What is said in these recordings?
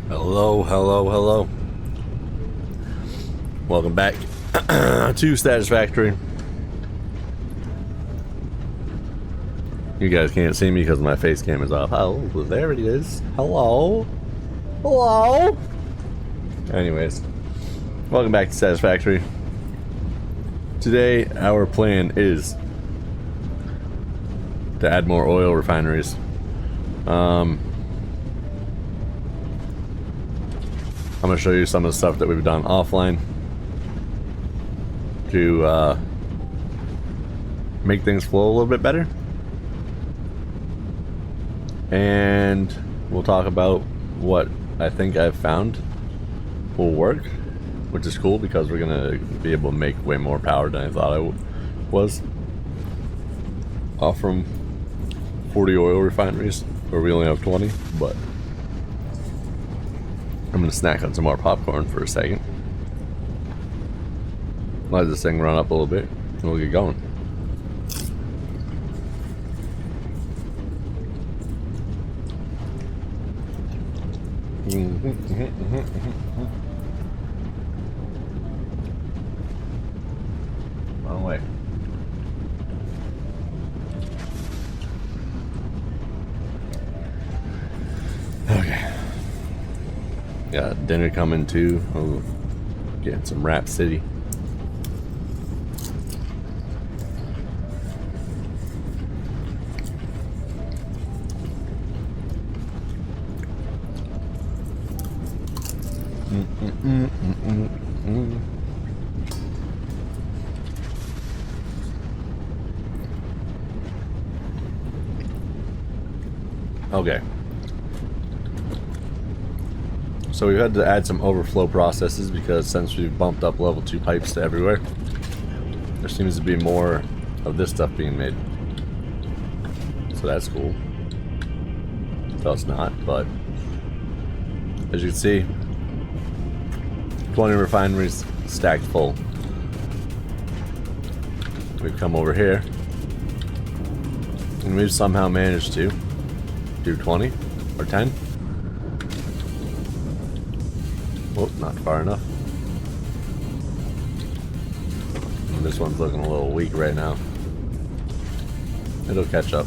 Hello, hello, hello. Welcome back to Satisfactory. You guys can't see me because my face cam is off. Oh, there it is. Hello. Hello. Anyways, welcome back to Satisfactory. Today, our plan is to add more oil refineries. I'm going to show you some of the stuff that we've done offline to make things flow a little bit better. And we'll talk about what I think I've found will work, which is cool because we're going to be able to make way more power than I thought I was. Off from 40 oil refineries, where we only have 20, but I'm going to snack on some more popcorn for a second. Let this thing run up a little bit, and we'll get going. Run away. Okay. Got dinner coming too. Oh, getting some Rap City. Okay. So we've had to add some overflow processes because since we've bumped up level 2 pipes to everywhere, there seems to be more of this stuff being made. So that's cool. So it's not, but as you can see, 20 refineries stacked full. We've come over here and we've somehow managed to do 20 or 10. Oh, not far enough. This one's looking a little weak right now. It'll catch up.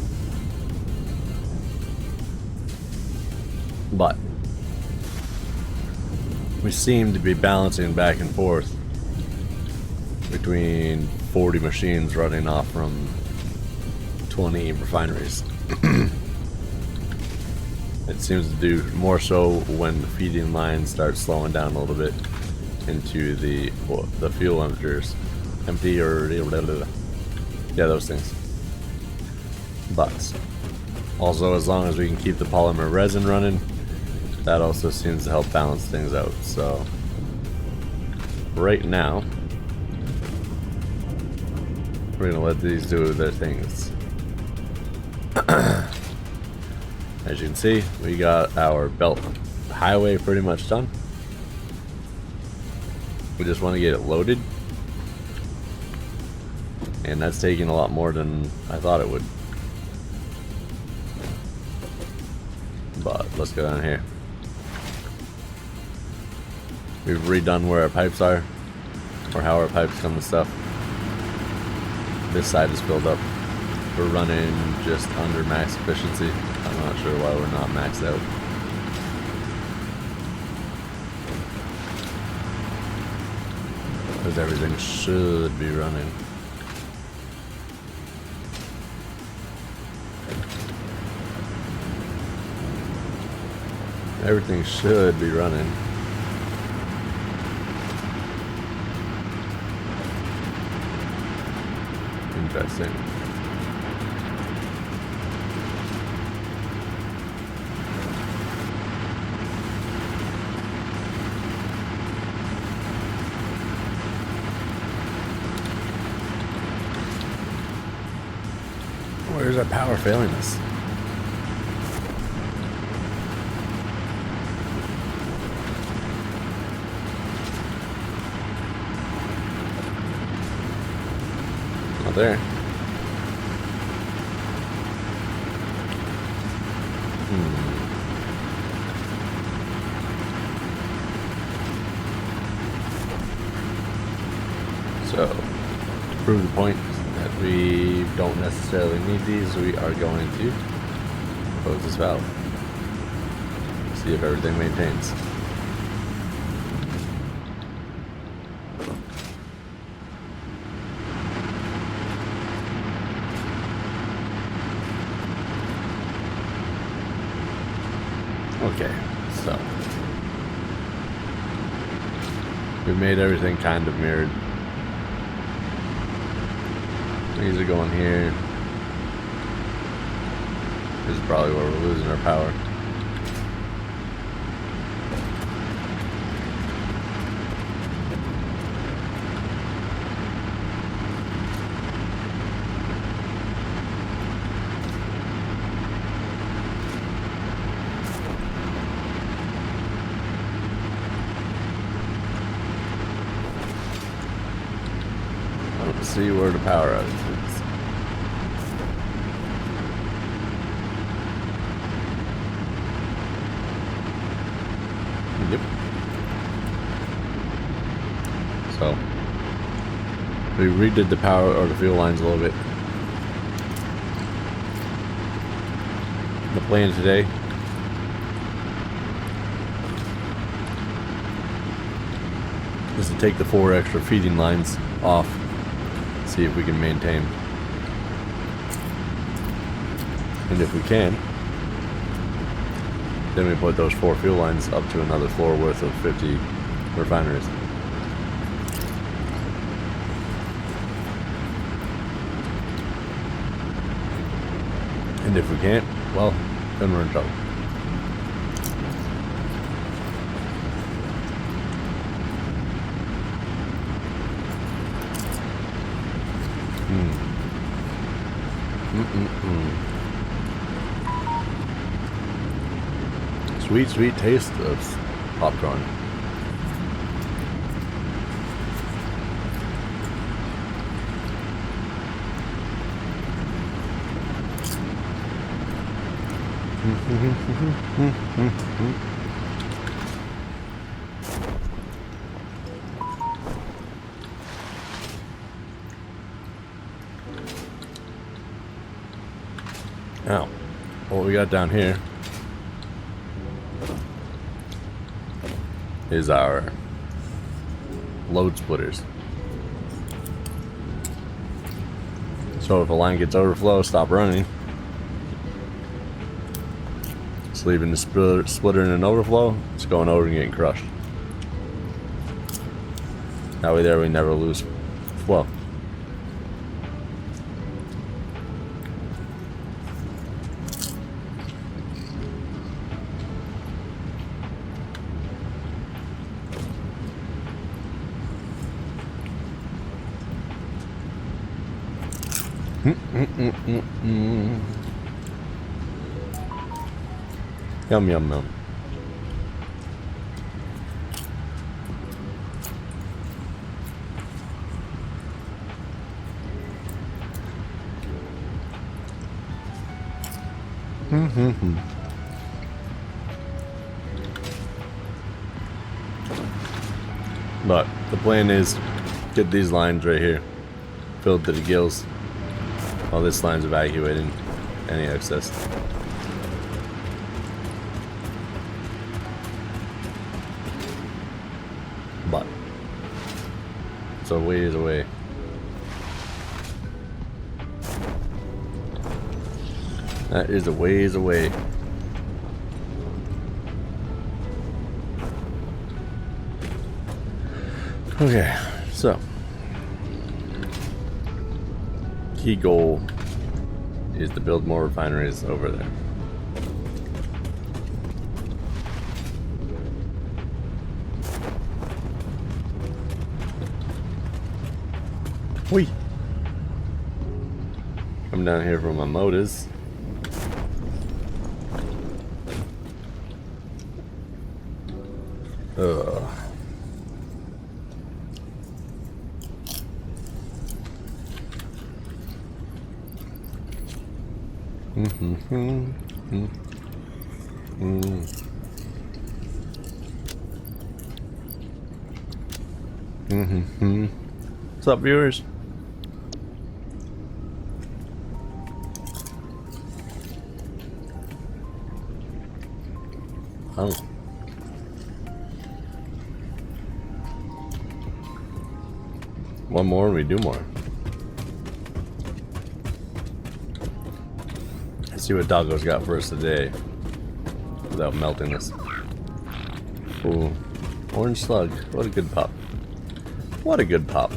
But we seem to be balancing back and forth between 40 machines running off from 20 refineries. It seems to do more so when the feeding lines start slowing down a little bit into the fuel emptiers. Empty or yeah, those things. But also, as long as we can keep the polymer resin running, that also seems to help balance things out. So right now we're gonna let these do their things. As you can see, we got our belt highway pretty much done. We just want to get it loaded, and that's taking a lot more than I thought it would. But let's go down here. We've redone where our pipes are, or how our pipes come and stuff. This side is filled up. We're running just under max efficiency. I'm not sure why we're not maxed out. Because everything should be running. Everything should be running. Interesting. Where's our power failing us? Not there. So, to prove the point that we don't necessarily need these, we are going to close this valve. See if everything maintains. Okay, so we made everything kind of mirrored. These are going here. This is probably where we're losing our power. See where the power outage is. Yep. So we redid the power or the fuel lines a little bit. The plan today is to take the 4 extra feeding lines off. See if we can maintain. And if we can, then we put those 4 fuel lines up to another floor worth of 50 refineries. And if we can't, well, then we're in trouble. Sweet, sweet taste of popcorn. Now, what we got down here is our load splitters. So if a line gets overflow, stop running. It's leaving the splitter in an overflow, it's going over and getting crushed. That way there we never lose flow. Yum, yum, yum. But the plan is get these lines right here filled to the gills while this line's evacuating any excess. But it's a ways away. That is a ways away. Okay, so key goal is to build more refineries over there. Whee! Come down here from my motors. Ugh. What's up, viewers? Oh. One more and we do more. Let's see what Doggo's got for us today without melting us. Ooh, orange slug. What a good pop. What a good pop.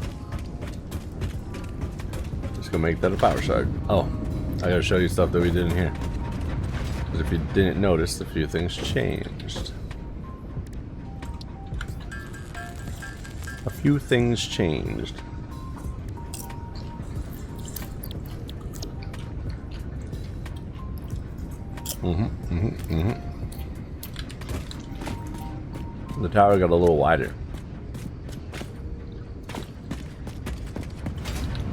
Just gonna make that a power shard. Oh, I gotta show you stuff that we did in here. Because if you didn't notice, a few things changed. A few things changed. The tower got a little wider.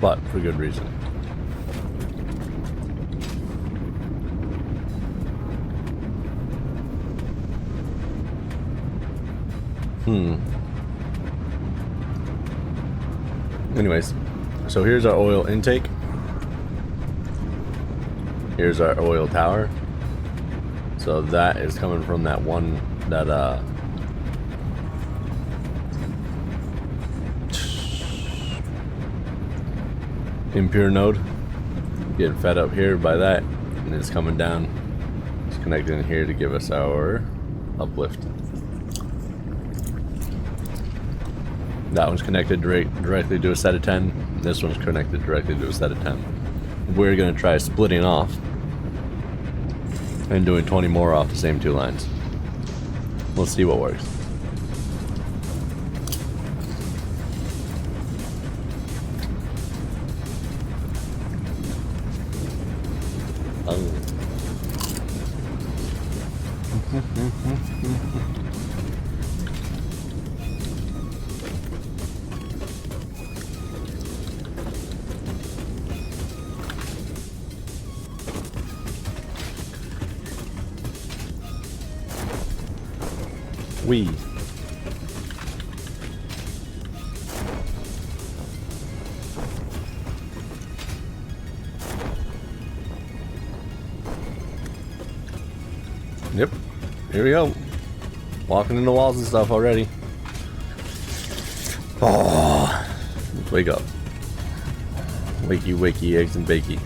But for good reason. Anyways, so here's our oil intake. Here's our oil tower. So that is coming from that one, that impure node. Getting fed up here by that, and it's coming down. It's connected in here to give us our uplift. That one's connected directly to a set of 10. This one's connected directly to a set of 10. We're going to try splitting off and doing 20 more off the same two lines. We'll see what works. We. Yep. Here we go. Walking into walls and stuff already. Oh, let's wake up. Wakey, wakey, eggs and bakey.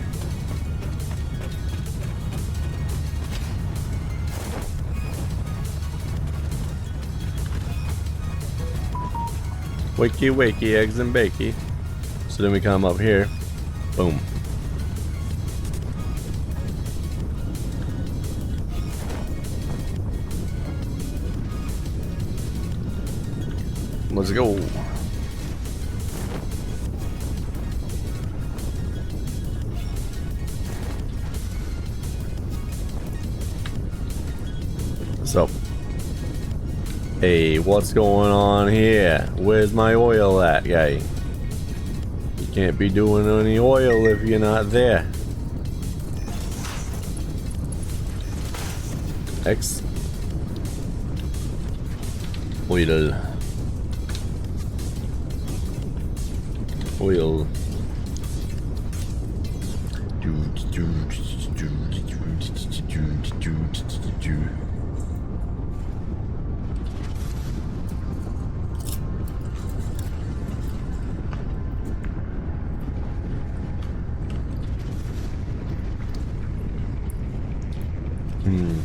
Wakey, wakey, eggs and bakey. So then we come up here. Boom. Let's go. So, hey, what's going on here? Where's my oil at, guy? You can't be doing any oil if you're not there. X. Oil. Oil.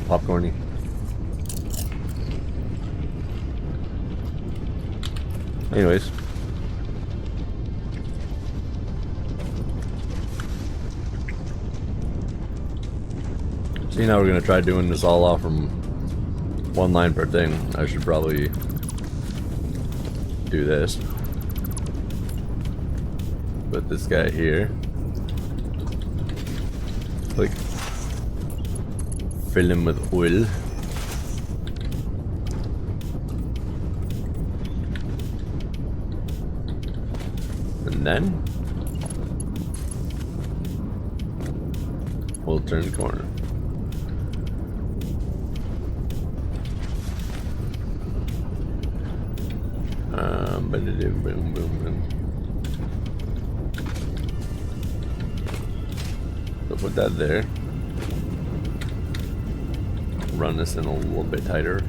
Popcorny. Anyways. See, now we're gonna try doing this all off from one line per thing. I should probably do this. Put this guy here. Click. Fill him with oil. And then we'll turn the corner. Boom, boom, boom. So put that there. Run this in a little bit tighter.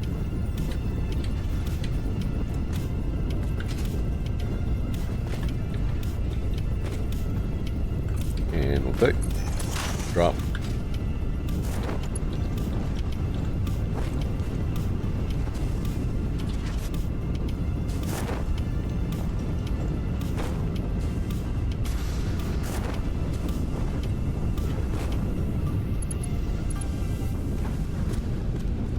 And we'll click. Drop.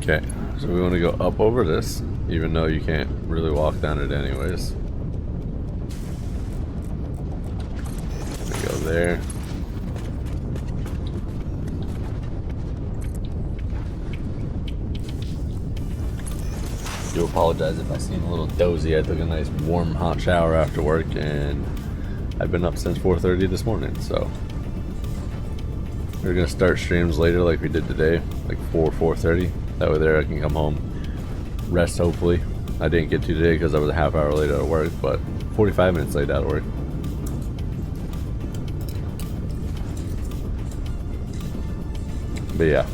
Okay, so we want to go up over this, even though you can't really walk down it anyways. We go there. Do apologize if I seem a little dozy. I took a nice warm hot shower after work and I've been up since 4:30 this morning, so we're gonna start streams later like we did today, like 4:30. That way there I can come home, rest hopefully. I didn't get to today because I was a half hour late out of work, but 45 minutes late out of work. But yeah.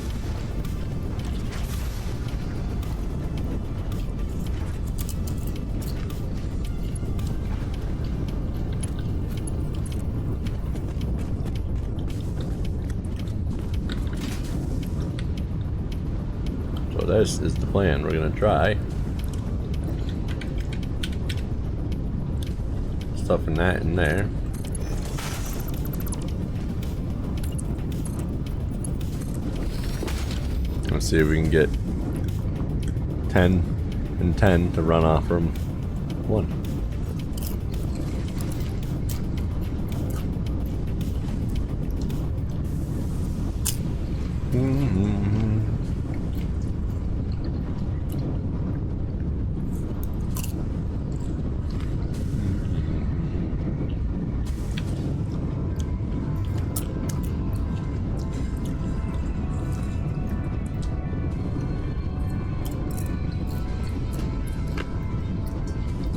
So this is the plan. We're gonna try stuffing that in there. Let's see if we can get 10 and 10 to run off from 1.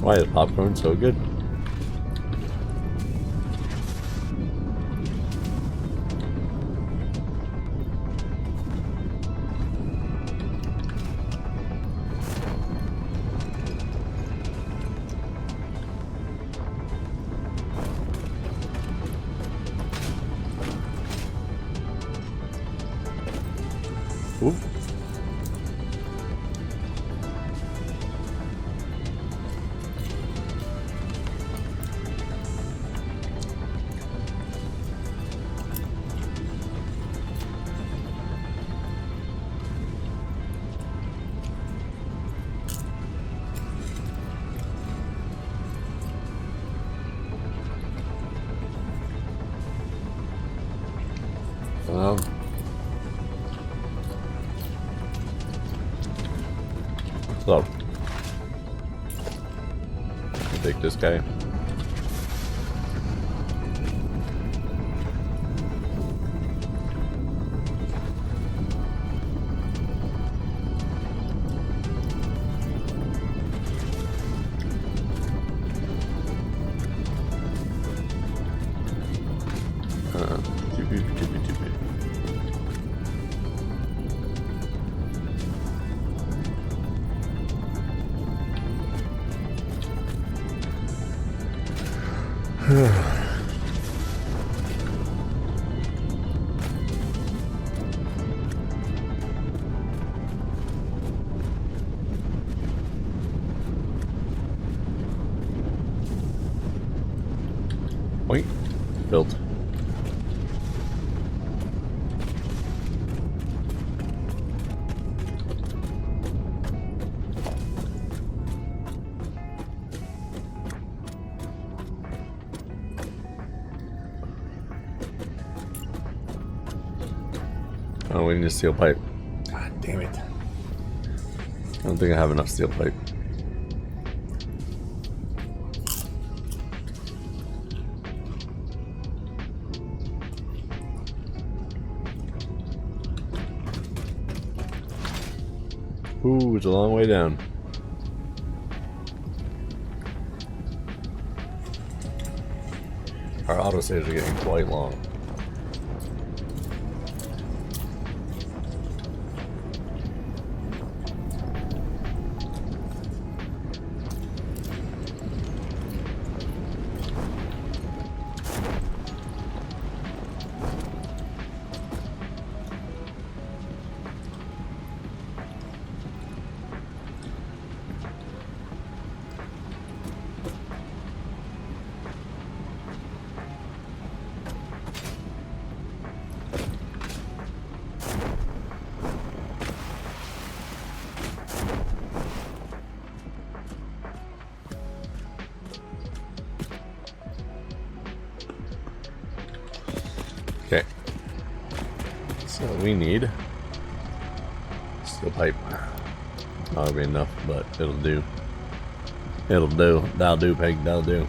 Why is popcorn so good? Oop. So, take this guy. Point. Built. Oh, we need a steel pipe. God damn it. I don't think I have enough steel pipe. Ooh, it's a long way down. Our autosaves are getting quite long. Okay, so we need steel pipe. Not gonna be enough, but it'll do. It'll do. That'll do, Peg. That'll do.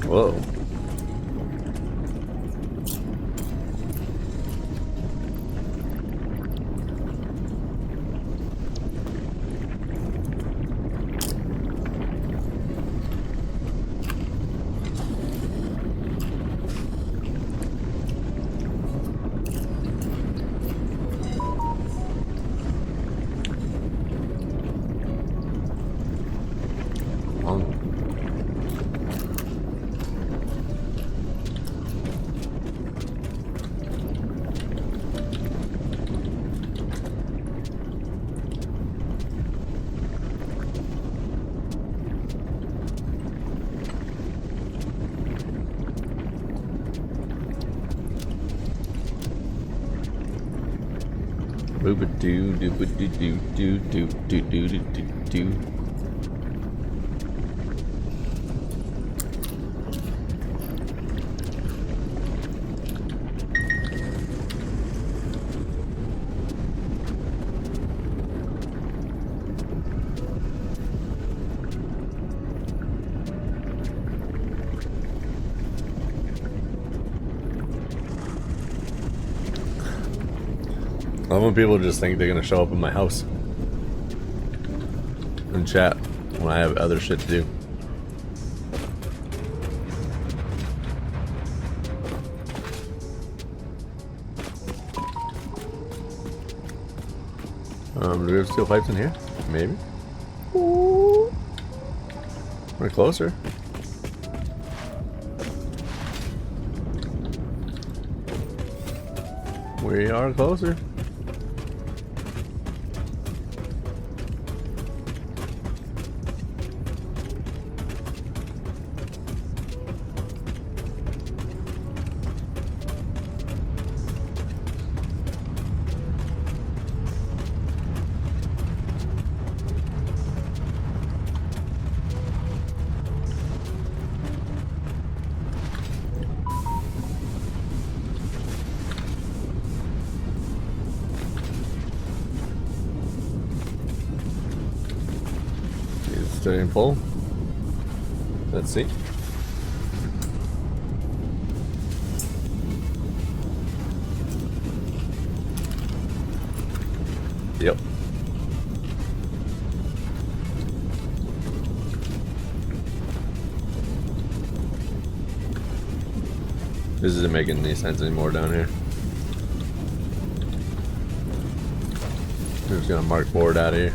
Whoa. Booba-doo, doo-ba-doo-doo-doo-doo-doo-doo-doo-doo. love when people just think they're gonna show up in my house and chat when I have other shit to do. Do we have steel pipes in here? Maybe. Ooh. We're closer. We are closer. In full. Let's see. Yep. This isn't making any sense anymore down here. I'm just gonna mark board out of here.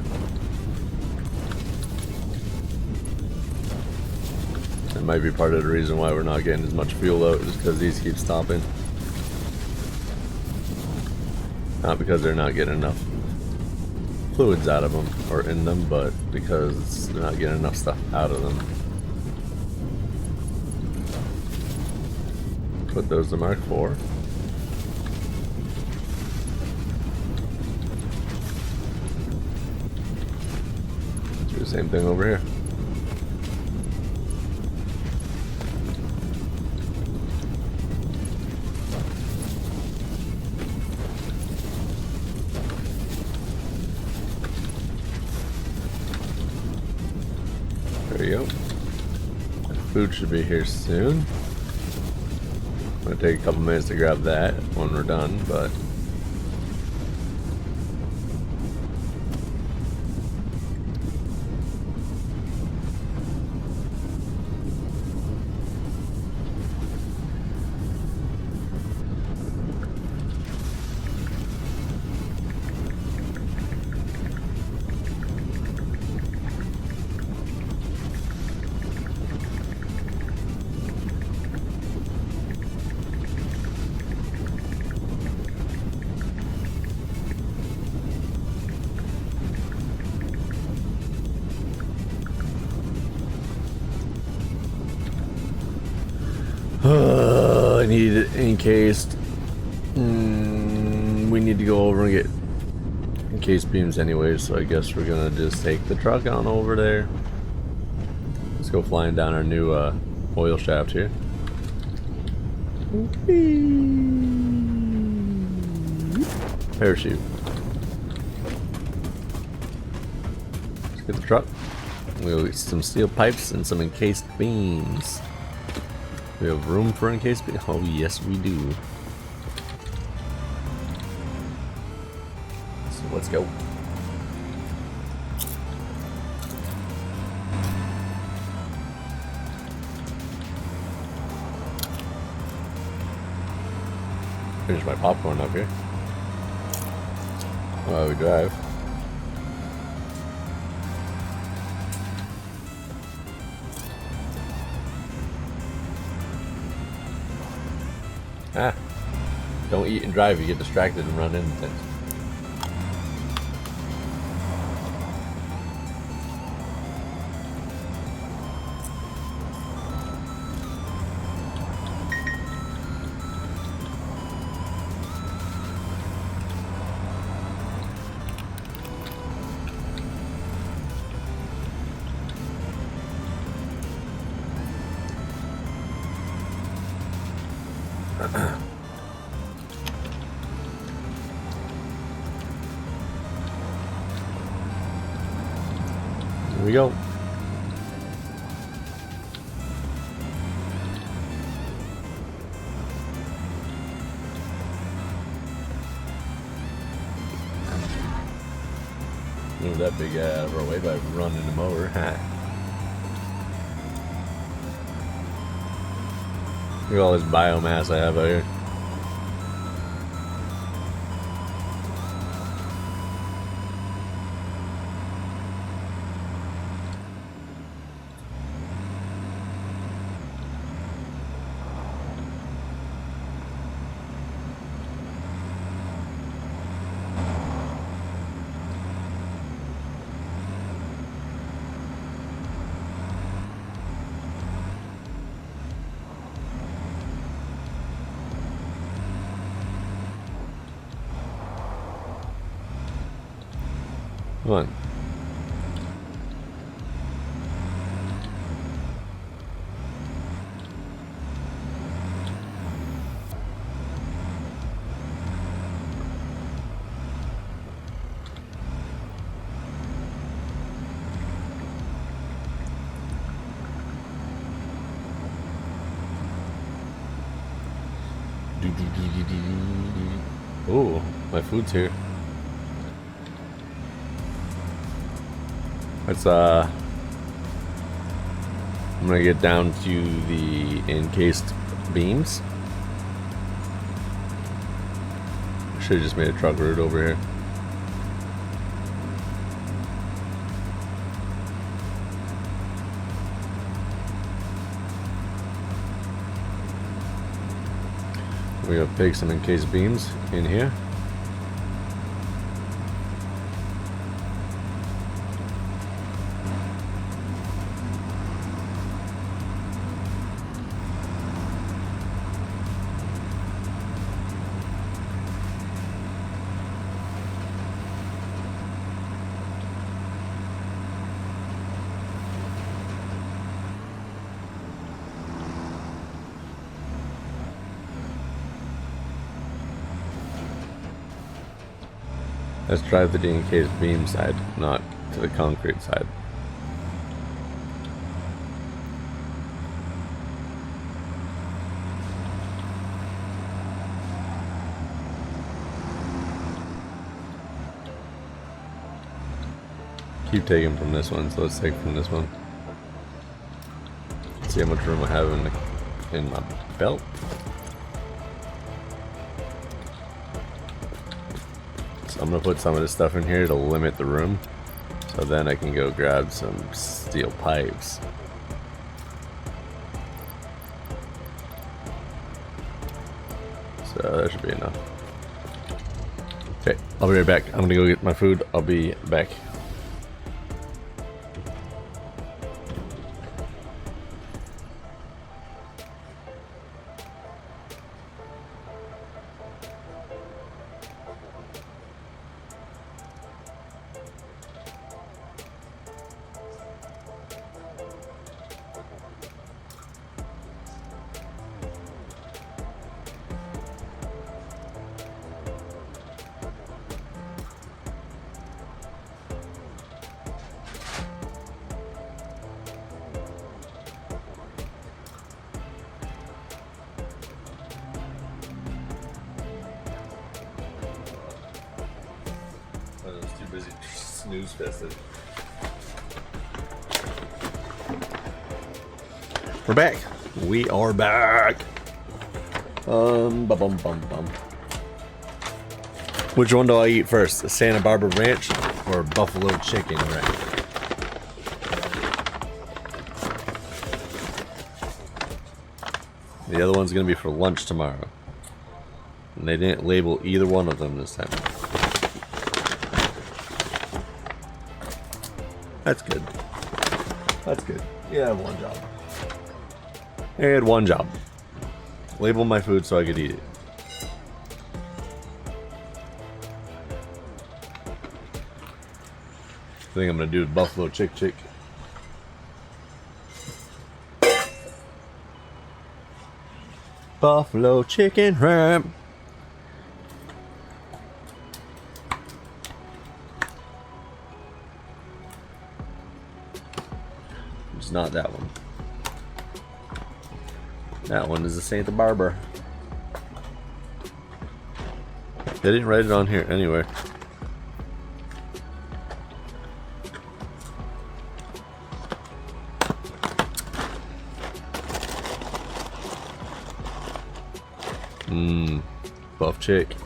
That might be part of the reason why we're not getting as much fuel out, is because these keep stopping. Not because they're not getting enough fluids out of them or in them, but because they're not getting enough stuff out of them. Put those to Mark 4. Do the same thing over here. There you go. Food should be here soon. I'm gonna take a couple minutes to grab that when we're done, but I need it encased. We need to go over and get encased beams anyway, so I guess we're gonna just take the truck on over there. Let's go flying down our new oil shaft here. Parachute. Let's get the truck. We'll get some steel pipes and some encased beams. We have room for encased beams? Oh yes we do. So let's go. Finish my popcorn up here while we drive. Ah, don't eat and drive, you get distracted and run into things. Here we go. Move that big guy out of our way by running him over. Look at all this biomass I have out here. Come on. Oh, my food's here. Let's I'm gonna get down to the encased beams. Should have just made a truck route over here. We're gonna pick some encased beams in here. Let's drive to the encased beam side, not to the concrete side. Keep taking from this one, so let's take from this one. Let's see how much room I have in my belt. I'm gonna put some of this stuff in here to limit the room, so then I can go grab some steel pipes. So that should be enough. Okay, I'll be right back. I'm gonna go get my food. I'll be back. Busy snooze fested. We're back. We are back. Bum bum bum bum. Which one do I eat first? Santa Barbara Ranch or Buffalo Chicken Ranch? The other one's gonna be for lunch tomorrow. And they didn't label either one of them this time. That's good. That's good. Yeah, I have one job. I had one job. Label my food so I could eat it. I think I'm gonna do Buffalo Chick. Buffalo chicken wrap. It's not that one. That one is the Santa Barbara. They didn't write it on here anywhere. Buff chick.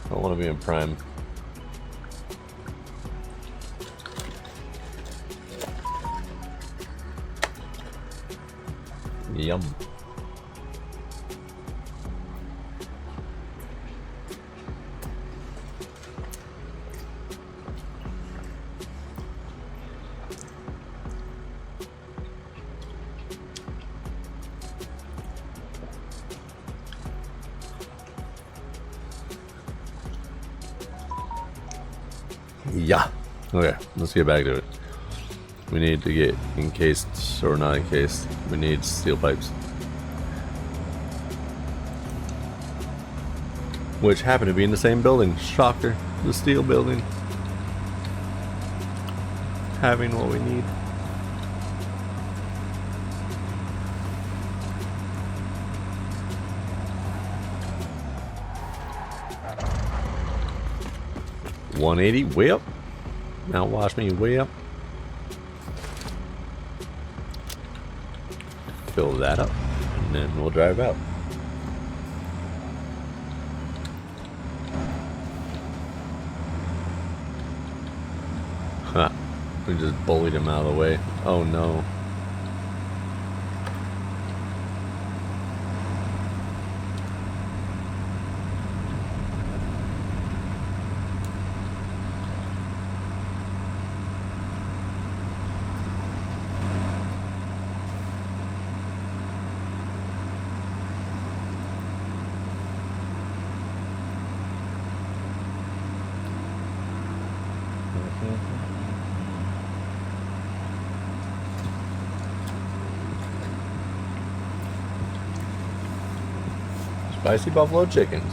I don't want to be in prime. Yum. Yeah. Okay, let's get back to it. We need to get encased, or not encased. We need steel pipes. Which happen to be in the same building. Shocker. The steel building. Having what we need. $180, way up. Now watch me way up. Fill that up, and then we'll drive out. Huh. We just bullied him out of the way. Oh no. Spicy buffalo chickens.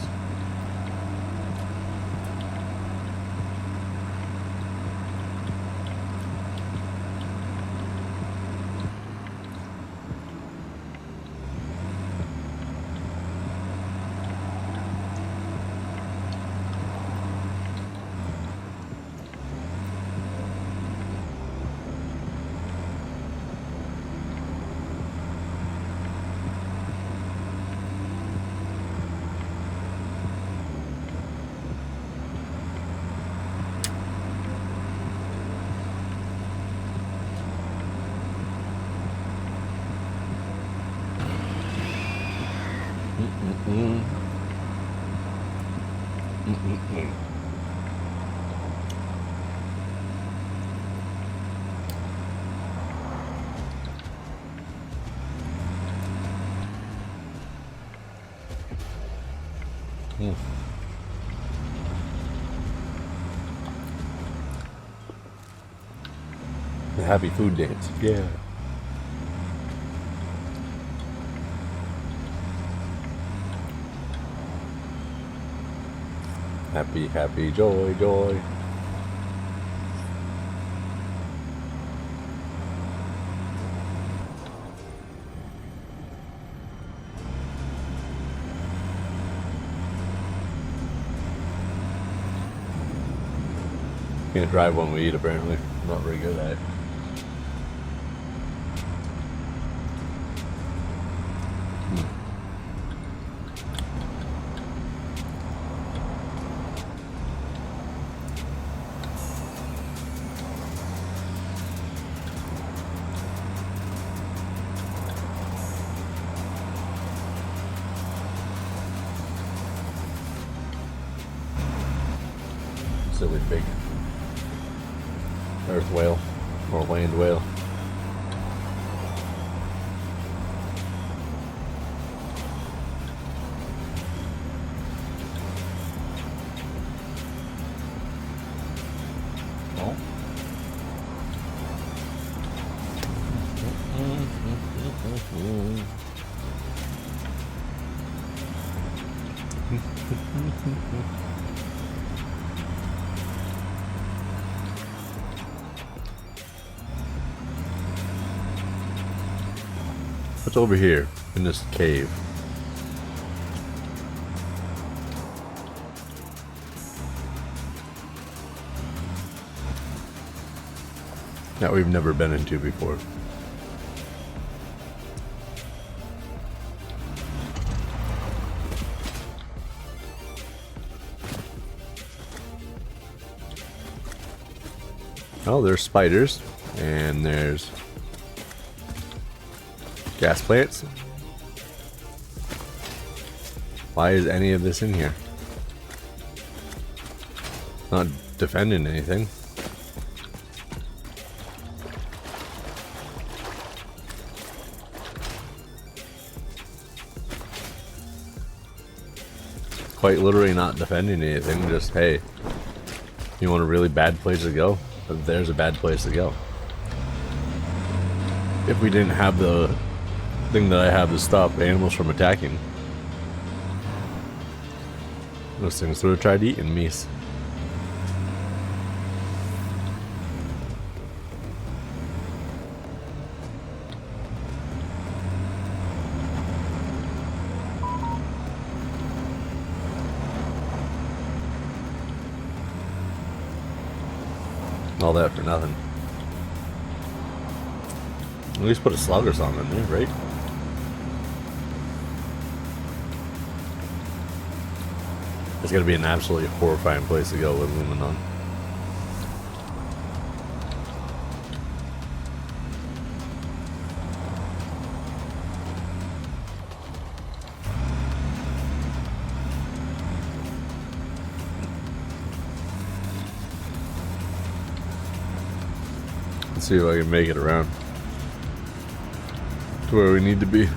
The happy food dance. Yeah. Happy, happy, joy, joy. Can't drive when we eat, apparently. I'm not very good at it. Silly big earth whale or land whale. Oh. What's over here in this cave? that we've never been into before. Oh, there's spiders, and there's gas plants. Why is any of this in here? Not defending anything. Quite literally not defending anything, just hey, you want a really bad place to go? There's a bad place to go. If we didn't have the thing that I have to stop animals from attacking, those things would have tried eating me. All that for nothing. At least put a slugger song in there, right? It's gonna be an absolutely horrifying place to go with Lumen on. Let's see if I can make it around to where we need to be.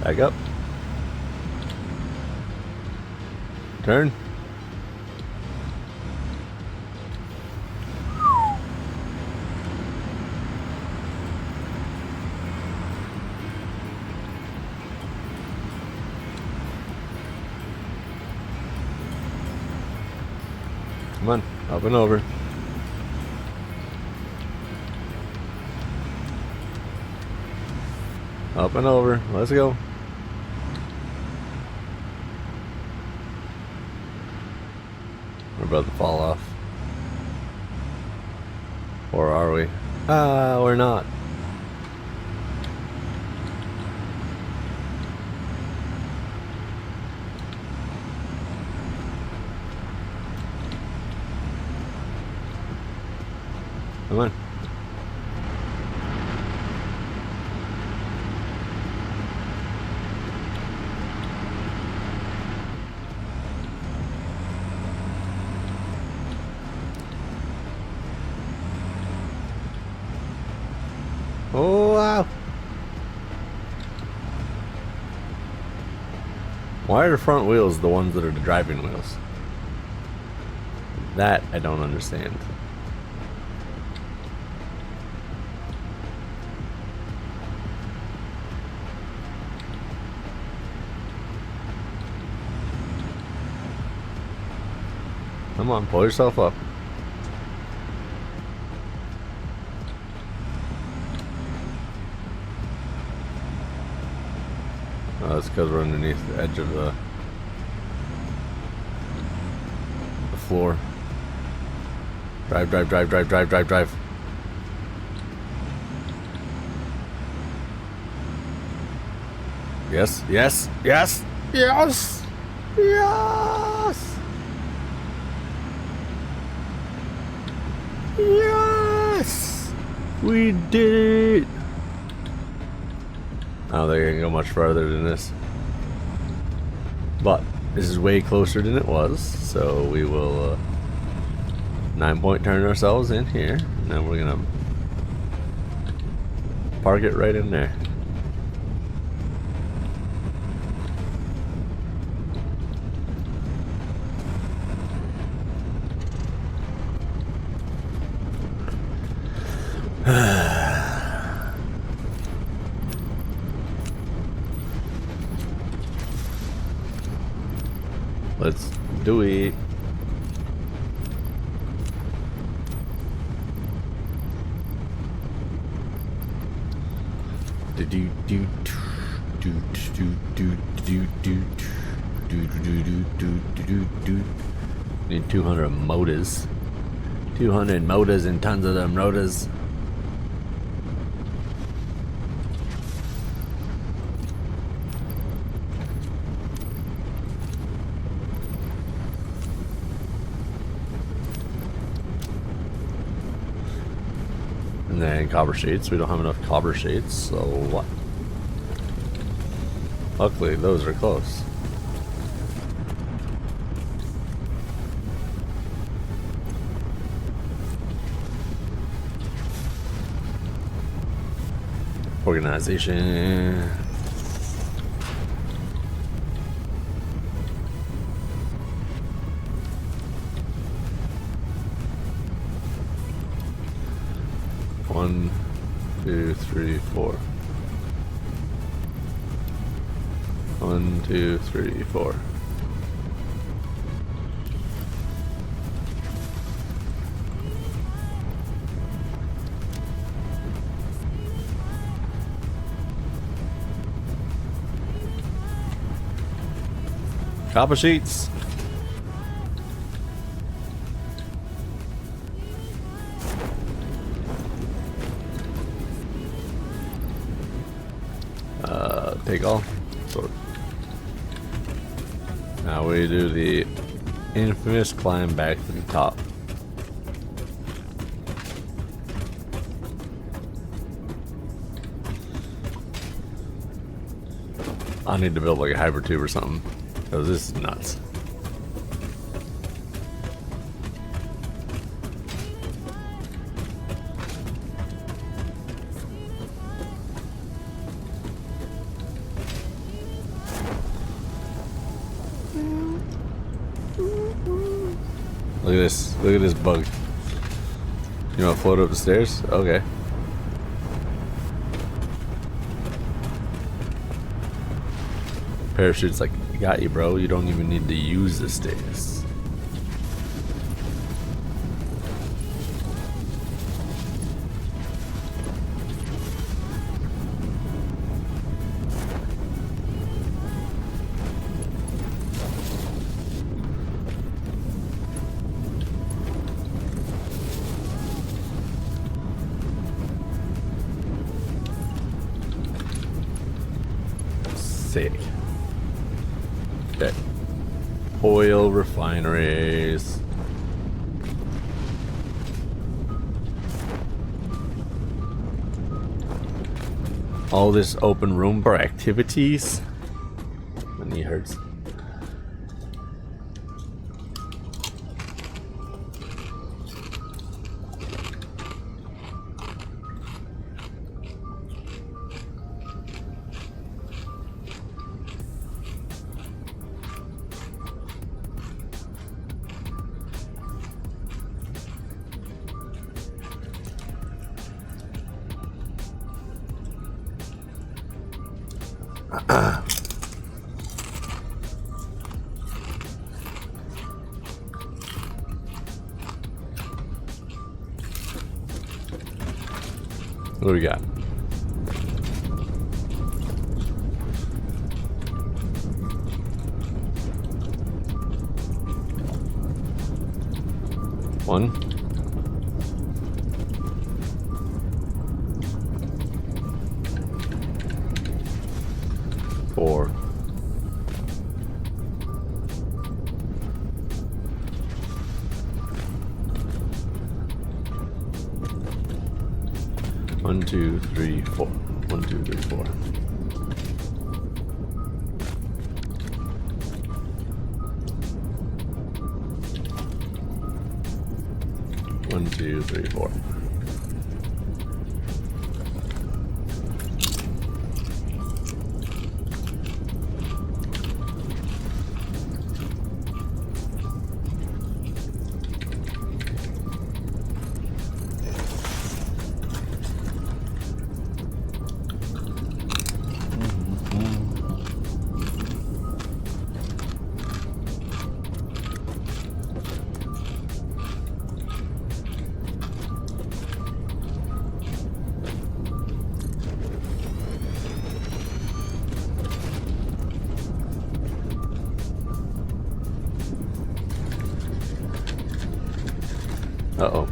Back up. Turn. Come on, up and over. Up and over. Let's go. We're about to fall off. Or are we? We're not. Come on. Oh, wow. Why are the front wheels the ones that are the driving wheels? That I don't understand. Come on, pull yourself up. Oh, that's because we're underneath the edge of the floor. Drive, drive, drive, drive, drive, drive, drive. Yes, yes, yes, yes, yes, yes. We did it. I don't think I can go much farther than this. But this is way closer than it was, so we will 9-point turn ourselves in here, and then we're gonna park it right in there. Let's do it. Need 200 motors. 200 motors and tons of them rotors. And then copper sheets. We don't have enough copper sheets, so what? Luckily, those are close. Organization. One, two, three, four. 1, 2, 3, 4. Copper sheets. Take all. Sort. Now we do the infamous climb back to the top. I need to build like a hyper tube or something, because this is nuts. Look at this. Look at this bug. You want to float up the stairs? Okay. Parachute's like, I got you, bro. You don't even need to use the stairs. Sick. Okay. Oil refineries. All this open room for activities. My knee hurts. What do we got? One. Four. One, two, three, four. 1, 2, 3, 4. One, two, three, four. Uh-oh.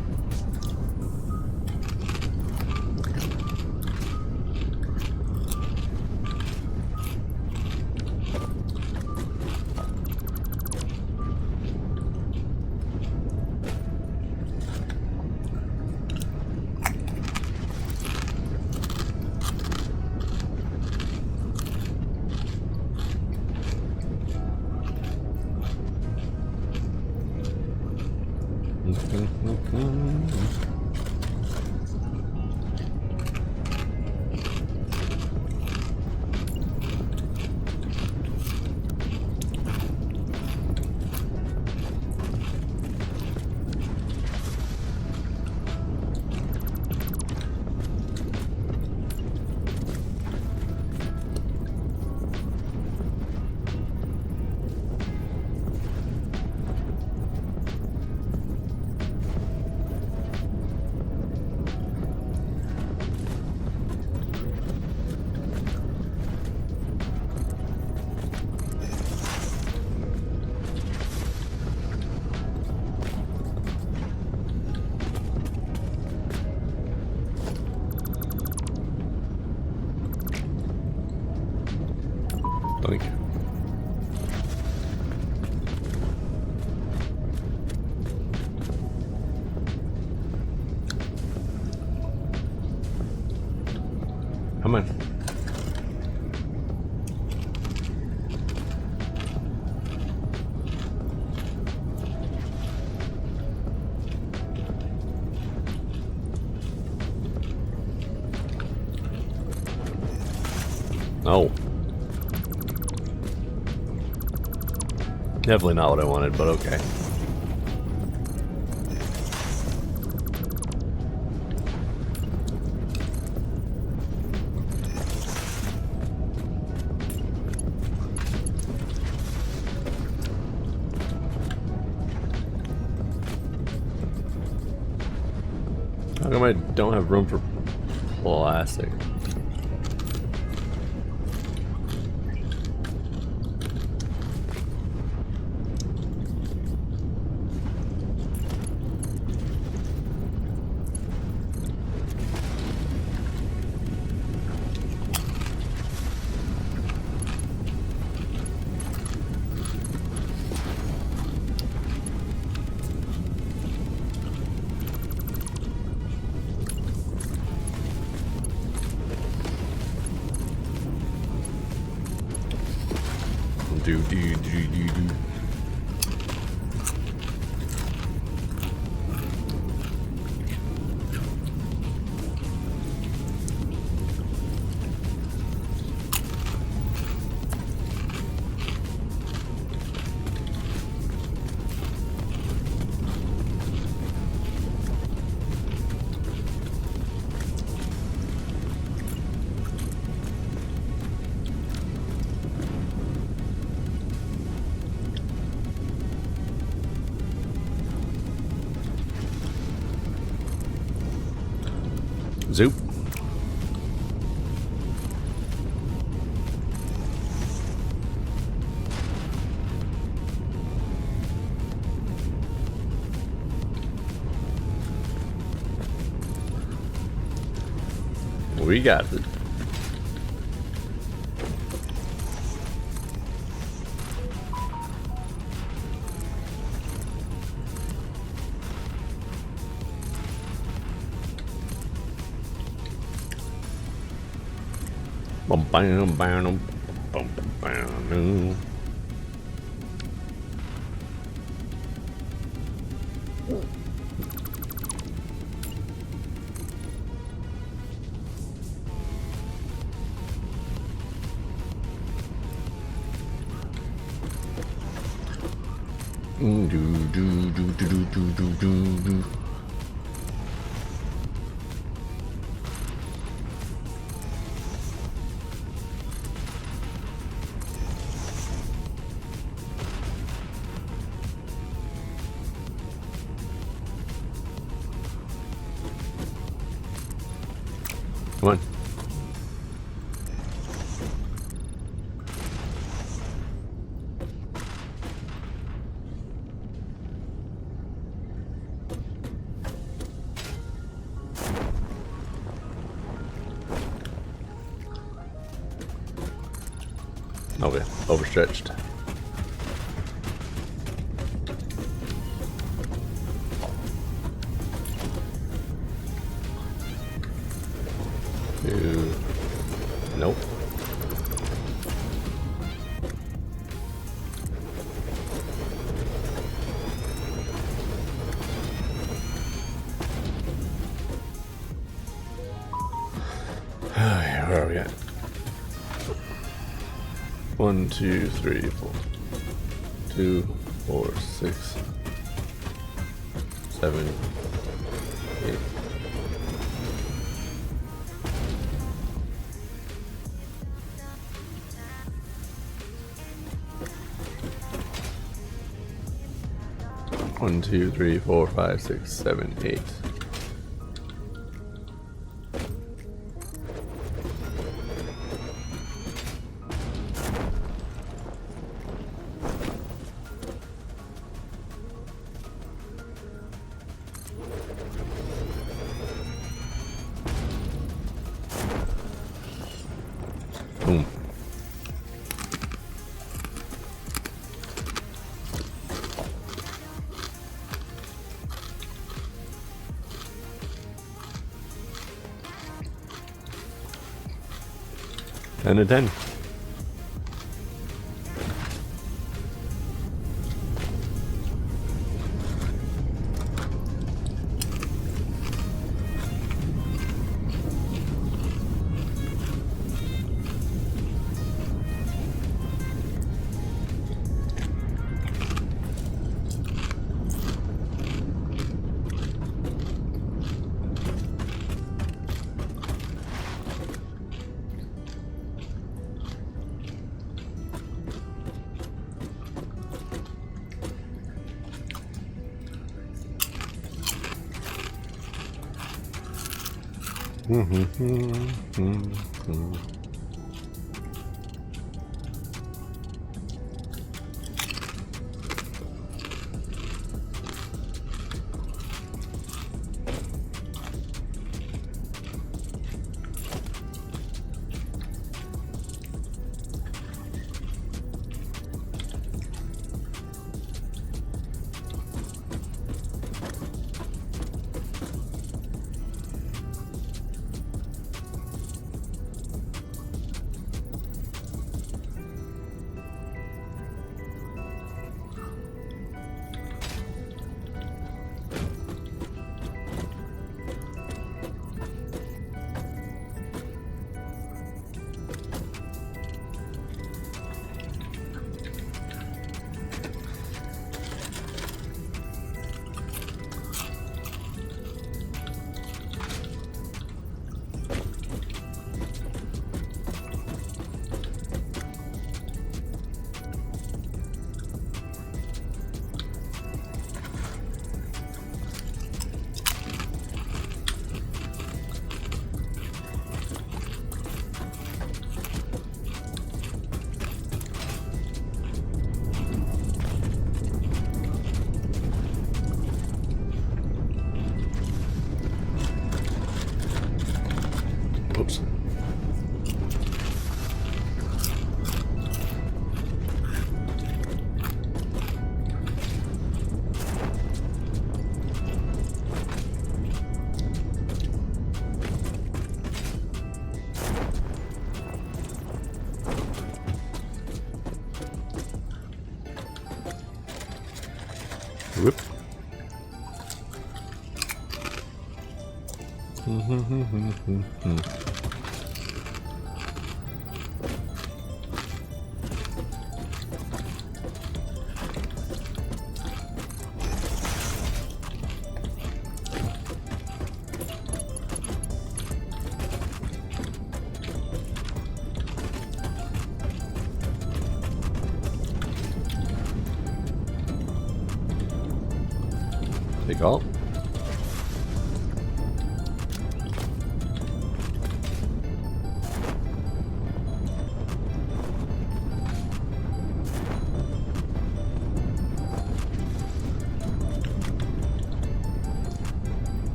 Thank you. Come on. No. Definitely not what I wanted, but okay. How come I don't have room for plastic? Do. Zoop. We got it. Bum, bam, bam, bum, bam. Do. Come on. Okay, overstretched. Nope. Where are we at? 1, 2, 3, 4. 2, 4, 6, 7, 8. One, 2, 3, 4, 5, 6, 7, 8. Boom. And a 10. Oops. Whoop. Take all.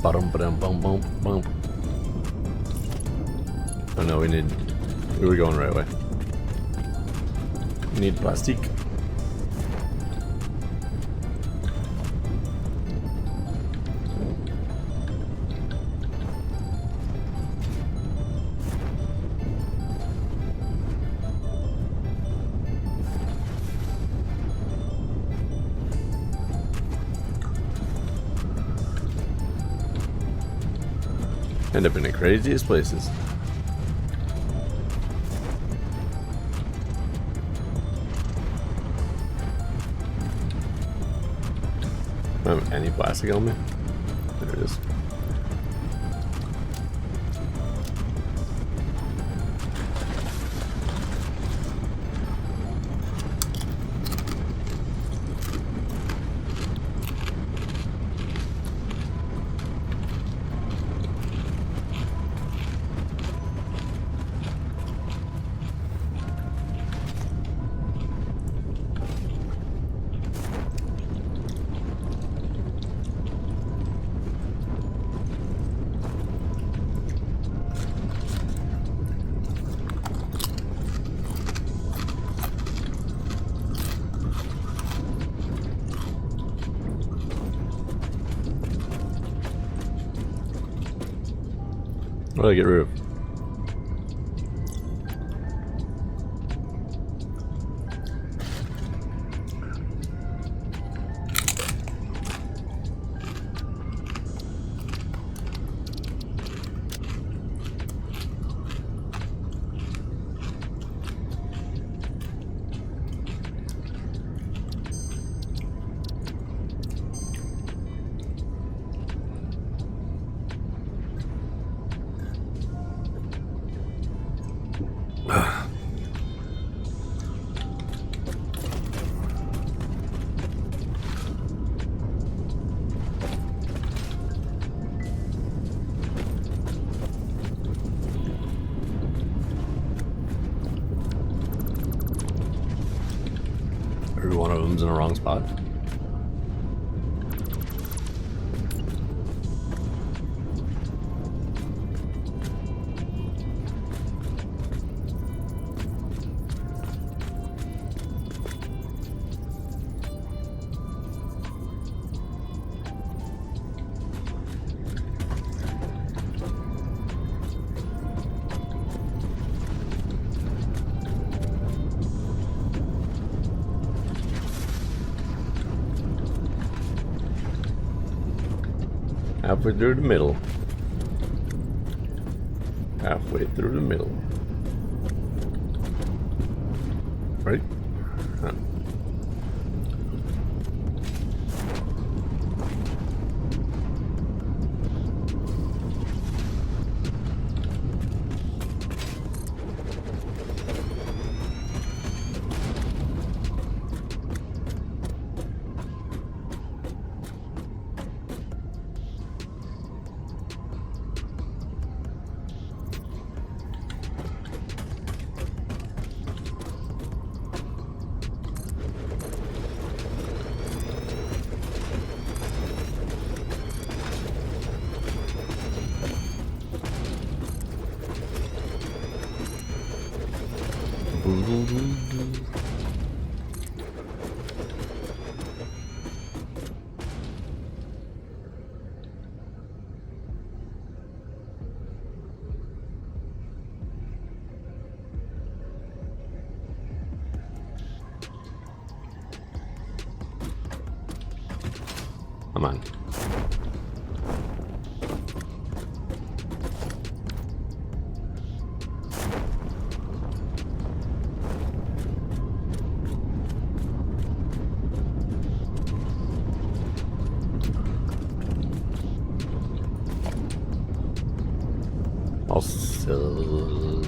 Bum bum bum bum. Oh no, we need We were going the right way. We need plastic. End up in the craziest places. Any plastic on me? There it is. What do I get rid of? Every one of them's in the wrong spot. Halfway through the middle. Halfway through the middle. Right? Huh. Come on. Also,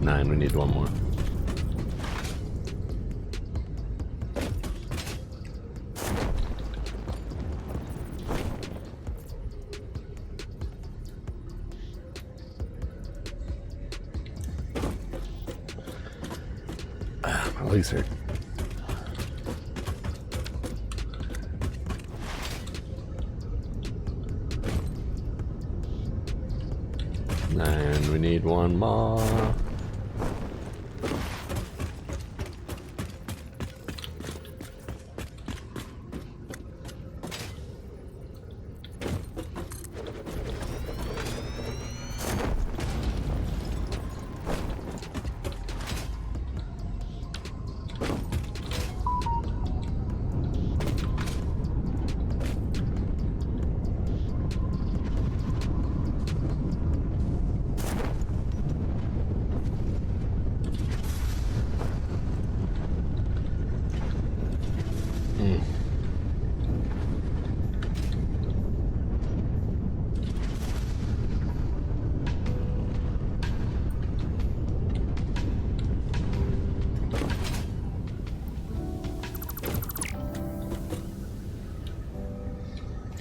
9, we need one more. My legs hurt. And we need one more.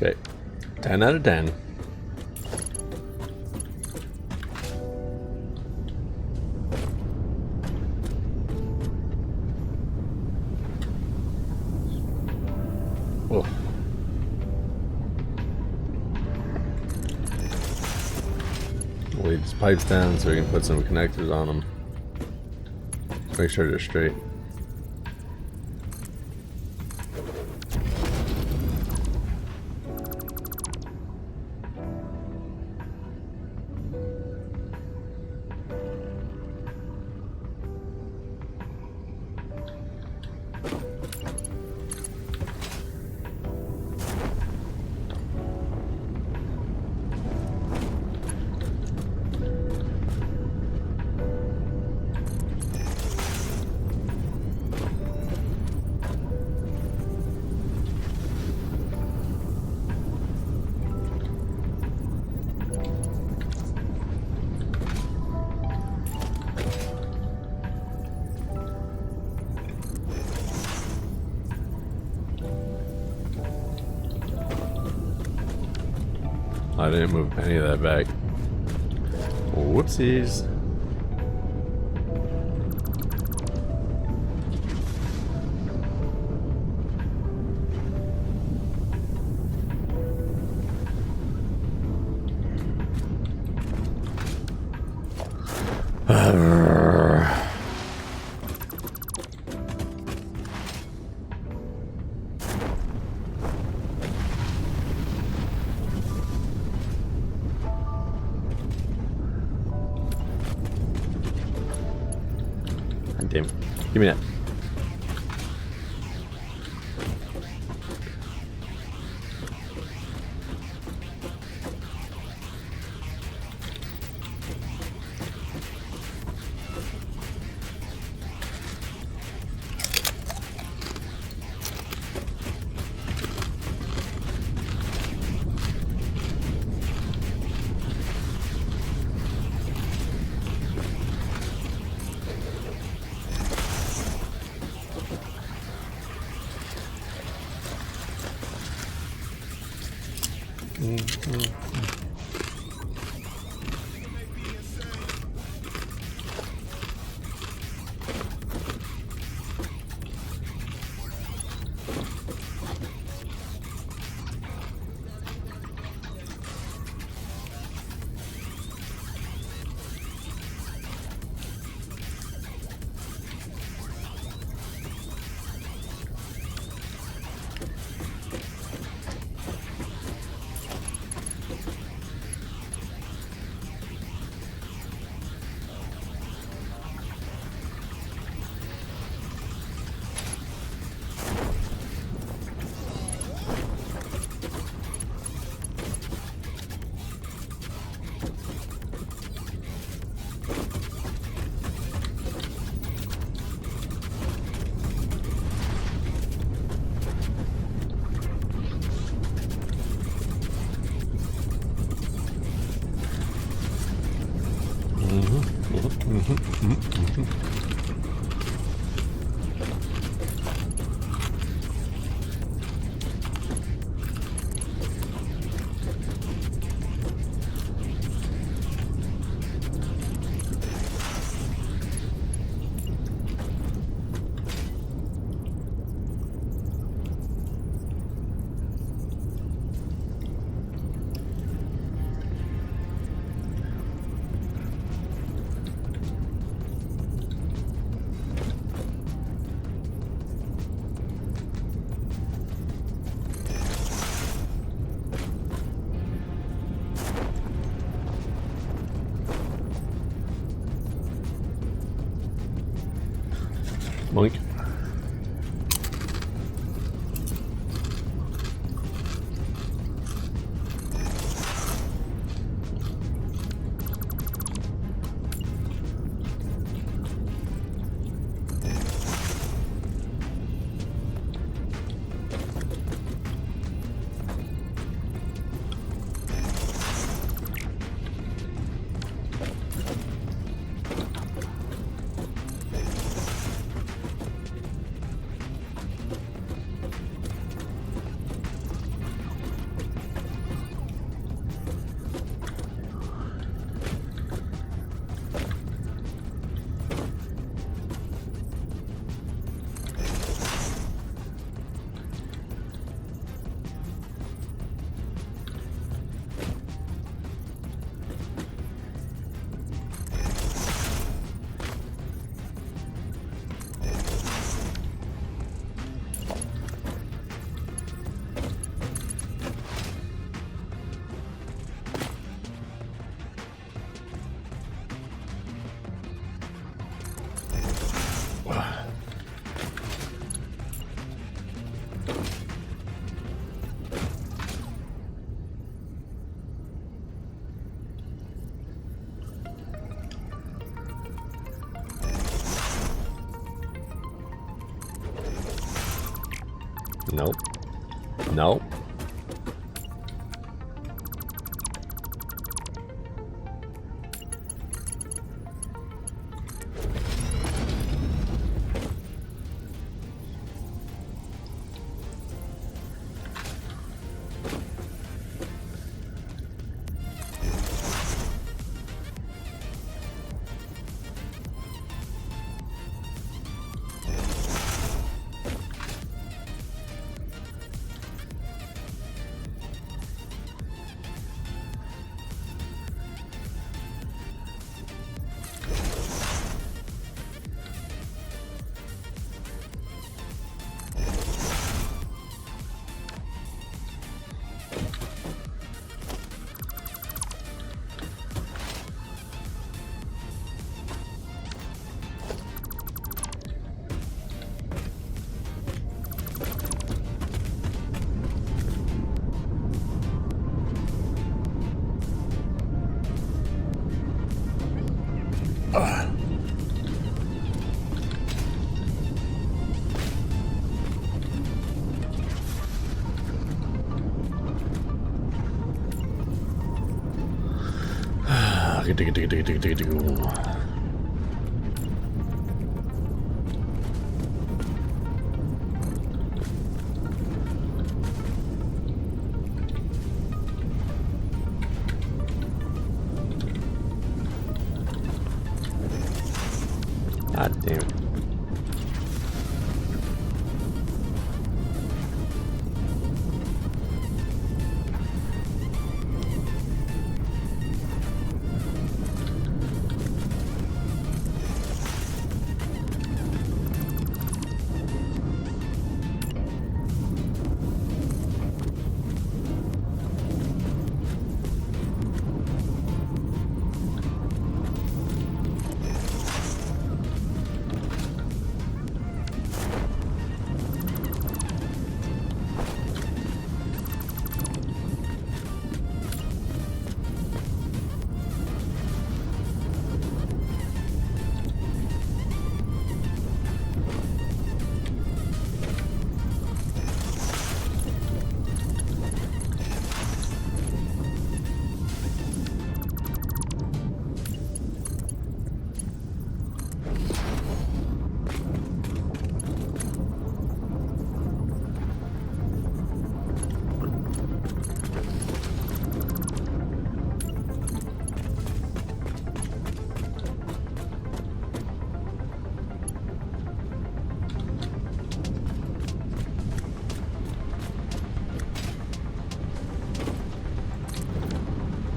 Okay, 10 out of 10. Oh. Lay these pipes down so we can put some connectors on them. Make sure they're straight. I didn't move any of that back. Whoopsies. Damn. Give me that. Moink. Nope. Nope. God damn it.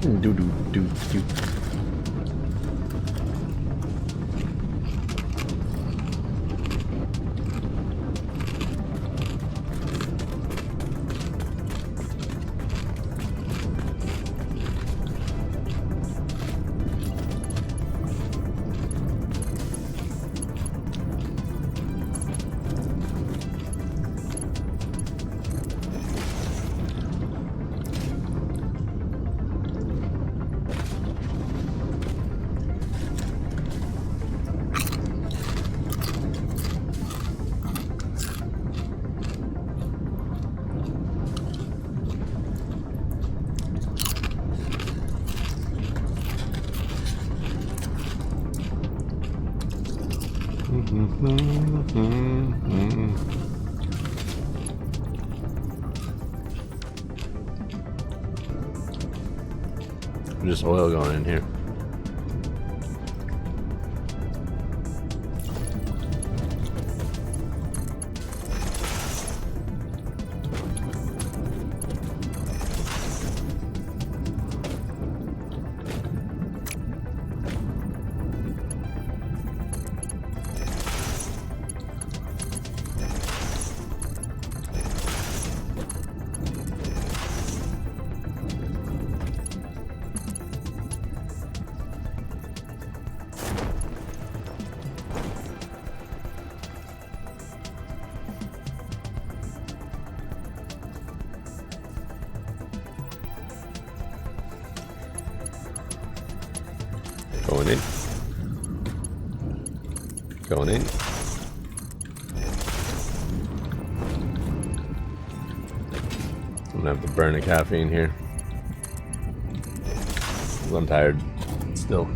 Do do do do. Just oil going in here. Going in. Going in. gonna have to burn a caffeine here. I'm tired still.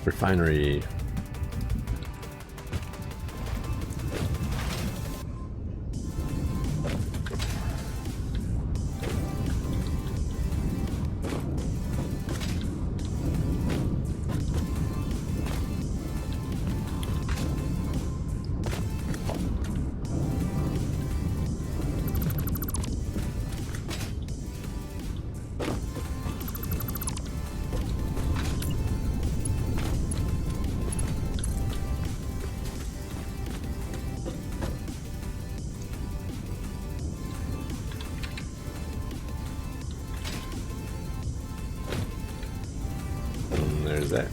Refinery. There's that.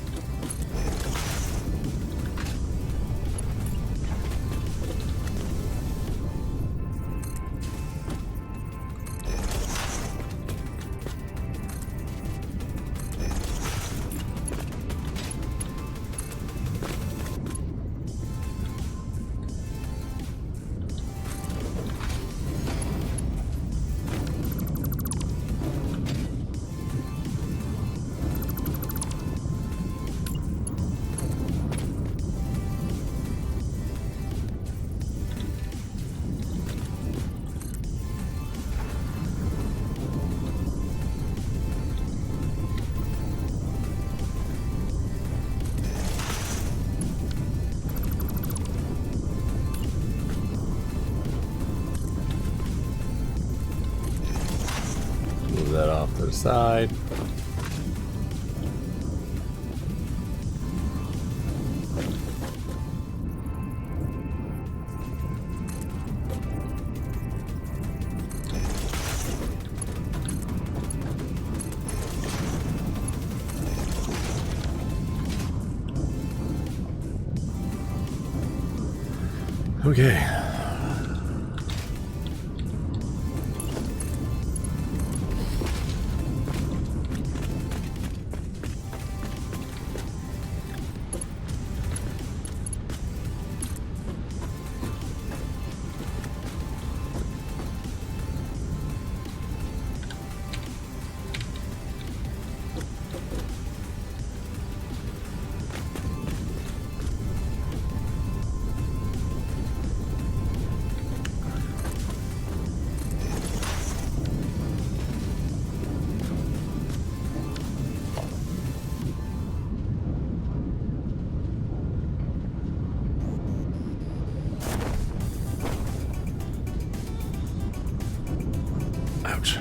Move that off to the side. Okay. Ouch.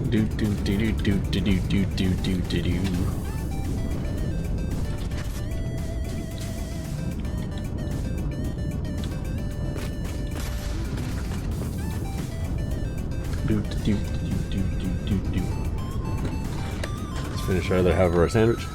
Do do do do do do do do do do do. Do do do do do do do. Let's finish our other half of our sandwich.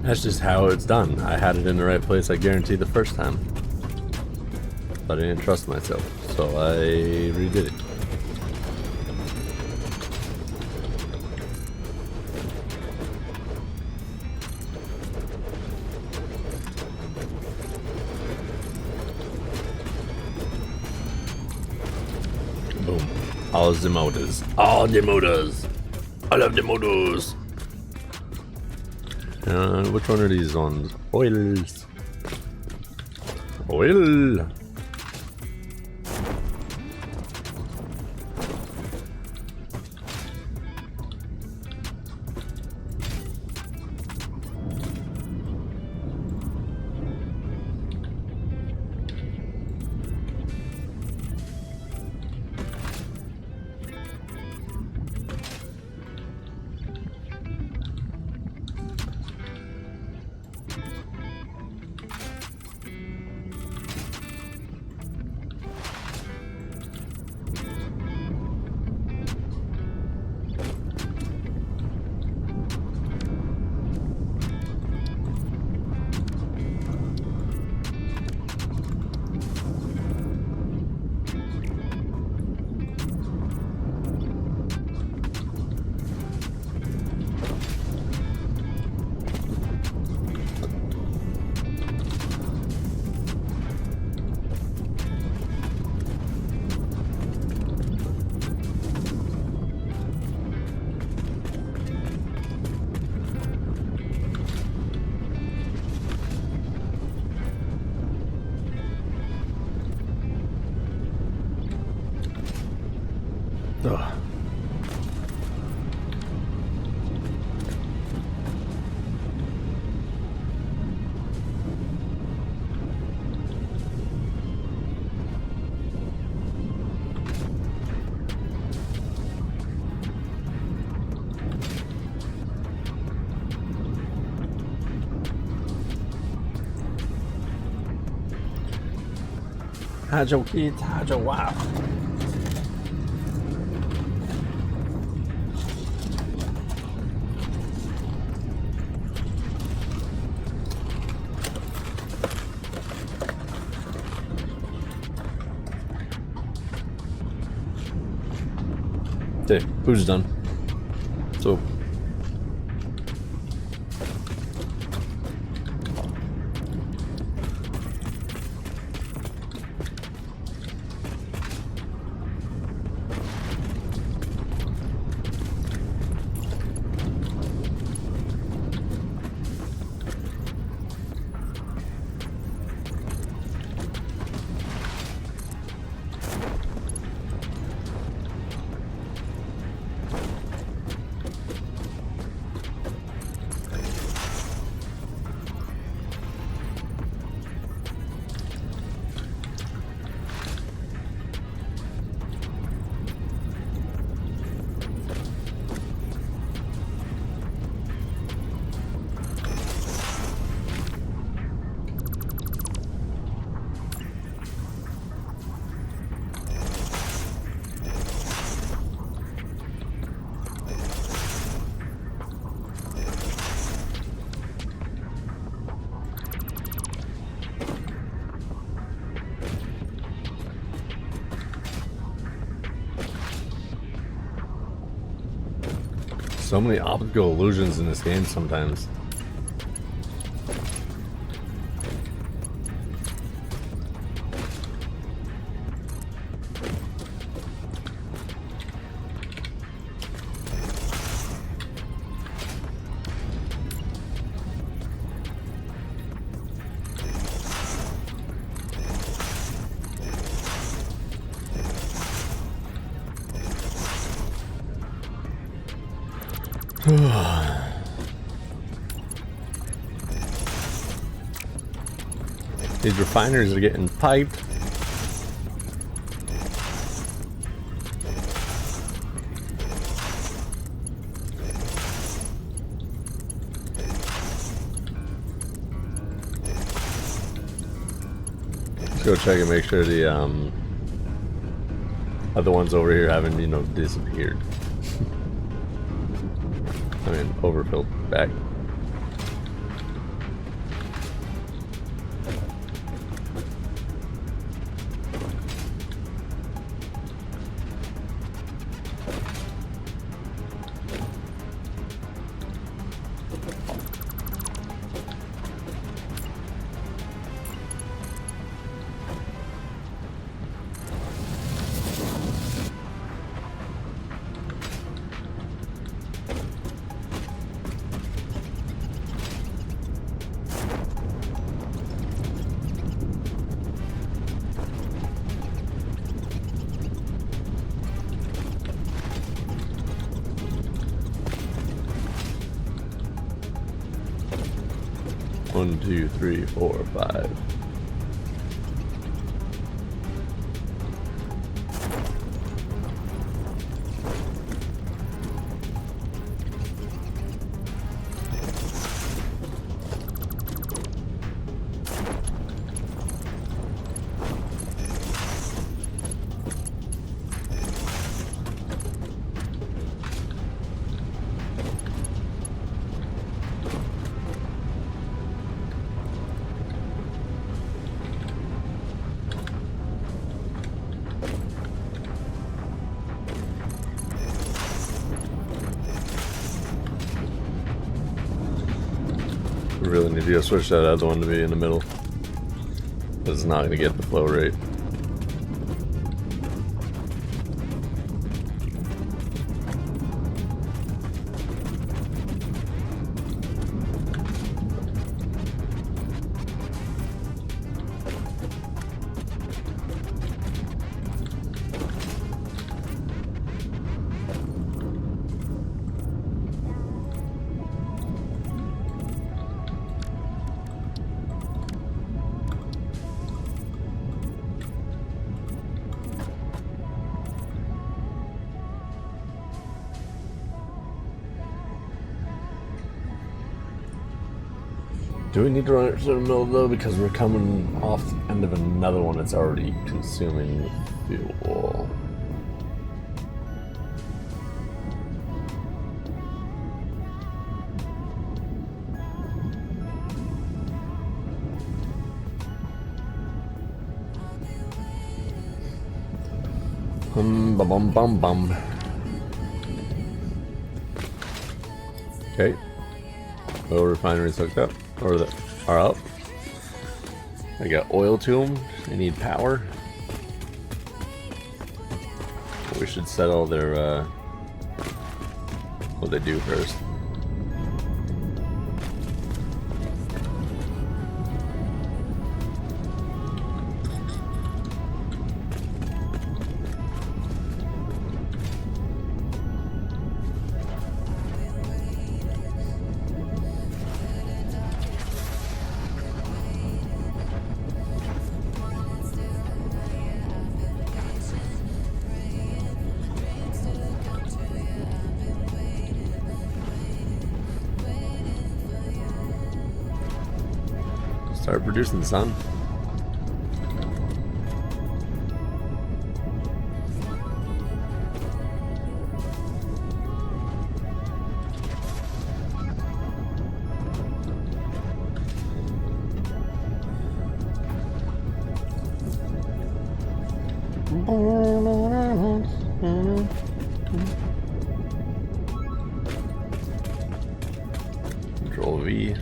That's just how it's done. I had it in the right place, I guarantee, the first time. But I didn't trust myself, so I redid it. Boom. All the motors. All the motors. I love the motors. Which one are these ones? Oils. Oil. Ugh. How's your kids? How's your wife? Okay, who's done? So so many optical illusions in this game sometimes. These refineries are getting piped. Let's go check and make sure the other ones over here haven't, you know, disappeared. I mean, overfilled back. One, two, three, four, five. Really need to switch that other one to be in the middle. It's not going to get the flow rate. Do we need to run it to the middle though? Because we're coming off the end of another one that's already consuming fuel. Bum bum bum. Okay. Oil refineries hooked up. Or that are up. I got oil to them. They need power. We should settle their what they do first. Start producing, son. Control V.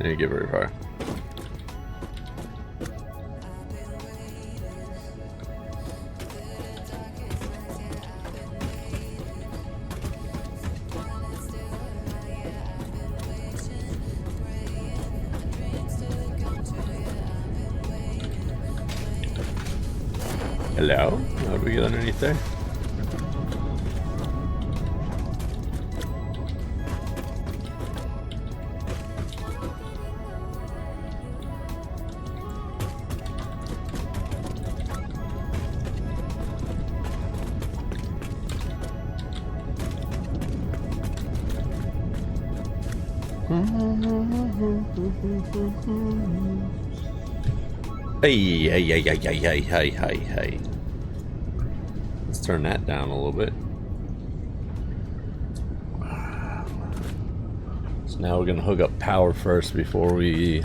Didn't get very far. Hello? How do we get underneath there? Hey. Let's turn that down a little bit. So now we're gonna hook up power first before we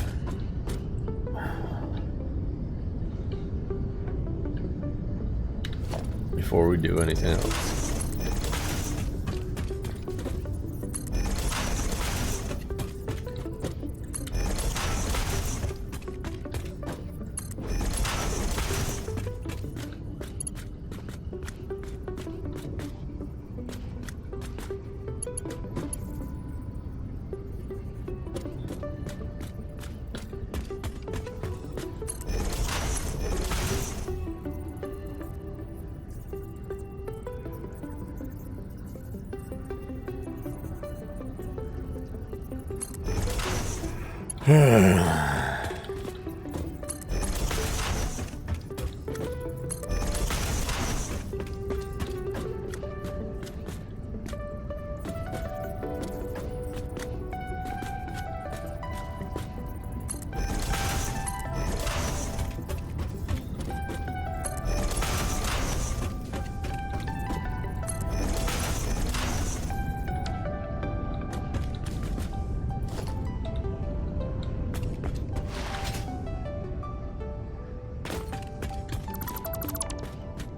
do anything else.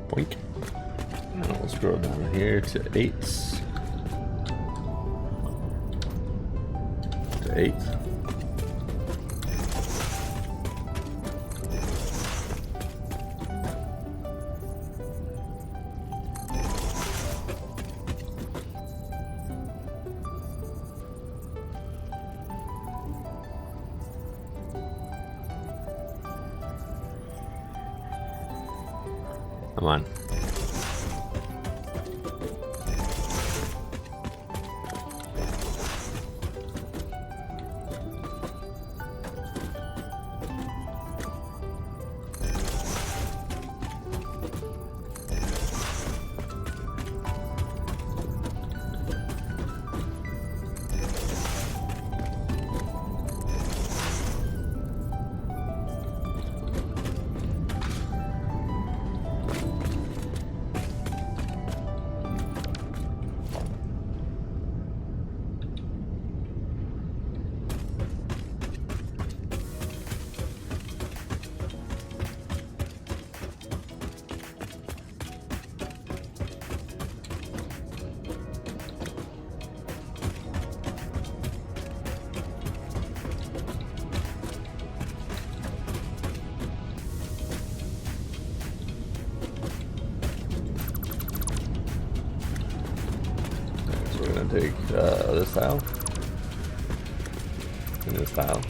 Boink. Now we'll scroll down here to 8. To 8. Come on. We're gonna take this tile and this tile.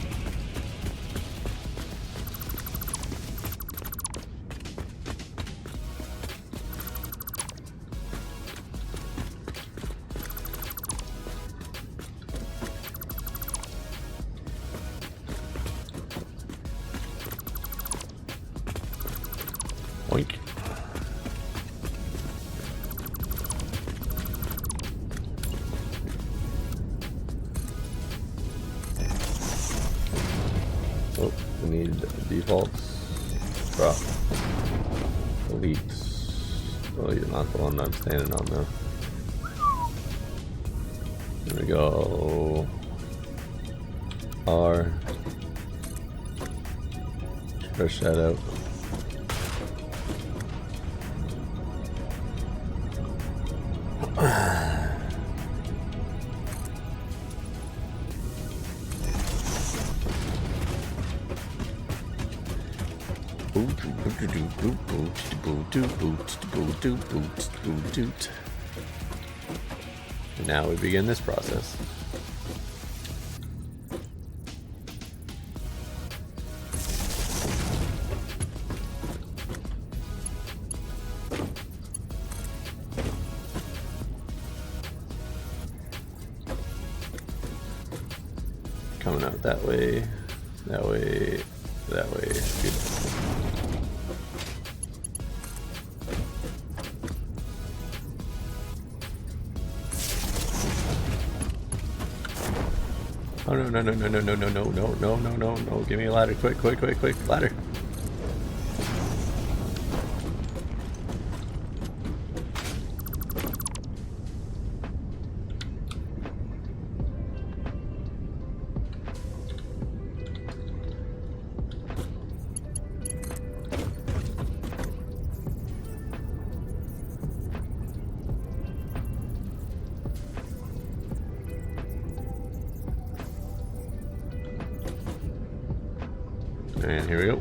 Boink. Oh, we need defaults. Drop. Elite. Oh, you're not the one I'm standing on though. There we go. R. Stretch that out. And now we begin this process. Coming out that way, that way, that way. Good. Oh no no no no no no no no no no no no no! Give me a ladder, quick quick quick quick ladder. And here we go.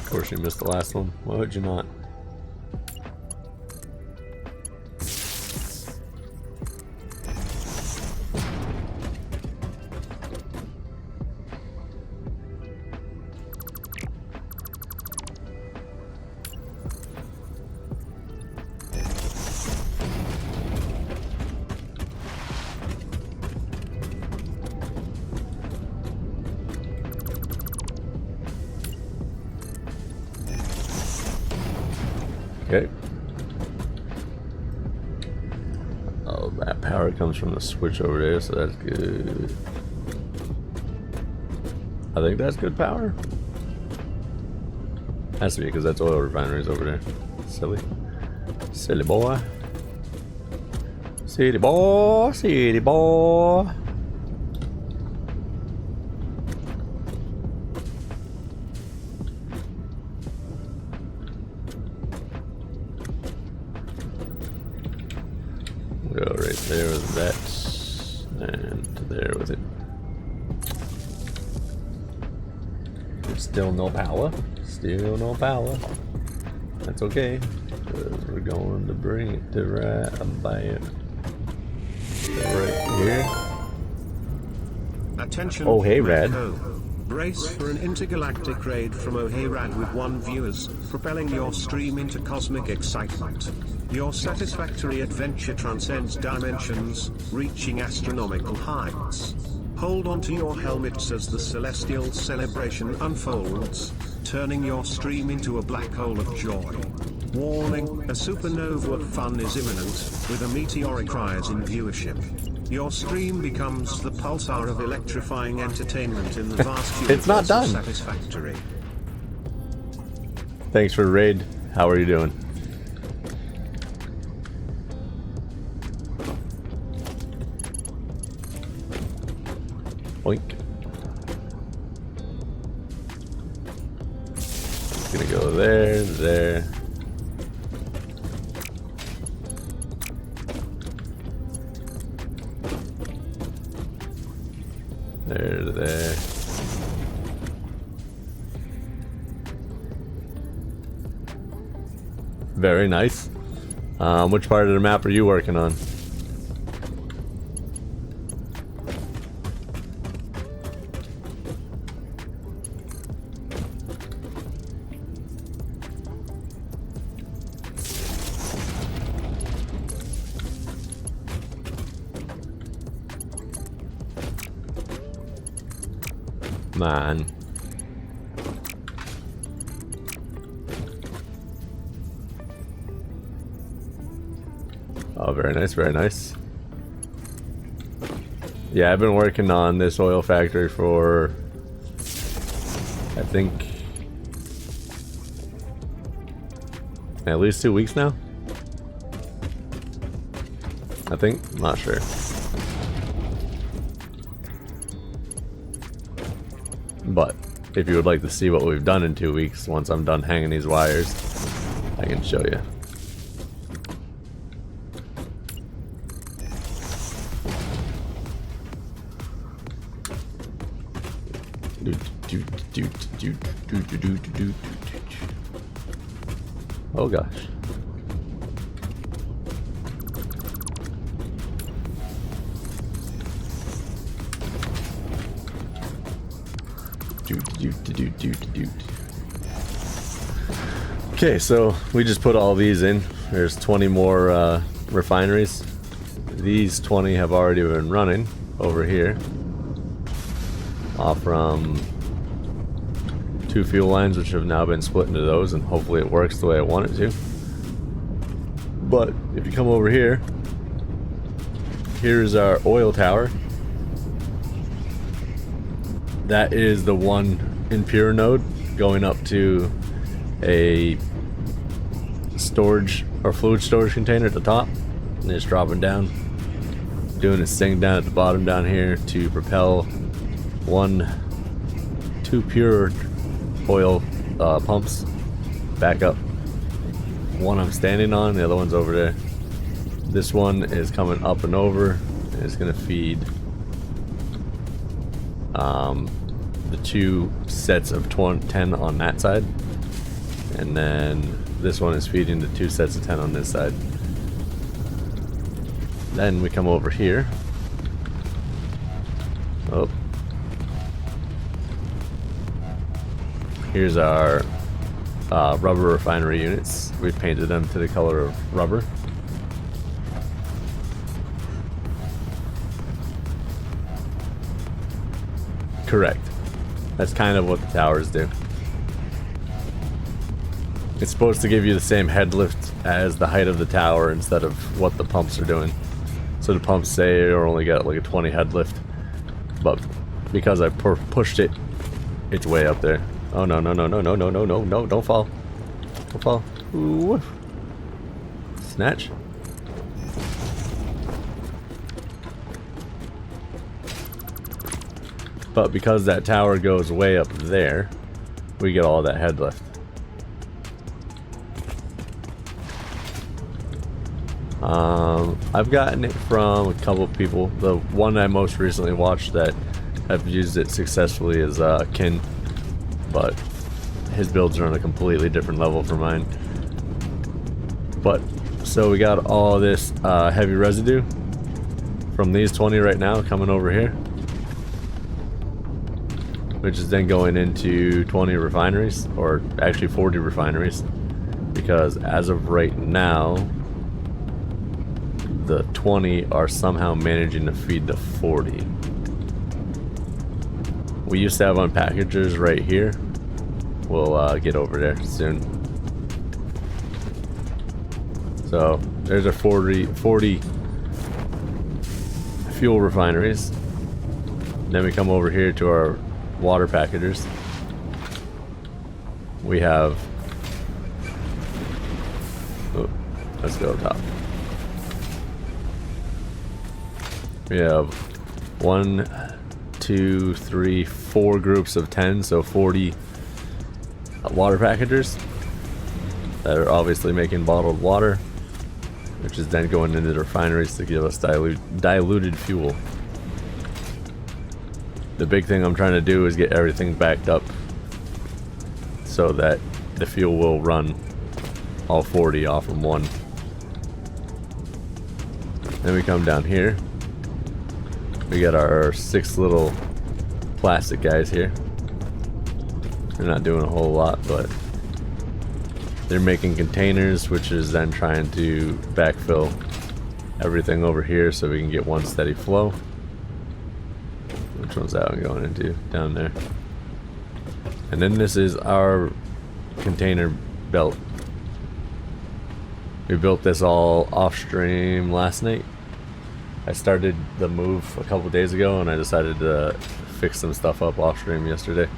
Of course you missed the last one. Why would you not? Okay. Oh, that power comes from the switch over there, so that's good. I think that's good power. Has to be, because that's oil refineries over there. Silly. Silly boy. City boy. City boy. Go right there with that, and there with it. Still no power. Still no power. That's okay. We're going to bring it to right about right here. Attention. Oh, hey, Red. Brace for an intergalactic raid from O'Hayrad with 1 viewers, propelling your stream into cosmic excitement. Your satisfactory adventure transcends dimensions, reaching astronomical heights. Hold on to your helmets as the celestial celebration unfolds, turning your stream into a black hole of joy. Warning, a supernova of fun is imminent, with a meteoric rise in viewership. Your stream becomes the pulsar of electrifying entertainment in the vast universe It's not done. of Satisfactory. Thanks for the raid. How are you doing? Boink. Gonna go there, there. There to there. Very nice. Which part of the map are you working on? Man. Oh, very nice, very nice. Yeah, I've been working on this oil factory for, I think, at least 2 weeks now. I think, I'm not sure. But if you would like to see what we've done in 2 weeks, once I'm done hanging these wires, I can show you. Oh gosh. Okay, so we just put all these in. There's 20 more refineries. These 20 have already been running over here. Off from 2 fuel lines, which have now been split into those, and hopefully it works the way I want it to. But if you come over here, here's our oil tower. That is the one impure node going up to a storage or fluid storage container at the top, and it's dropping down, doing its thing down at the bottom down here to propel 2 pure oil pumps back up. One I'm standing on, the other one's over there. This one is coming up and over, and it's going to feed the 2 sets of 10 on that side, and then this one is feeding the 2 sets of 10 on this side. Then we come over here. Oh, here's our rubber refinery units. We've painted them to the color of rubber. Correct. That's kind of what the towers do. It's supposed to give you the same head lift as the height of the tower instead of what the pumps are doing. So the pumps say you're only got like a 20 head lift, but because I pushed it, it's way up there. Oh no, no, no, no, no, no, no, no, no, don't fall. Don't fall. Ooh. Snatch. But because that tower goes way up there, we get all that head lift. I've gotten it from a couple of people. The one I most recently watched that have used it successfully is Kin, but his builds are on a completely different level from mine. But so we got all this heavy residue from these 20 right now coming over here, which is then going into 20 refineries, or actually 40 refineries, because as of right now the 20 are somehow managing to feed the 40. We used to have unpackagers right here. We'll get over there soon. So there's our 40 fuel refineries. Then we come over here to our water packagers. We have, oh, let's go top. We have 1, 2, 3, 4 groups of 10, so 40 water packagers that are obviously making bottled water, which is then going into the refineries to give us diluted fuel. The big thing I'm trying to do is get everything backed up so that the fuel will run all 40 off from one. Then we come down here. We got our 6 little plastic guys here. They're not doing a whole lot, but they're making containers, which is then trying to backfill everything over here so we can get one steady flow. Which one's that one going into? Down there. And then this is our container belt. We built this all off stream last night. I started the move a couple days ago, and I decided to fix some stuff up off stream yesterday.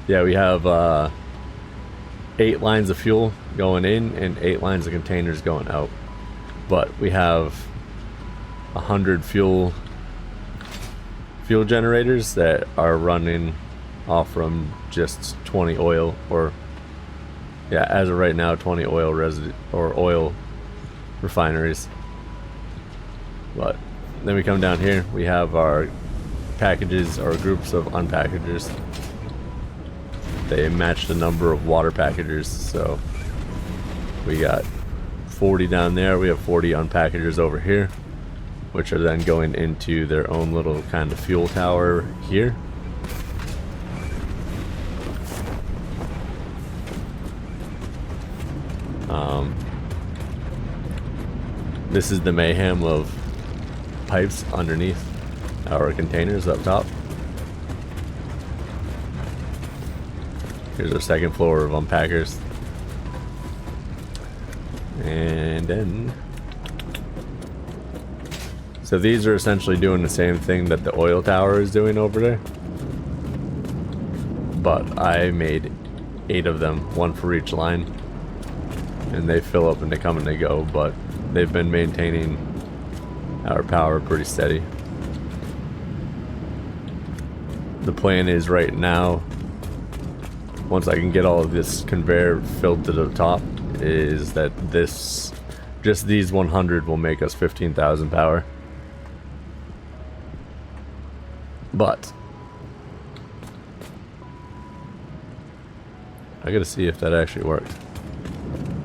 Yeah, we have 8 lines of fuel going in and 8 lines of containers going out. But we have 100 fuel fuel generators that are running off from just 20 oil, or yeah, as of right now 20 oil oil refineries. But then we come down here, we have our packages or groups of unpackagers. They match the number of water packagers, so we got 40 down there, we have 40 unpackagers over here, which are then going into their own little kind of fuel tower here. This is the mayhem of pipes underneath our containers up top. Here's our second floor of unpackers. And then, so these are essentially doing the same thing that the oil tower is doing over there. But I made 8 of them, 1 for each line. And they fill up and they come and they go, but they've been maintaining our power pretty steady. The plan is right now, once I can get all of this conveyor filled to the top, is that just these 100 will make us 15,000 power. But I gotta see if that actually worked.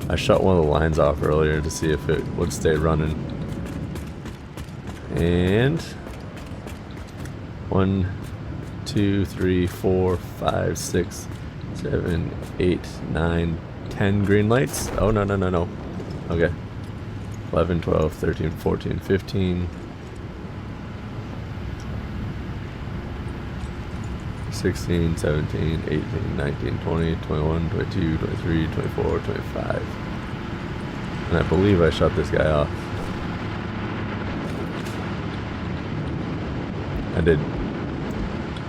I shut one of the lines off earlier to see if it would stay running. And 1, 2, 3, 4, 5, 6, 7, 8, 9, 10 green lights. Oh, no, no, no, no. Okay. 11, 12, 13, 14, 15. 16, 17, 18, 19, 20, 21, 22, 23, 24, 25. And I believe I shut this guy off. I did.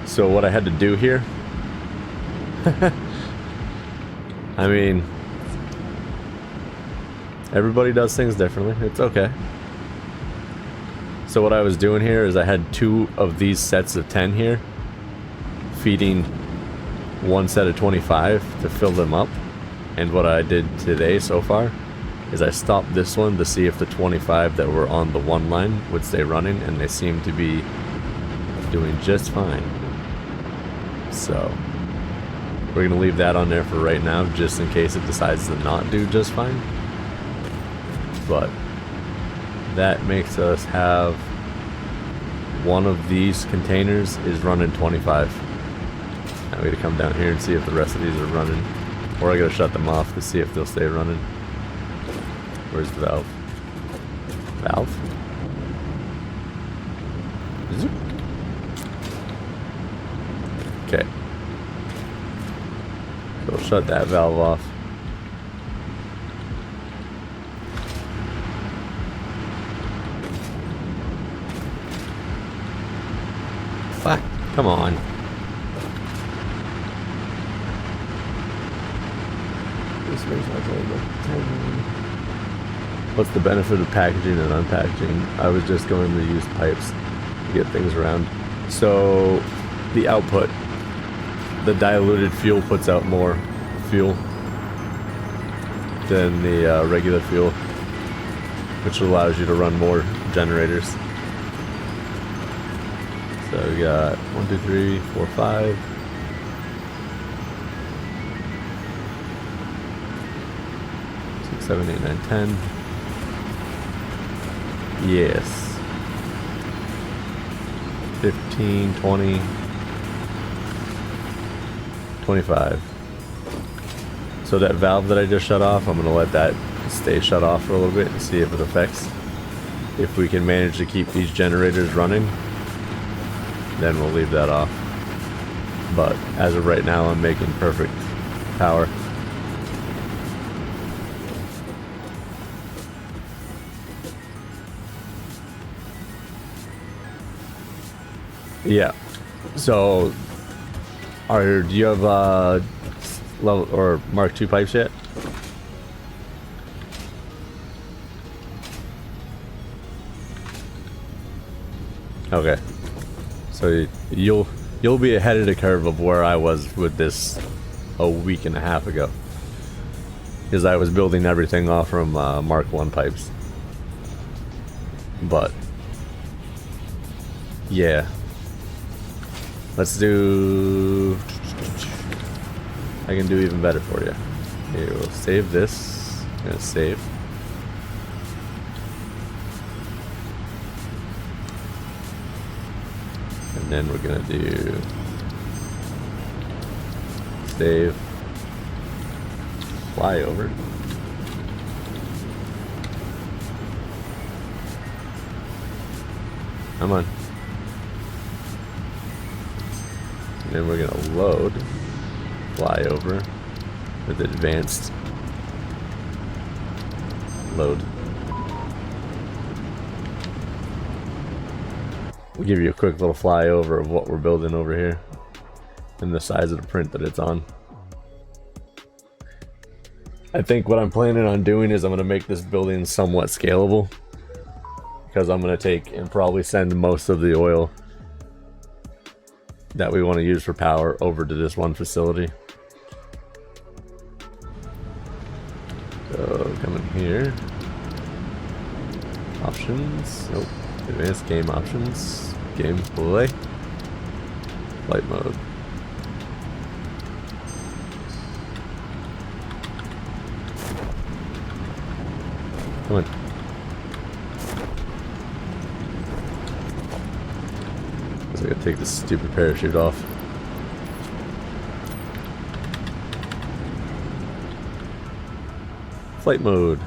So what I had to do here, I mean, everybody does things differently. It's okay. So what I was doing here is I had 2 of these sets of 10 here, feeding 1 set of 25 to fill them up. And what I did today so far is I stopped this one to see if the 25 that were on the one line would stay running, and they seem to be doing just fine. So we're gonna leave that on there for right now, just in case it decides to not do just fine. But that makes us have one of these containers is running 25. Now we gotta come down here and see if the rest of these are running, or I gotta shut them off to see if they'll stay running. Where's the valve? Valve? Is it? Okay. So we'll shut that valve off. Fuck. Come on. This makes my table. What's the benefit of packaging and unpackaging? I was just going to use pipes to get things around. So the output, the diluted fuel puts out more fuel than the regular fuel, which allows you to run more generators. So we got 1, 2, 3, 4, 5. 6, 7, 8, 9, 10. Yes. 15, 20, 25. So that valve that I just shut off, I'm going to let that stay shut off for a little bit and see if it affects. If we can manage to keep these generators running, then we'll leave that off. But as of right now, I'm making perfect power. Yeah. So, do you have level or Mark II pipes yet? Okay. So So you'll be ahead of the curve of where I was with this a week and a half ago, because I was building everything off from Mark 1 pipes. But yeah, let's do. I can do even better for you. Here, we'll save this. I'm gonna save. And then we're gonna do save, flyover. Come on. And then we're gonna load, flyover with advanced load. We'll give you a quick little flyover of what we're building over here and the size of the print that it's on. I think what I'm planning on doing is I'm going to make this building somewhat scalable, because I'm going to take and probably send most of the oil that we want to use for power over to this one facility. So come in here, options, nope, advanced game options, gameplay, flight mode. Come on. Guess I gotta take this stupid parachute off. Flight mode.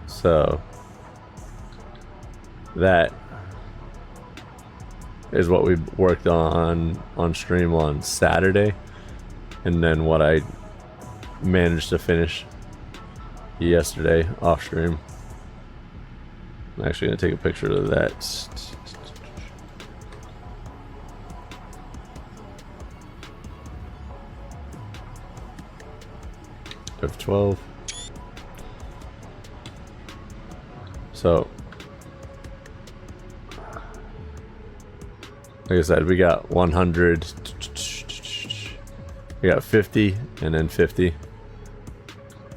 So that is what we worked on stream on Saturday, and then what I managed to finish yesterday off stream. I'm actually gonna take a picture of that. F12. So like I said, we got 100, we got 50, and then 50.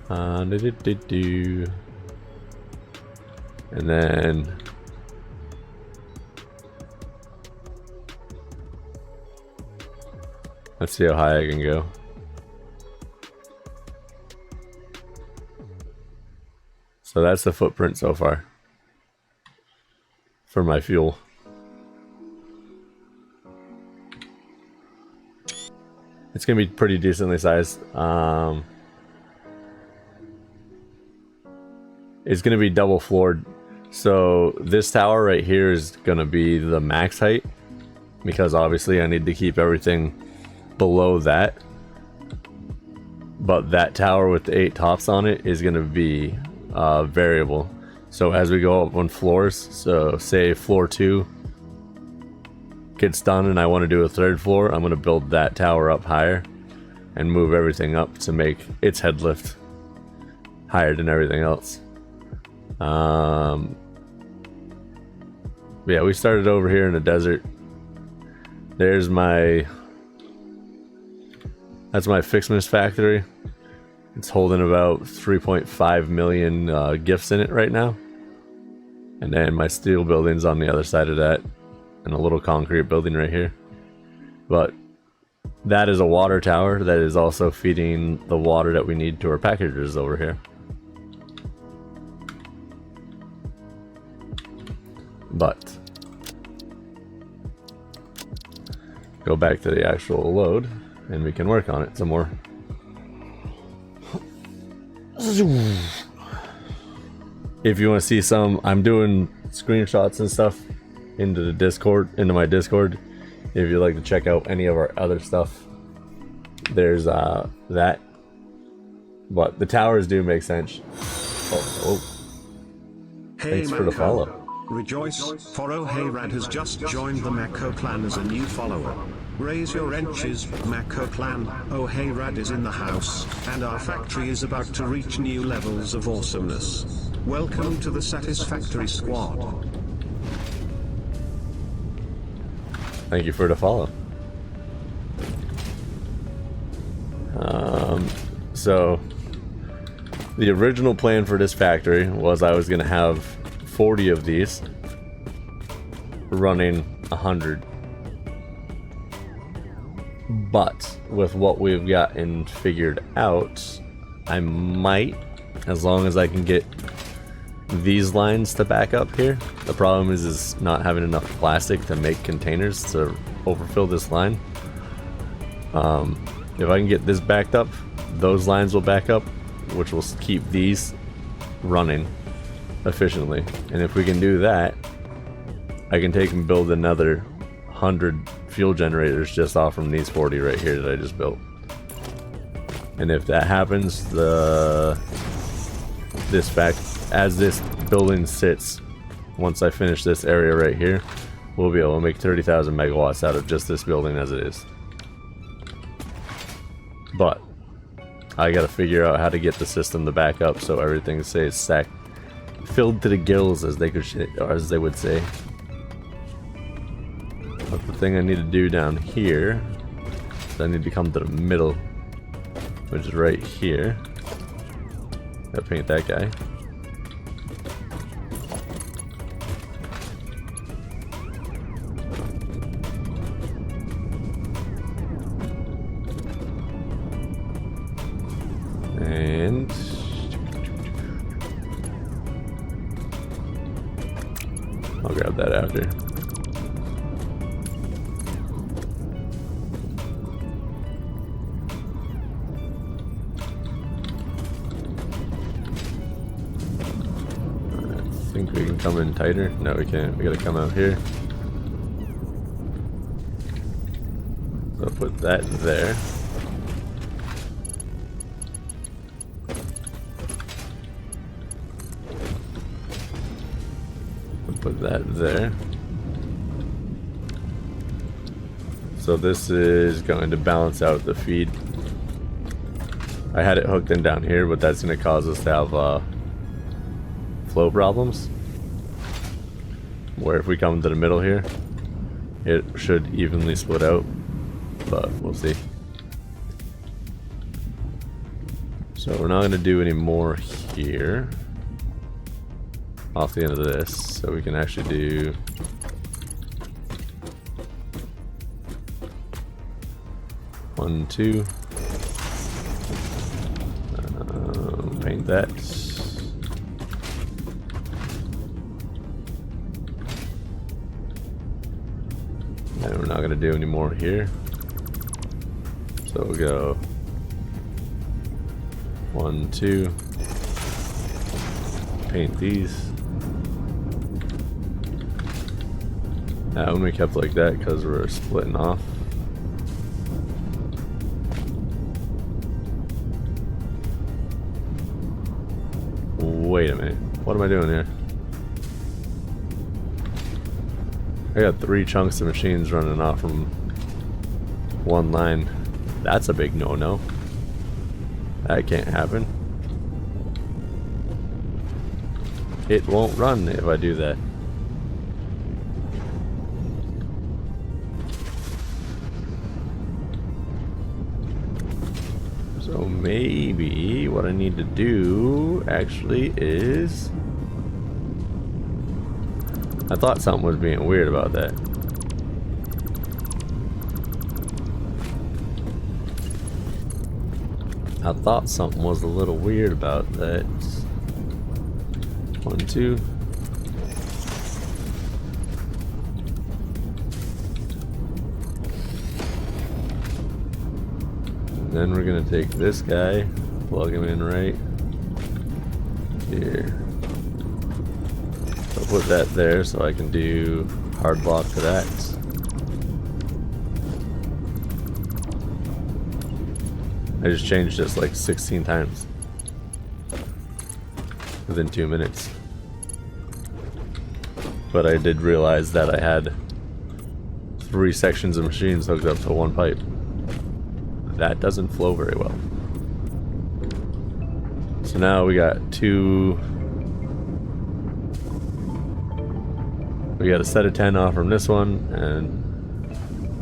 And then let's see how high I can go. So that's the footprint so far for my fuel. It's gonna be pretty decently sized. It's gonna be double floored. So this tower right here is gonna be the max height, because obviously I need to keep everything below that. But that tower with the 8 tops on it is gonna be variable. So as we go up on floors, so say floor 2 gets done and I want to do a 3rd floor, I'm going to build that tower up higher and move everything up to make its head lift higher than everything else. Yeah, we started over here in the desert. There's my, that's my Fixmas factory. It's holding about 3.5 million gifts in it right now. And then my steel building's on the other side of that, and a little concrete building right here. But that is a water tower that is also feeding the water that we need to our packagers over here. But go back to the actual load and we can work on it some more. If you want to see some, I'm doing screenshots and stuff into the Discord, into my Discord. If you'd like to check out any of our other stuff, there's that. But the towers do make sense. Hey, thanks for the follow. Rejoice, for Ohayrad has just joined the Mako clan as a new follower. Raise your wrenches, Mako clan. Ohayrad is in the house, and our factory is about to reach new levels of awesomeness. Welcome to the Satisfactory squad. Thank you for the follow. So the original plan for this factory was I was going to have 40 of these running 100. But with what we've gotten figured out, I might, as long as I can get these lines to back up here. The problem is not having enough plastic to make containers to overfill this line. If I can get this backed up, those lines will back up, which will keep these running efficiently. And if we can do that, I can take and build another 100 fuel generators just off from these 40 right here that I just built. And if that happens, as this building sits, once I finish this area right here, we'll be able to make 30,000 megawatts out of just this building as it is. But I gotta figure out how to get the system to back up so everything stays filled to the gills, as they would say. But the thing I need to do down here is I need to come to the middle, which is right here. Gotta paint that guy. And I'll grab that after. I think we can come in tighter. No, we can't. We gotta come out here. So I'll put that there. Put that there. So this is going to balance out the feed. I had it hooked in down here, but that's going to cause us to have flow problems. Where if we come to the middle here, it should evenly split out, but we'll see. So we're not going to do any more here off the end of this, so we can actually do one, two. Paint that. And we're not going to do any more here, so we'll go 1, 2. Paint these. I only kept like that because we're splitting off. Wait a minute. What am I doing here? I got 3 chunks of machines running off from one line. That's a big no-no. That can't happen. It won't run if I do that. So maybe what I need to do actually is... I thought something was being weird about that. I thought something was a little weird about that. 1, 2. And then we're gonna take this guy, plug him in right here. I'll put that there so I can do hard block to that. I just changed this like 16 times within 2 minutes. But I did realize that I had 3 sections of machines hooked up to one pipe. That doesn't flow very well. So now we got 2. We got a set of 10 off from this one, and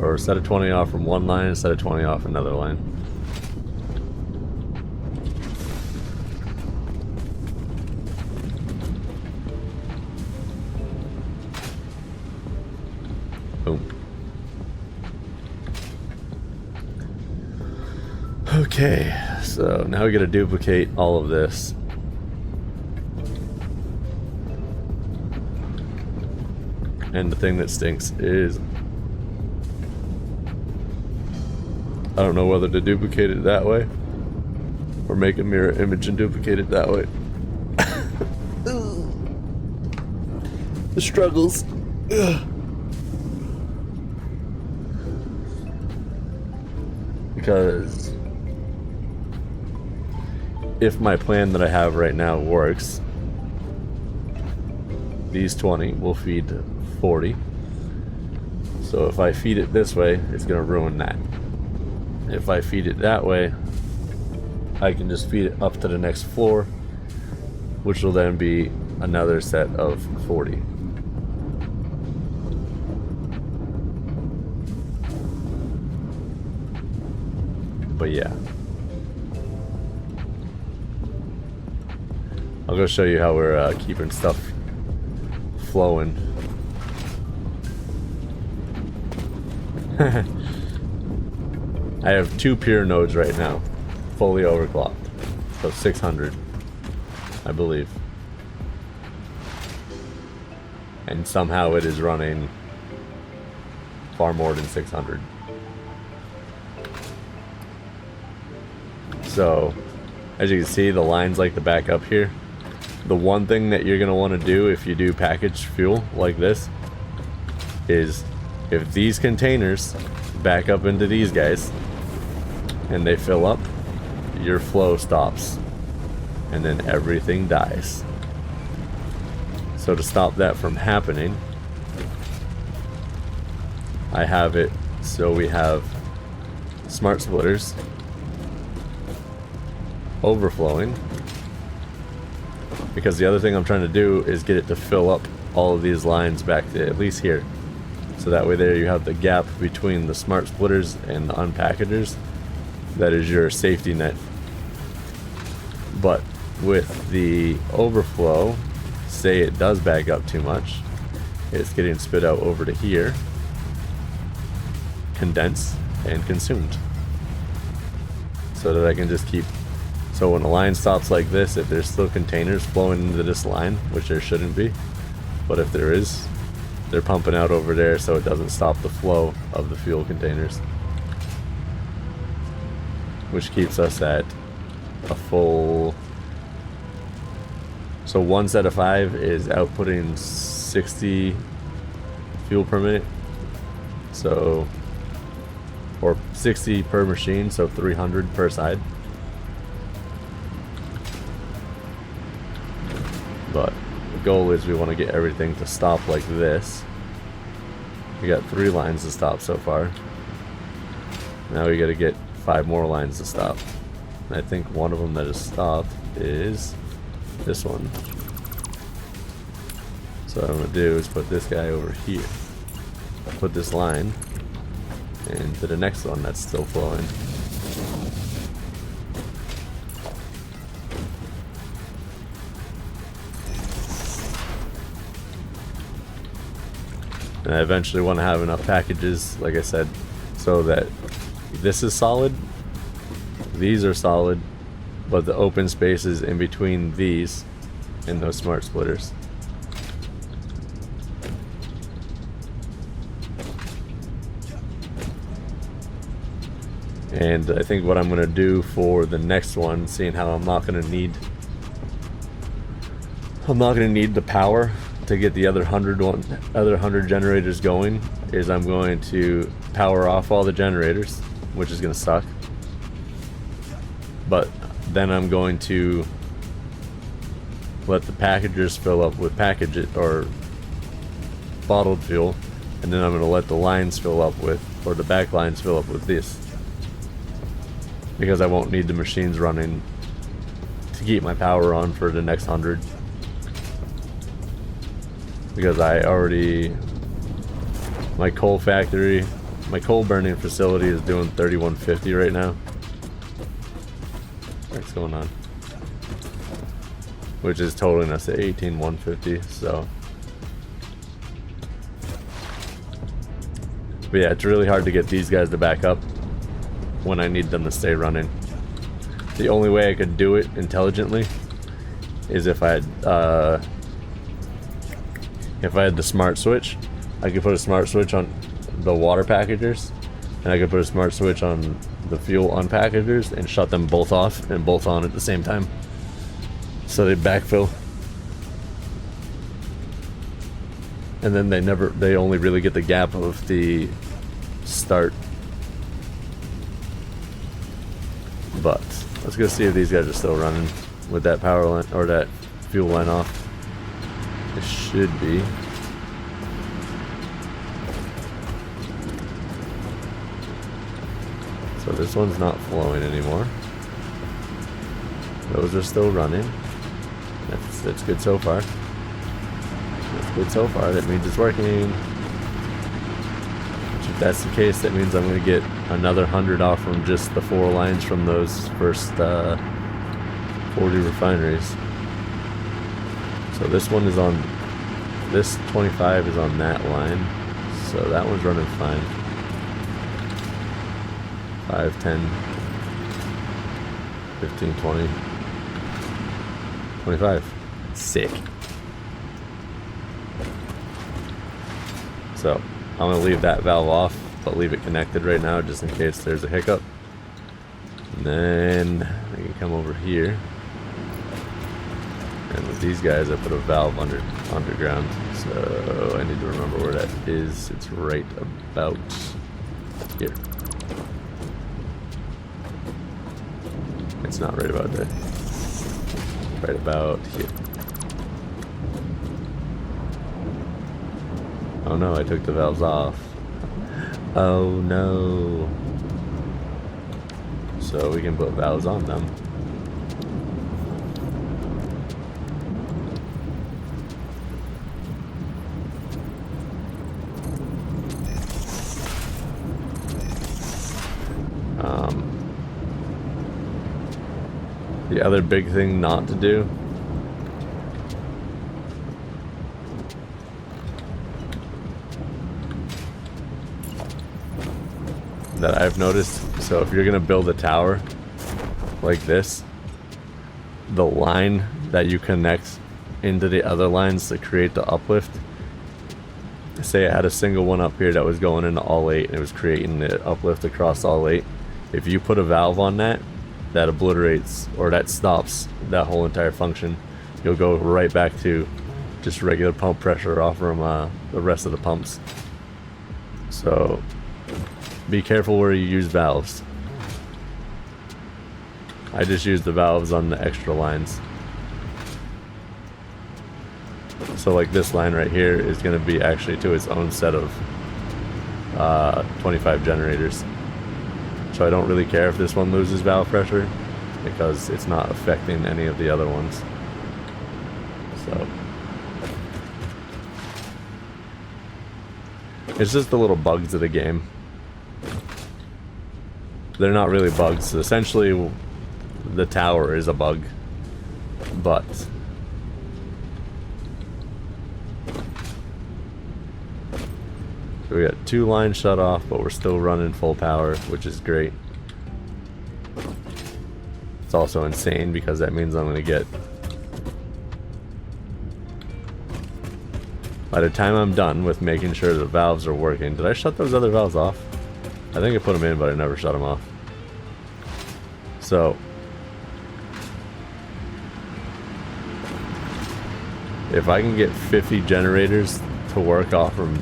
or set a 20 off from one line and set a 20 off another line. Boom. Okay, so now we gotta duplicate all of this. And the thing that stinks is I don't know whether to duplicate it that way or make a mirror image and duplicate it that way. The struggles. Ugh. Because if my plan that I have right now works, these 20 will feed 40. So if I feed it this way, it's going to ruin that. If I feed it that way, I can just feed it up to the next floor, which will then be another set of 40. But yeah, I'll go show you how we're keeping stuff flowing. I have 2 pier nodes right now, fully overclocked, so 600, I believe. And somehow it is running far more than 600. So, as you can see, the lines like to back up here. The one thing that you're going to want to do if you do packaged fuel like this is if these containers back up into these guys and they fill up, your flow stops and then everything dies. So to stop that from happening, I have it so we have smart splitters overflowing, because the other thing I'm trying to do is get it to fill up all of these lines back to at least here, so that way there you have the gap between the smart splitters and the unpackagers. That is your safety net. But with the overflow, say it does back up too much, it's getting spit out over to here, condensed and consumed, so that I can just keep. So when a line stops like this, if there's still containers flowing into this line, which there shouldn't be, but if there is, they're pumping out over there so it doesn't stop the flow of the fuel containers, which keeps us at a full. So one set of 5 is outputting 60 fuel per minute, so, or 60 per machine, so 300 per side. But the goal is we want to get everything to stop like this. We got 3 lines to stop so far. Now we got to get 5 more lines to stop. And I think one of them that has stopped is this one. So what I'm going to do is put this guy over here. Put this line into the next one that's still flowing. And I eventually want to have enough packages, like I said, so that this is solid, these are solid, but the open spaces in between these and those smart splitters. And I think what I'm going to do for the next one, seeing how I'm not going to need the power to get the other 100 generators going, is I'm going to power off all the generators, which is going to suck. But then I'm going to let the packagers fill up with or bottled fuel, and then I'm going to let the lines fill up with, or the back lines fill up with this, because I won't need the machines running to keep my power on for the next 100. Because I already, my coal factory My coal burning facility is doing 3150 right now. What's going on? Which is totaling us at 18150, so. But yeah, it's really hard to get these guys to back up when I need them to stay running. The only way I could do it intelligently is if I had the smart switch. I could put a smart switch on the water packagers, and I could put a smart switch on the fuel unpackagers and shut them both off and both on at the same time, so they backfill. And then they only really get the gap of the start. But let's go see if these guys are still running with that power line or that fuel line off. It should be. So this one's not flowing anymore. Those are still running. That's good so far. That's good so far. That means it's working. Which, if that's the case, that means I'm going to get another 100 off from just the 4 lines from those first 40 refineries. So this one is on, this 25 is on that line. So that one's running fine. 5, 10, 15, 20, 25. Sick. So I'm going to leave that valve off, but leave it connected right now just in case there's a hiccup. And then I can come over here. And with these guys I put a valve underground. So I need to remember where that is. It's right about here. It's not right about there. Right about here. Oh no, I took the valves off. Oh no. So we can put valves on them. The other big thing not to do that I've noticed, so if you're gonna build a tower like this, the line that you connect into the other lines to create the uplift, say I had a single one up here that was going into all 8 and it was creating the uplift across all 8, if you put a valve on that, that obliterates, or that stops that whole entire function. You'll go right back to just regular pump pressure off from the rest of the pumps. So be careful where you use valves. I just use the valves on the extra lines. So like this line right here is going to be actually to its own set of 25 generators. So I don't really care if this one loses valve pressure because it's not affecting any of the other ones. So it's just the little bugs of the game. They're not really bugs. Essentially the tower is a bug, but so we got 2 lines shut off, but we're still running full power, which is great. It's also insane because that means I'm going to get, by the time I'm done with making sure the valves are working. Did I shut those other valves off? I think I put them in, but I never shut them off. So if I can get 50 generators to work off from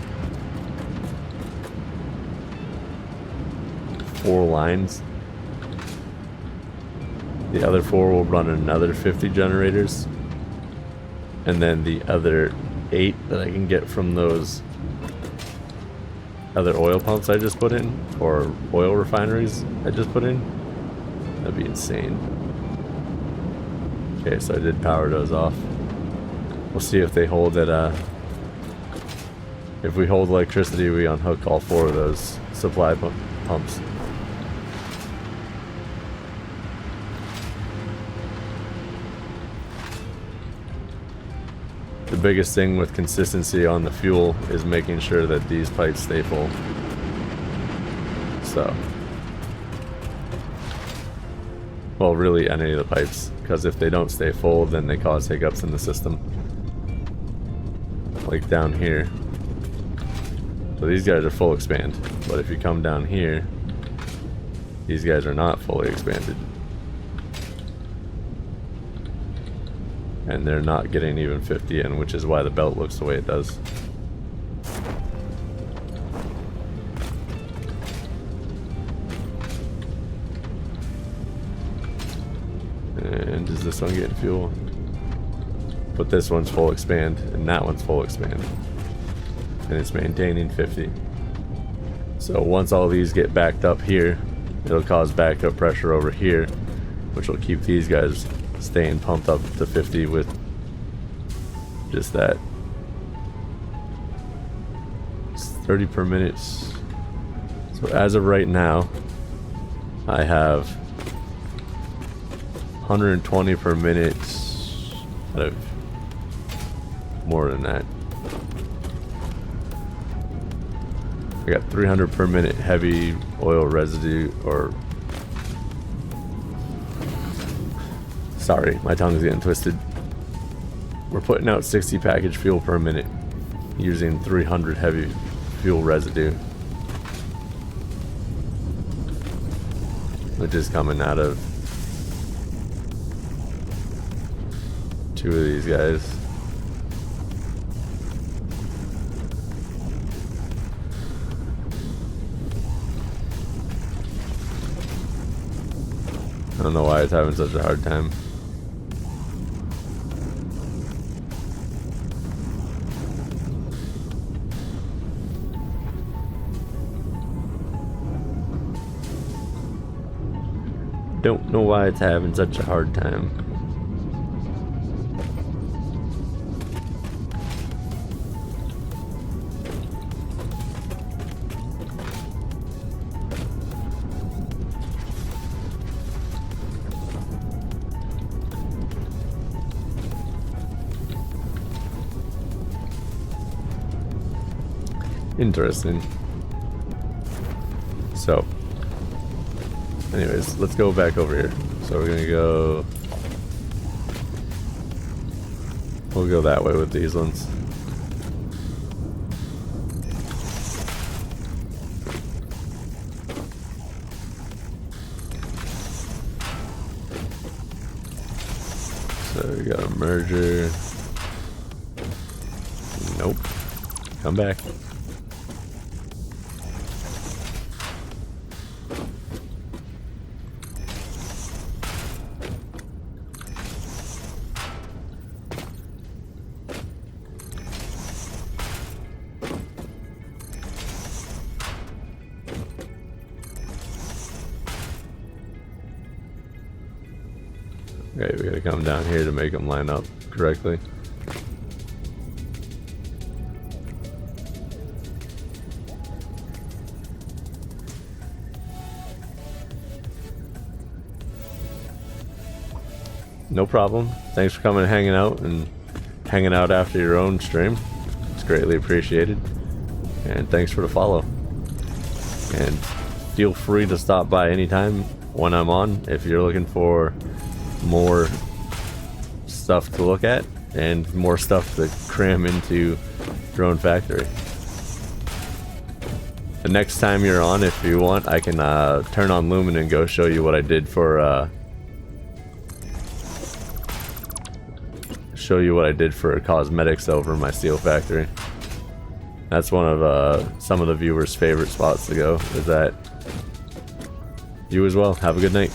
4 lines, the other 4 will run another 50 generators, and then the other 8 that I can get from those other oil pumps I just put in, or oil refineries I just put in, that'd be insane. Okay, so I did power those off. We'll see if they hold at If we hold electricity, we unhook all 4 of those supply pumps. The biggest thing with consistency on the fuel is making sure that these pipes stay full. So, well, really any of the pipes, because if they don't stay full, then they cause hiccups in the system. Like down here. So these guys are full expand, but if you come down here, these guys are not fully expanded. And they're not getting even 50 in, which is why the belt looks the way it does. And is this one getting fuel? But this one's full expand, and that one's full expand. And it's maintaining 50. So once all these get backed up here, it'll cause backup pressure over here, which will keep these guys staying pumped up to 50 with just that. It's 30 per minute. So as of right now, I have 120 per minute out of more than that. I got 300 per minute heavy oil residue, or sorry, my tongue's getting twisted. We're putting out 60 package fuel per minute using 300 heavy fuel residue, which is coming out of 2 of these guys. I don't know why it's having such a hard time. Don't know why it's having such a hard time. Interesting. So, anyways, let's go back over here. So we're gonna go. We'll go that way with these ones. So we got a merger. Nope. Come back. Okay, we gotta come down here to make them line up correctly. No problem. Thanks for coming and hanging out after your own stream. It's greatly appreciated. And thanks for the follow. And feel free to stop by anytime when I'm on if you're looking for more stuff to look at and more stuff to cram into Drone Factory. The next time you're on, if you want, I can turn on Lumen and go show you what I did for cosmetics over my steel factory. That's one of some of the viewers' favorite spots to go. Is that you as well? Have a good night.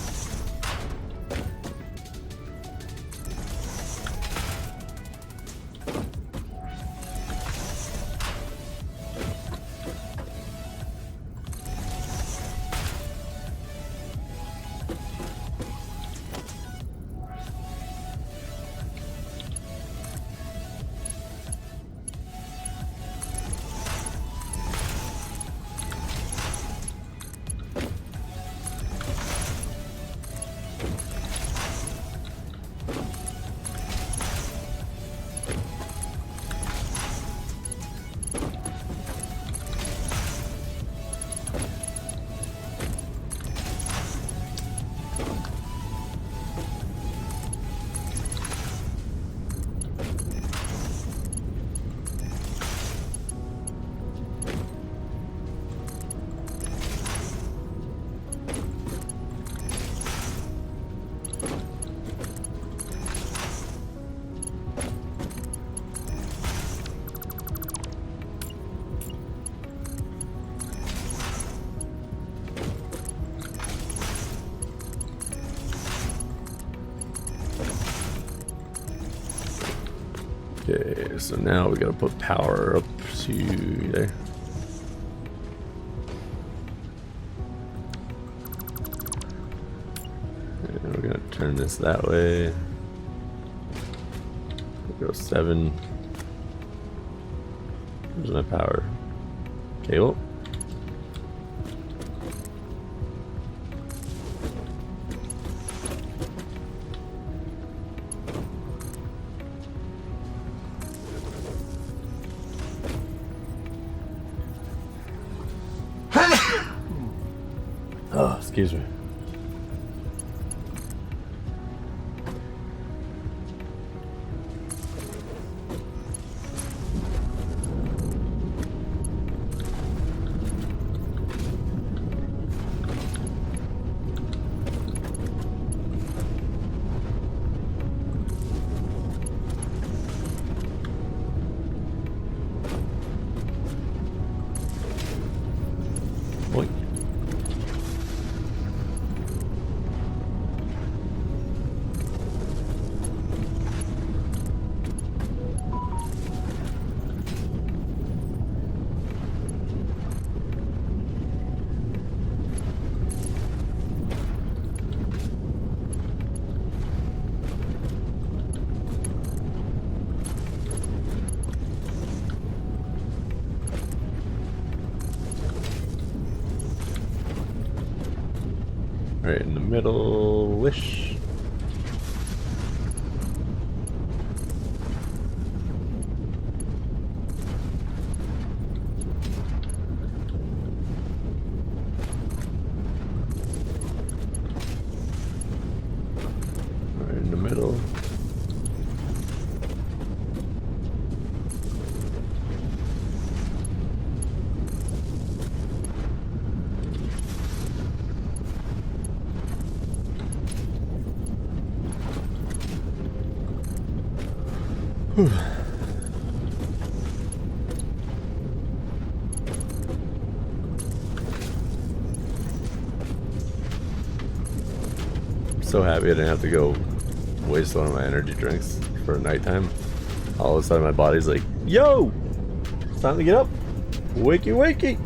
Okay, so now we gotta put power up to there. And we're gonna turn this that way. We'll go 7. Where's my power cable? Oh, excuse me. Boink. Right in the middle-ish. Right in the middle. Whew. I'm so happy I didn't have to go waste one of my energy drinks for nighttime. All of a sudden my body's like, yo! It's time to get up! Wakey wakey!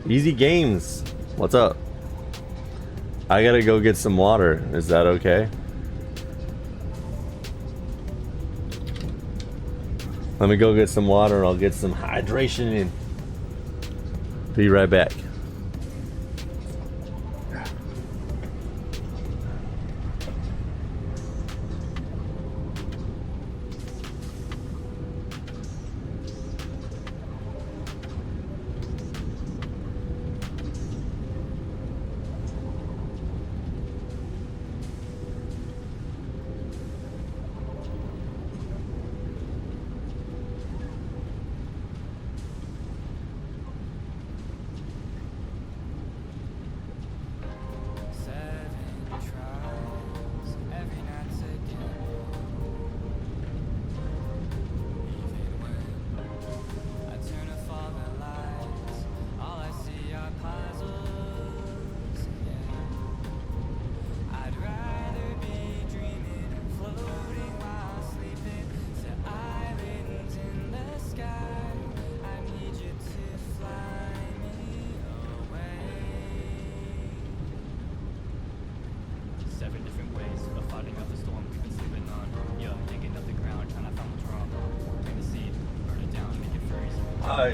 Easy Games, what's up? I gotta go get some water. Is that okay? Let me go get some water and I'll get some hydration in. Be right back.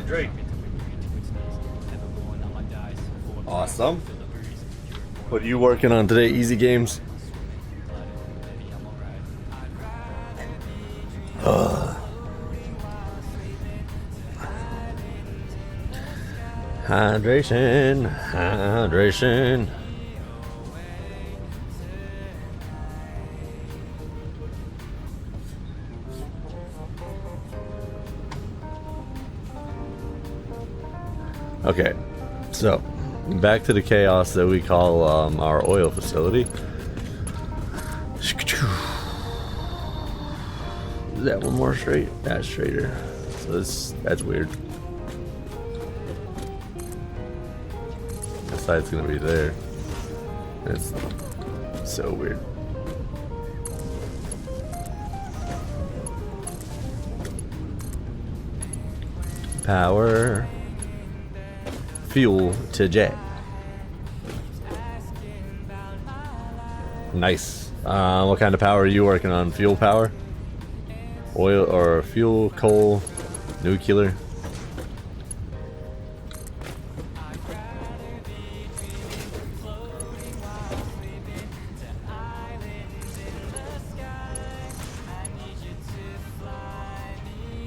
Drake. Awesome. What are you working on today, Easy Games? Hydration. Okay, so back to the chaos that we call our oil facility. Is that one more straight? That's straighter. So that's weird. That side's gonna be there. It's so weird. Power. Fuel to jet. Nice. What kind of power are you working on? Fuel power? Oil or fuel, coal, nuclear?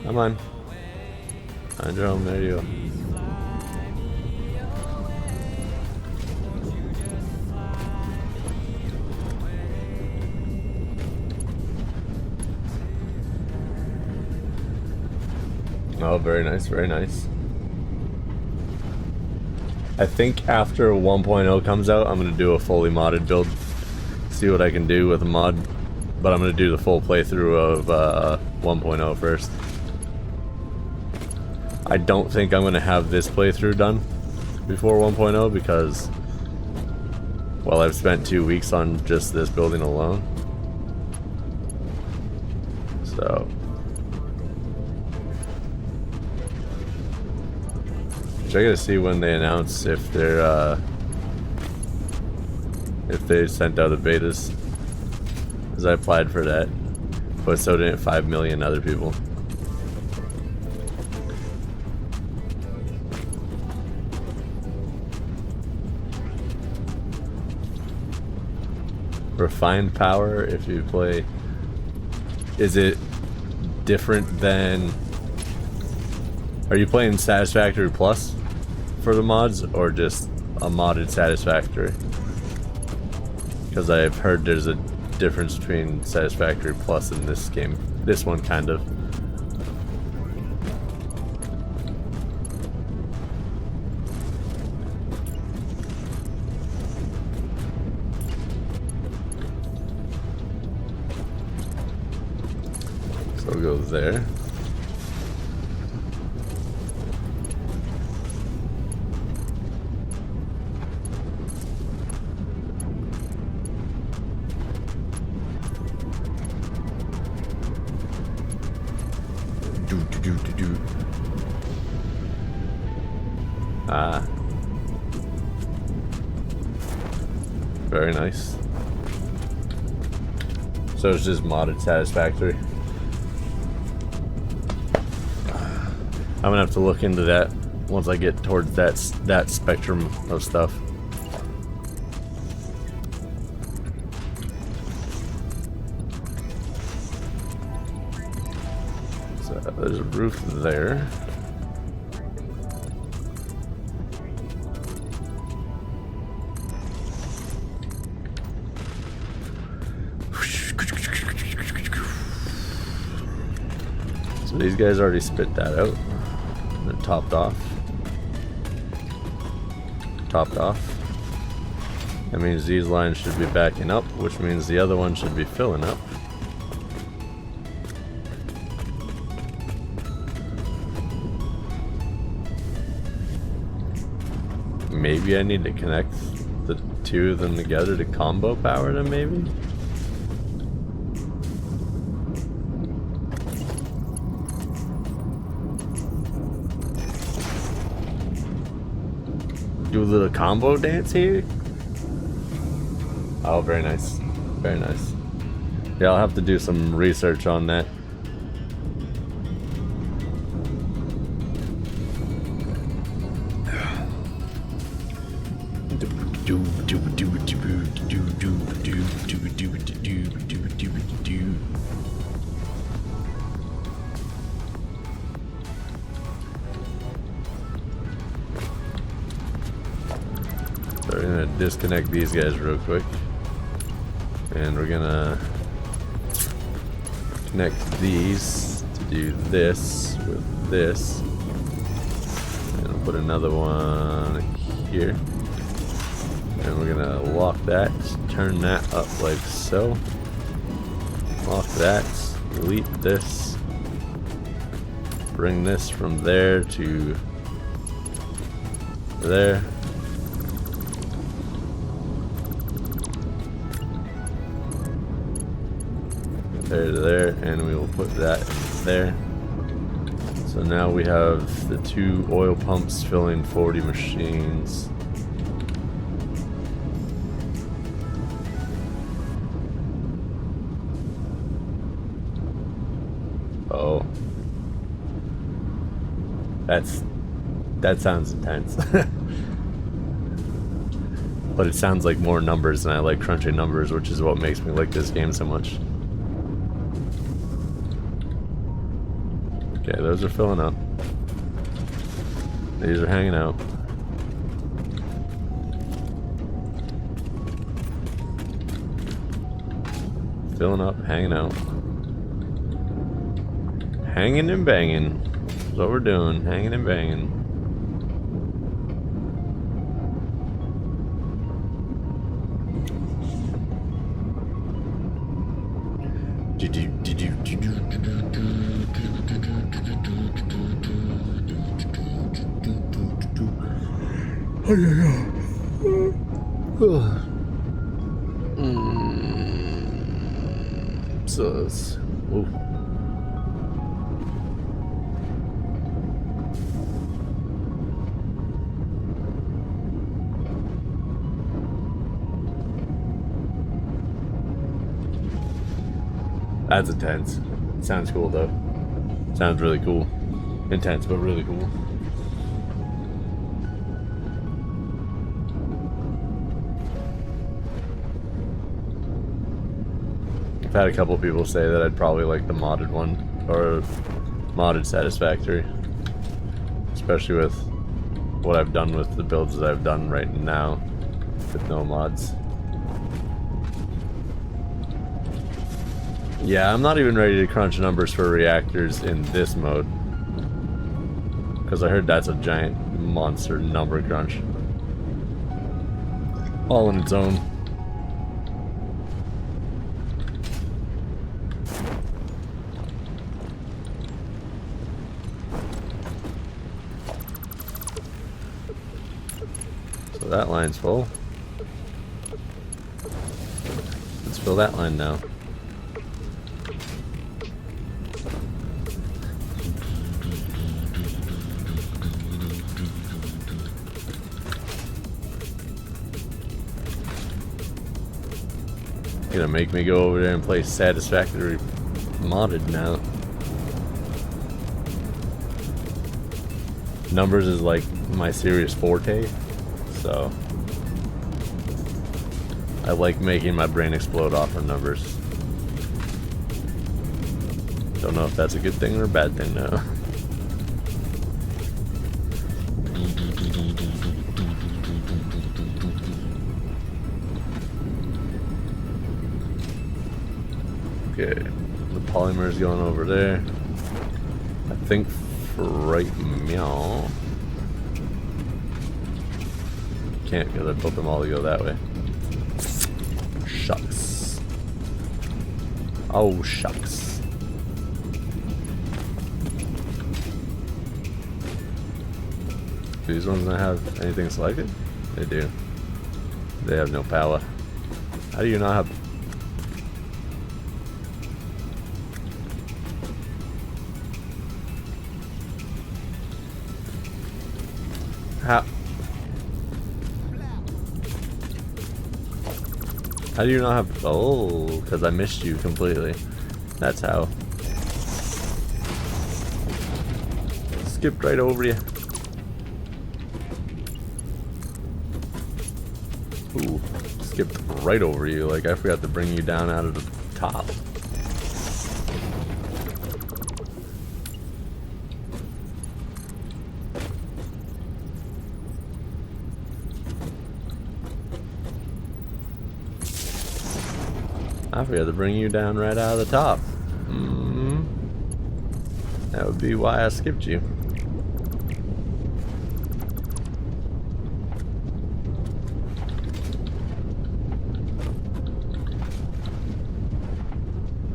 Come on. Hydro, there you go. Oh, very nice, very nice. I think after 1.0 comes out, I'm going to do a fully modded build. See what I can do with a mod. But I'm going to do the full playthrough of 1.0 first. I don't think I'm going to have this playthrough done before 1.0 because, well, I've spent 2 weeks on just this building alone. So... I gotta see when they announce if they're if they sent out the betas, because I applied for that, but so didn't 5 million other people. Refined power, if you play, is it different than? Are you playing Satisfactory Plus for the mods, or just a modded Satisfactory? Because I've heard there's a difference between Satisfactory Plus and this game. This one, kind of. So we'll go there. Ah. Very nice. So it's just modded Satisfactory. I'm gonna have to look into that once I get towards that spectrum of stuff. So there's a roof there. So these guys already spit that out. They're topped off. Topped off. That means these lines should be backing up, which means the other one should be filling up. Maybe I need to connect the two of them together to combo power them, maybe? Do a little combo dance here? Oh, very nice. Very nice. Yeah, I'll have to do some research on that. So we're gonna disconnect these guys real quick, and we're gonna connect these to do this with this, and I'll put another one here, and we're gonna lock that, turn that up like so, lock that, delete this, bring this from there to there. There to there, and we will put that there. So now we have the 2 oil pumps filling 40 machines. Oh, that sounds intense. But it sounds like more numbers, and I like crunching numbers, which is what makes me like this game so much. Okay, those are filling up. These are hanging out. Filling up, hanging out. Hanging and banging. That's what we're doing. Hanging and banging. So it's, ooh. That's intense. Sounds cool though. Sounds really cool. Intense, but really cool. I've had a couple people say that I'd probably like the modded one, or modded Satisfactory, especially with what I've done with the builds that I've done right now with no mods. Yeah, I'm not even ready to crunch numbers for reactors in this mode, because I heard that's a giant monster number crunch all on its own. So that line's full. Let's fill that line now. Gonna make me go over there and play Satisfactory modded now. Numbers is like my serious forte, so I like making my brain explode off of numbers. Don't know if that's a good thing or a bad thing though. Okay, the polymer's going over there. I think for right meow. Can't because I built them all to go that way. Shucks. Oh, shucks. Do these ones not have anything selected? They do. They have no power. How do you not have... How do you not have... Oh, because I missed you completely. That's how. Skipped right over you. Ooh, skipped right over you. Like I forgot to bring you down out of the top. I forgot to bring you down right out of the top. That would be why I skipped you.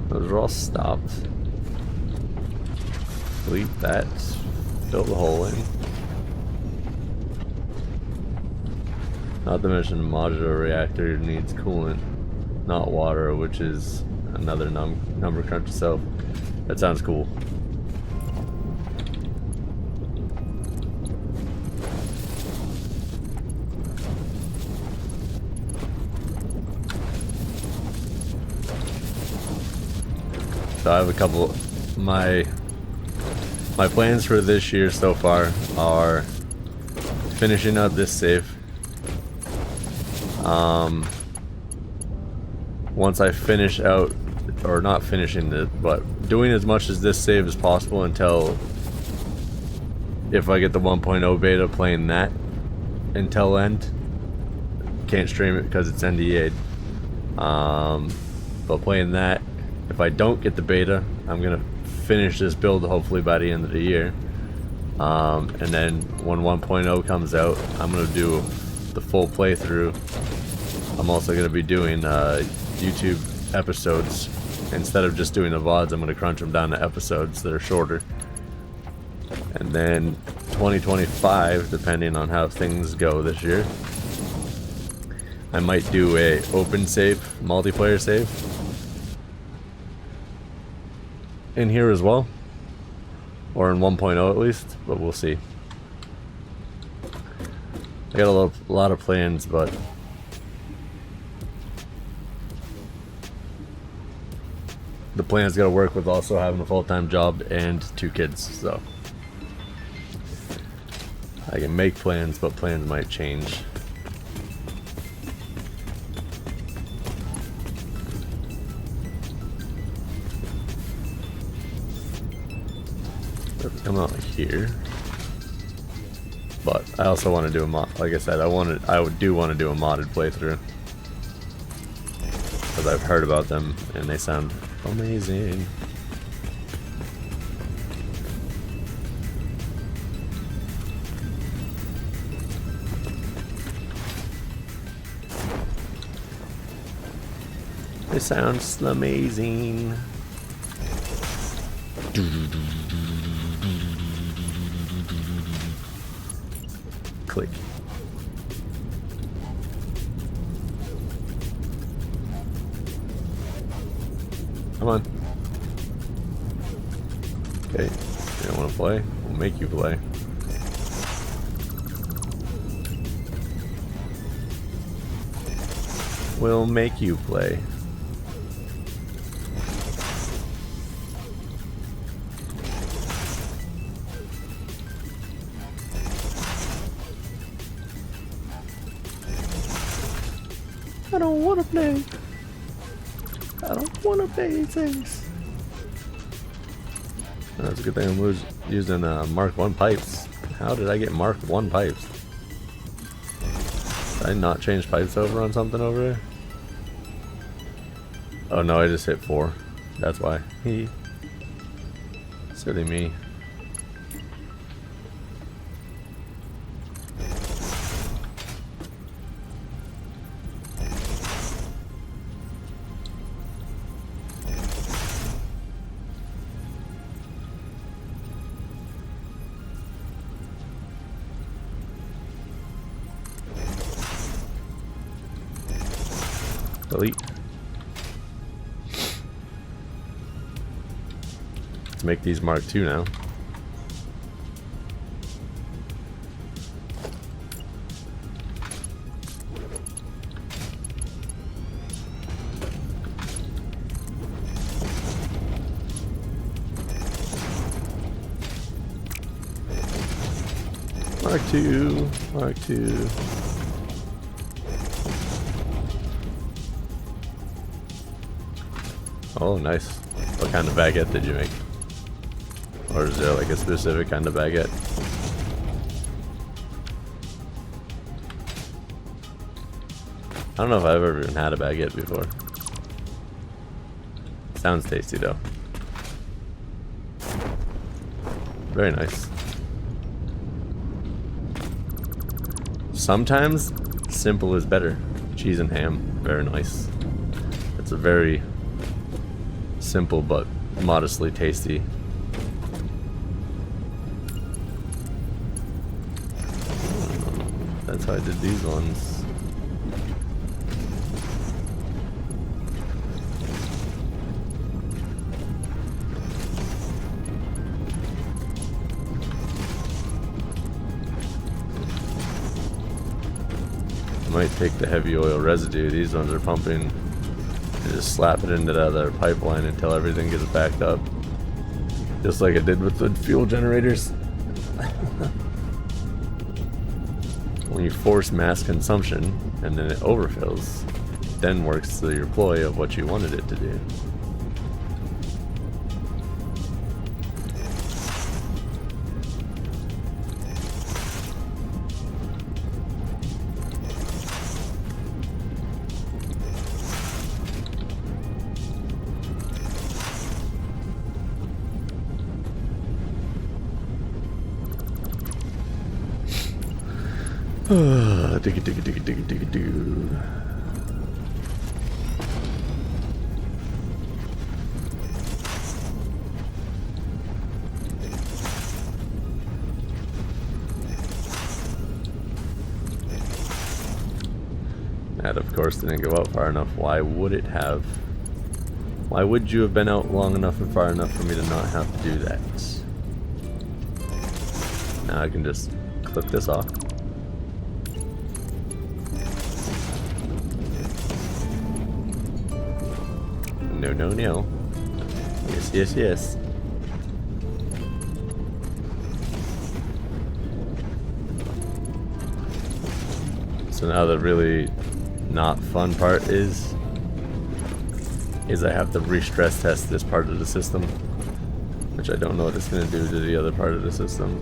Those are all stopped. Delete that. Fill the hole in. Not to mention the modular reactor needs coolant, not water, which is another number crunch itself. That sounds cool. So I have a couple. My plans for this year so far are finishing up this save. Once I finish out, or not finishing it, but doing as much as this save as possible until, if I get the 1.0 beta, playing that until end. Can't stream it because it's NDA'd. But playing that, if I don't get the beta, I'm gonna finish this build hopefully by the end of the year. And then when 1.0 comes out, I'm gonna do the full playthrough. I'm also gonna be doing YouTube episodes. Instead of just doing the VODs, I'm gonna crunch them down to episodes that are shorter. And then 2025, depending on how things go this year, I might do a open save, multiplayer save in here as well, or in 1.0 at least, but we'll see. I got a lot of plans, but the plan's got to work with also having a full-time job and 2 kids, so I can make plans, but plans might change. Let's come out here. But I also want to do a mod. Like I said, I do want to do a modded playthrough, because I've heard about them and they sound amazing. They sound amazing. Click. Come on. Okay, you don't want to play? We'll make you play. We'll make you play. I don't want to play. I don't want to play things. That's a good thing I'm using Mark 1 pipes. How did I get Mark 1 pipes? Did I not change pipes over on something over there? Oh no, I just hit 4. That's why. Silly me. Delete. Let's make these Mark 2 now. Mark 2, Mark 2. Oh, nice. What kind of baguette did you make? Or is there like a specific kind of baguette? I don't know if I've ever even had a baguette before. Sounds tasty though. Very nice. Sometimes simple is better. Cheese and ham, very nice. It's a very simple but modestly tasty. That's how I did these ones. Might take the heavy oil residue these ones are pumping and just slap it into the other pipeline until everything gets backed up, just like it did with the fuel generators. When you force mass consumption and then it overfills, it then works to your ploy of what you wanted it to do. Digga. That of course didn't go out far enough. Why would it have? Why would you have been out long enough and far enough for me to not have to do that? Now I can just clip this off. No. Yes. So now the really not fun part is I have to re-stress test this part of the system, which I don't know what it's going to do to the other part of the system.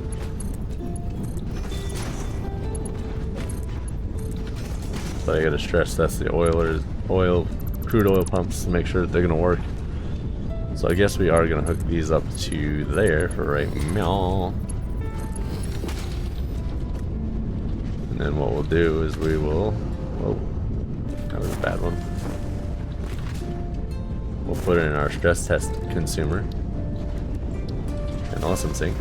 So I got to stress test the crude oil pumps to make sure that they're going to work. So I guess we are going to hook these up to there for right now. And then what we'll do is we will... Whoa, that was a bad one. We'll put in our stress test consumer. And awesome sync.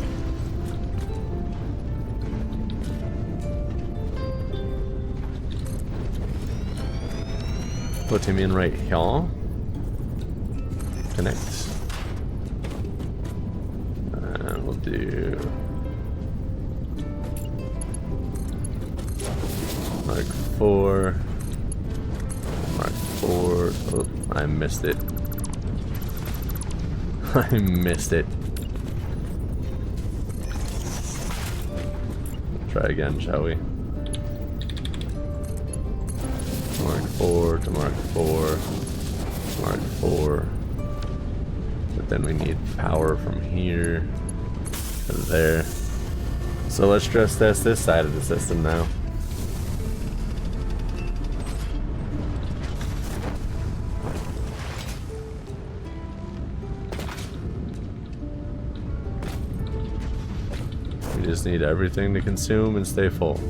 Put him in right here. Connect. And we'll do Mark 4. Mark 4. Oh, I missed it. I missed it. Try again, shall we? Mark 4 to Mark 4. Mark 4. But then we need power from here to there. So let's stress test this side of the system now. We just need everything to consume and stay full.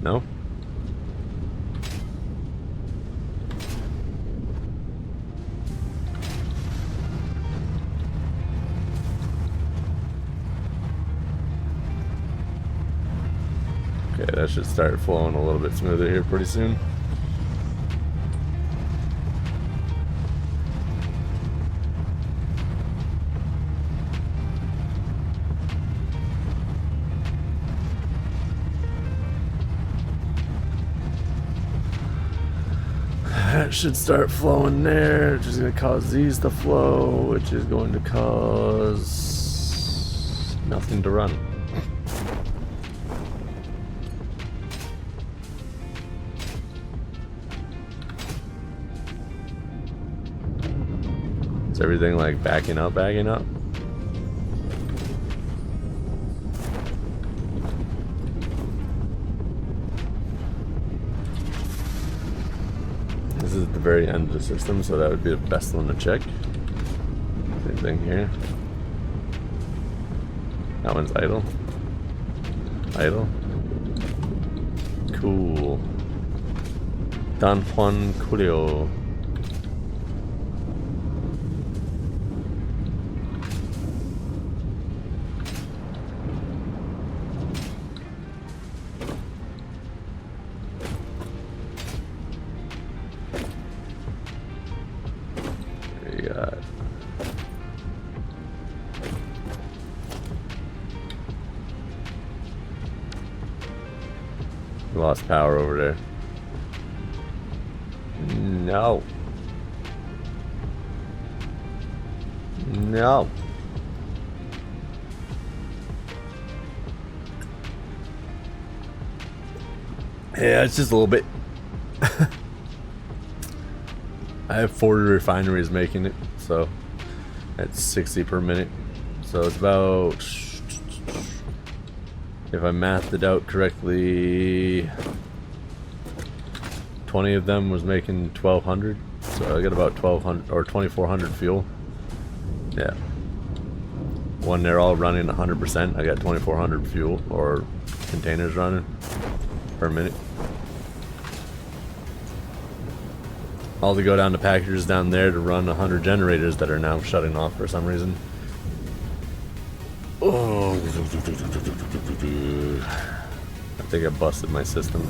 No? Okay, that should start flowing a little bit smoother here pretty soon. That That should start flowing there, which is going to cause these to flow, which is going to cause nothing to run. Is everything like backing up, backing up? This is at the very end of the system, so that would be the best one to check. Same thing here. That one's idle. Idle. Cool. Don Juan Julio. Lost power over there. No. No. Yeah, it's just a little bit. I have 40 refineries making it, so that's 60 per minute. So it's about, if I mathed it out correctly, 20 of them was making 1,200. So I got about 1,200 or 2,400 fuel. Yeah. When they're all running 100%, I got 2,400 fuel or containers running per minute. All to go down to packages down there to run 100 generators that are now shutting off for some reason. Oh, I think I busted my system.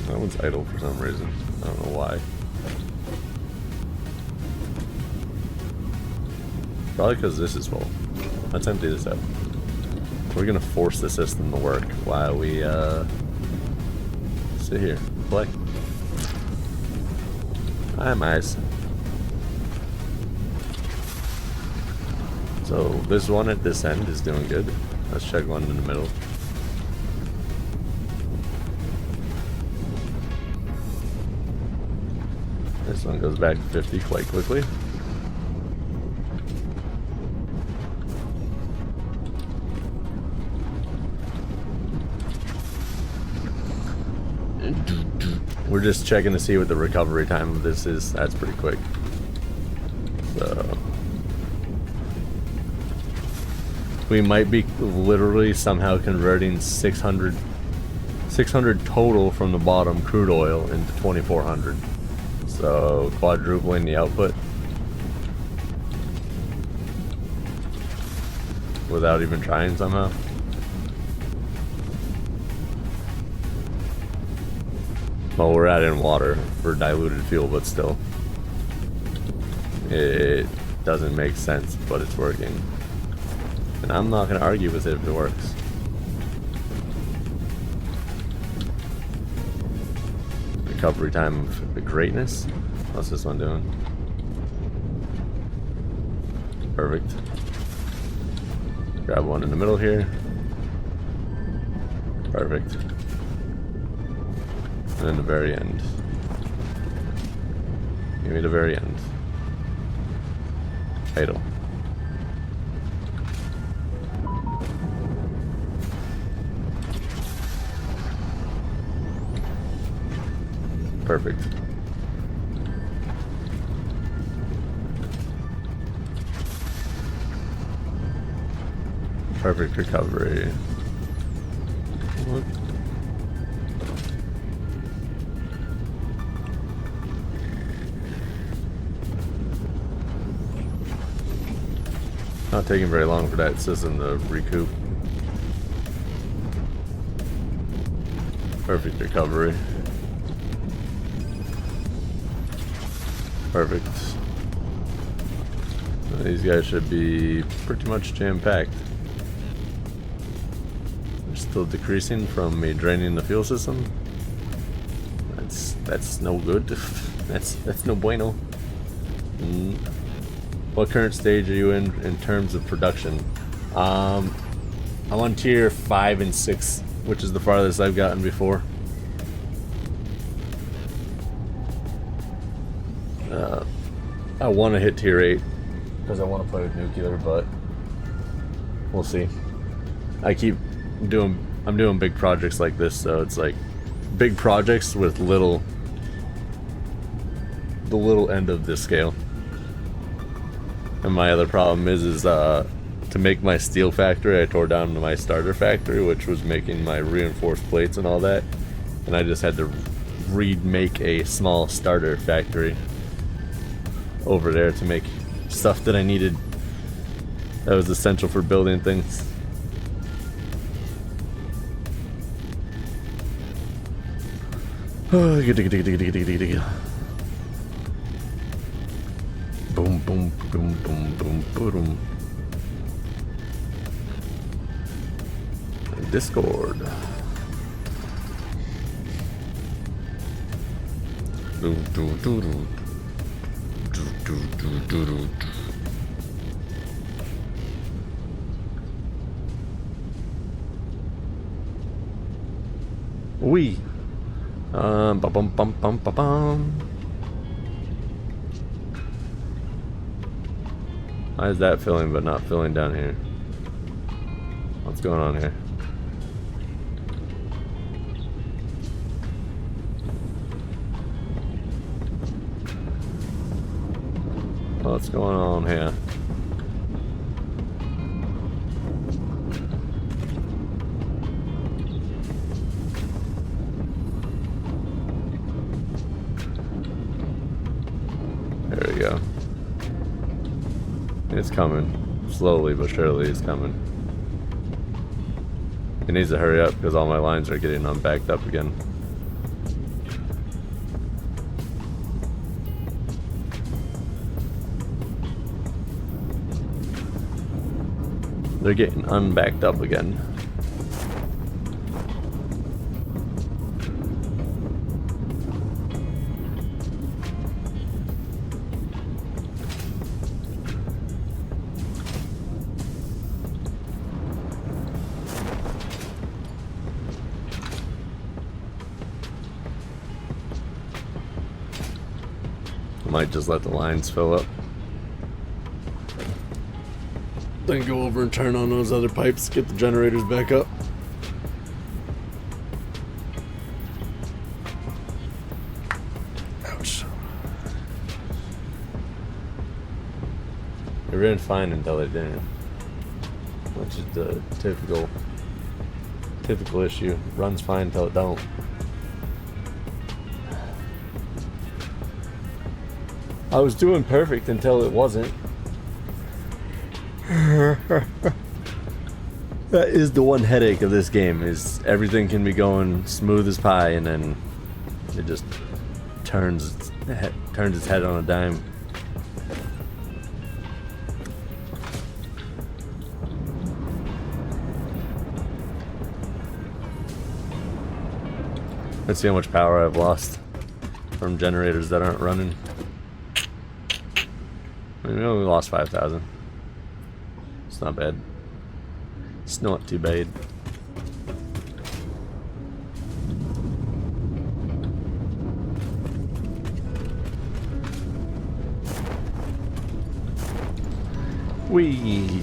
That one's idle for some reason. I don't know why. Probably because this is full. Let's empty this out. We're gonna force the system to work while we sit here, play. Hi, mice. So this one at this end is doing good. Let's check one in the middle. This one goes back to 50 quite quickly. We're just checking to see what the recovery time of this is. That's pretty quick. So we might be literally somehow converting 600 total from the bottom crude oil into 2,400. So quadrupling the output without even trying somehow. Well, we're adding water for diluted fuel, but still. It doesn't make sense, but it's working. And I'm not going to argue with it if it works. Recovery time of greatness. What's this one doing? Perfect. Grab one in the middle here. Perfect. And then the very end. Give me the very end. Idle. Perfect. Perfect recovery. What? Not taking very long for that system to recoup. Perfect recovery. Perfect. These guys should be pretty much jam-packed. They're still decreasing from me draining the fuel system. That's no good. That's no bueno. What current stage are you in terms of production? I'm on tier 5 and 6, which is the farthest I've gotten before. I want to hit tier 8 because I want to play with nuclear, but we'll see. I'm doing big projects like this, so it's like big projects with the little end of this scale. And my other problem is to make my steel factory, I tore down my starter factory, which was making my reinforced plates and all that, and I just had to remake a small starter factory over there to make stuff that I needed that was essential for building things. Boom, boom, boom, boom, boom, boom. Discord. Do, do, do, do. Do, do, do, do. Wee. Bum bum bum bum bum bum. Why is that filling but not filling down here? What's going on here? What's going on here? There we go. It's coming. Slowly but surely it's coming. It needs to hurry up because all my lines are getting unbacked up again. They're getting unbacked up again. I might just let the lines fill up. Then go over and turn on those other pipes, get the generators back up. Ouch. It ran fine until it didn't. Which is the typical issue. Runs fine until it don't. I was doing perfect until it wasn't. That is the one headache of this game, is everything can be going smooth as pie and then it just turns its head on a dime. Let's see how much power I've lost from generators that aren't running. I mean, we only lost 5,000. It's not bad. It's not too bad. Wee.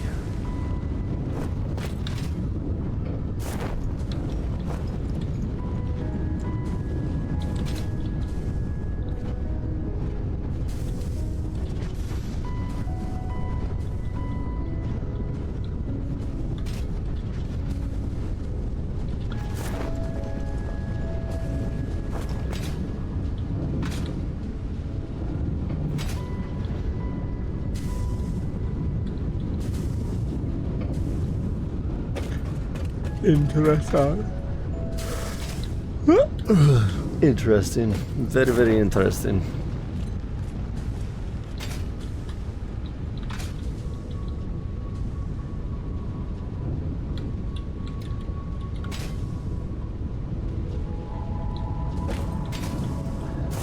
Interesting. Very, very interesting.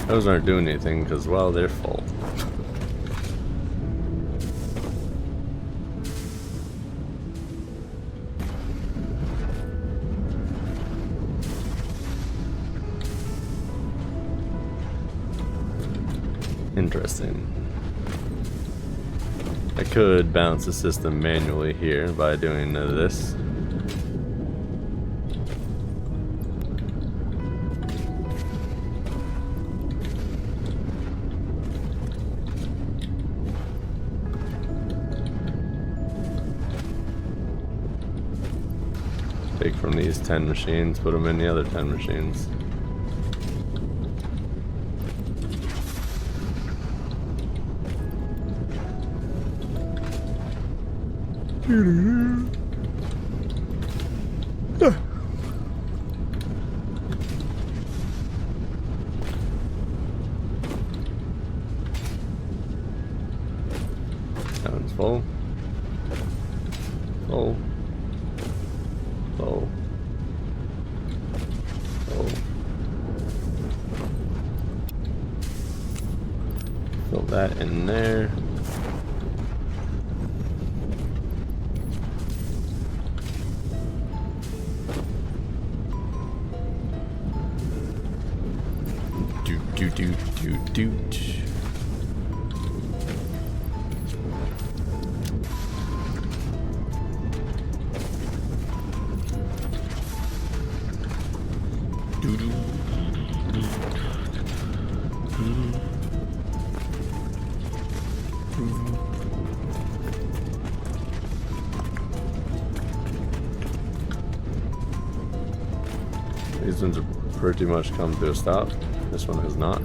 Those aren't doing anything because, well, they're full. Interesting. I could balance the system manually here by doing this. Take from these 10 machines, put them in the other 10 machines. That one's full. Full. Full. Full. Fill that in there. Doot. These ones have pretty much come to a stop. This one has not.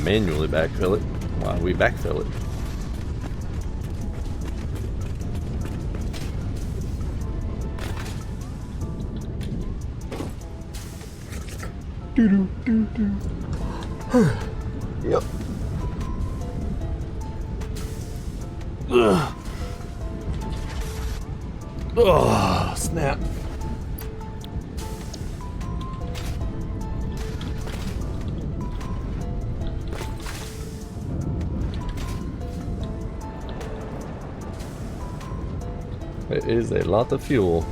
Manually backfill it while we backfill it. Yep. Ugh. Oh, snap. It is a lot of fuel.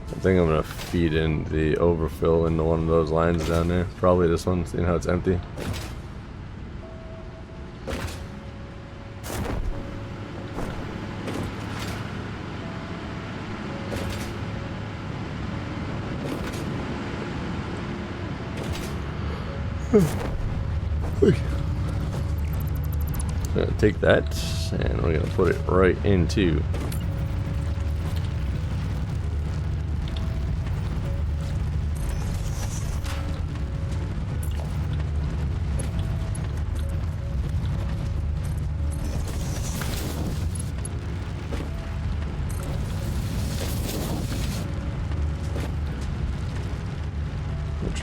I think I'm gonna feed in the overfill into one of those lines down there. Probably this one, seeing how it's empty. Gonna take that and we're gonna put it right into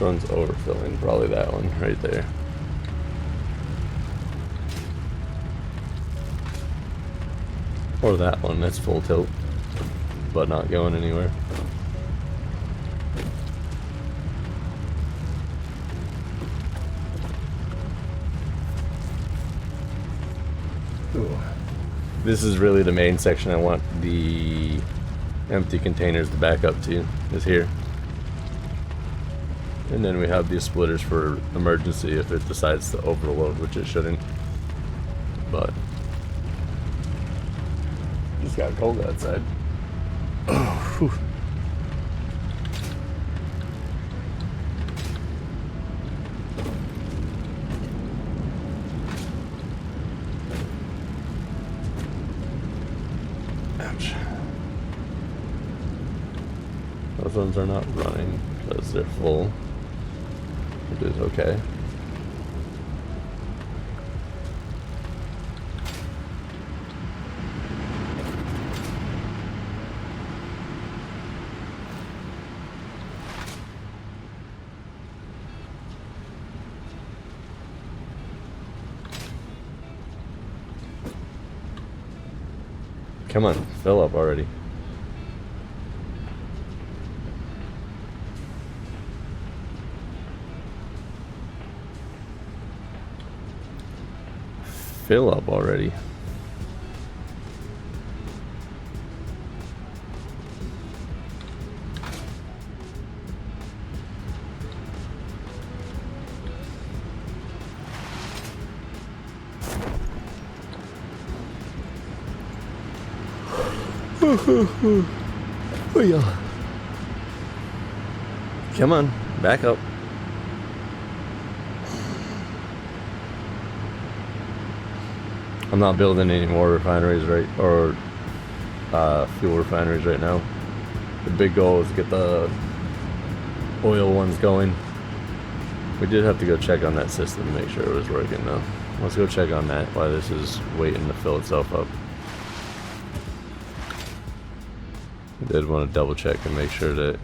which one's overfilling? Probably that one right there. Or that one, that's full tilt, but not going anywhere. Ooh. This is really the main section I want the empty containers to back up to, is here. And then we have these splitters for emergency if it decides to overload, which it shouldn't. But it's got cold outside. Oh, whew. ones are not running because they're full, which is okay. Come on, fill up already. Fill up already. Oh yeah. Come on, back up. I'm not building any more refineries or fuel refineries right now. The big goal is to get the oil ones going. We did have to go check on that system to make sure it was working though. Let's go check on that while this is waiting to fill itself up. I did want to double check and make sure that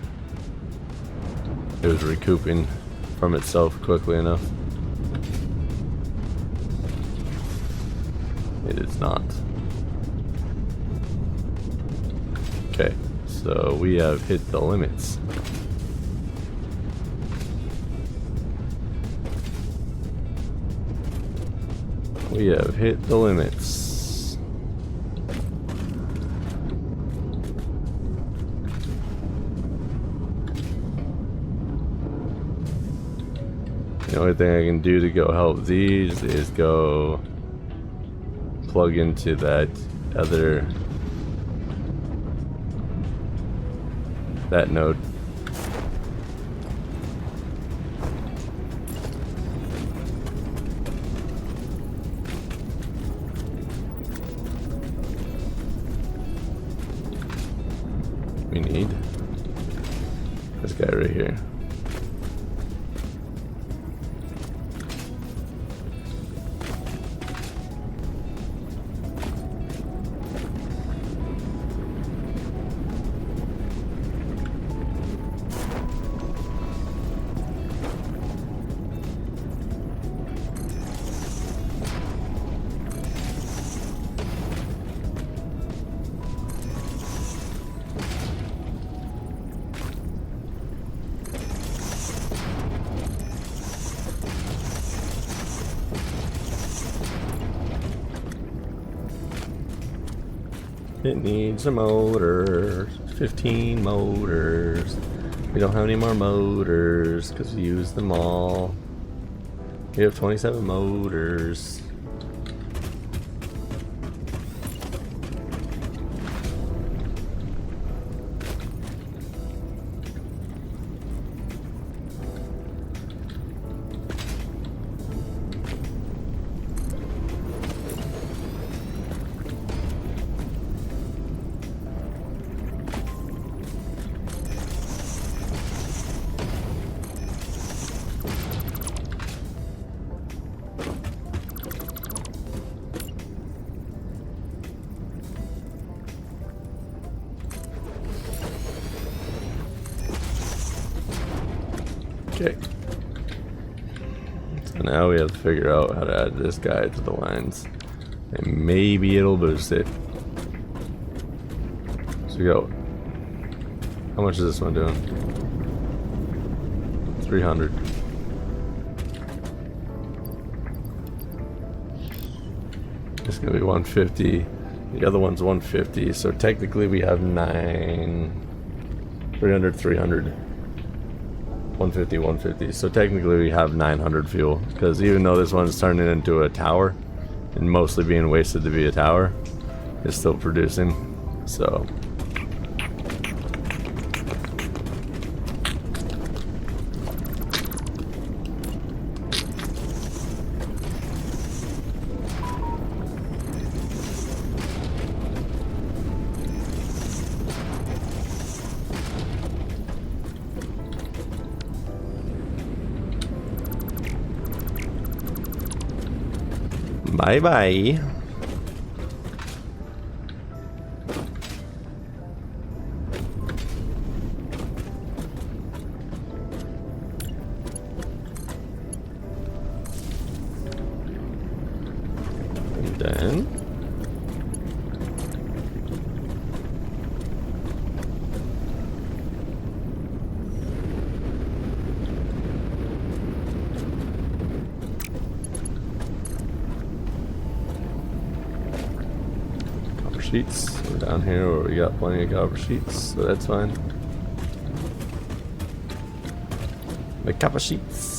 it was recouping from itself quickly enough. It is not. Okay, so we have hit the limits. We have hit the limits. The only thing I can do to go help these is go plug into that other node. We need this guy right here. It needs a motor. 15 motors. We don't have any more motors because we used them all. We have 27 motors. Okay. So now we have to figure out how to add this guy to the lines. And maybe it'll boost it. So we go. How much is this one doing? 300. It's gonna be 150. The other one's 150. So technically we have 300, 300. 150, 150. So technically we have 900 fuel, because even though this one's turning into a tower and mostly being wasted to be a tower, it's still producing. So Bye bye. And then sheets. We're down here where we got plenty of copper sheets, so that's fine. The copper sheets.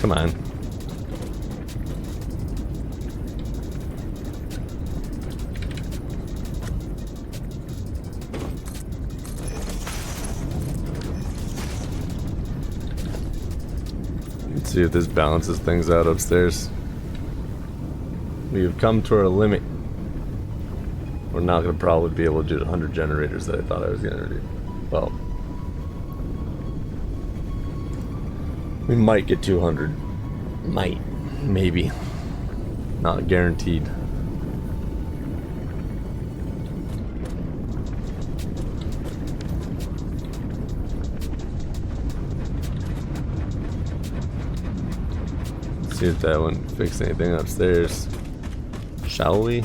Come on. Let's see if this balances things out upstairs. We've come to our limit. We're not going to probably be able to do the 100 generators that I thought I was going to do. Well, we might get 200. Might. Maybe. Not guaranteed. Let's see if that wouldn't fix anything upstairs. Shall we?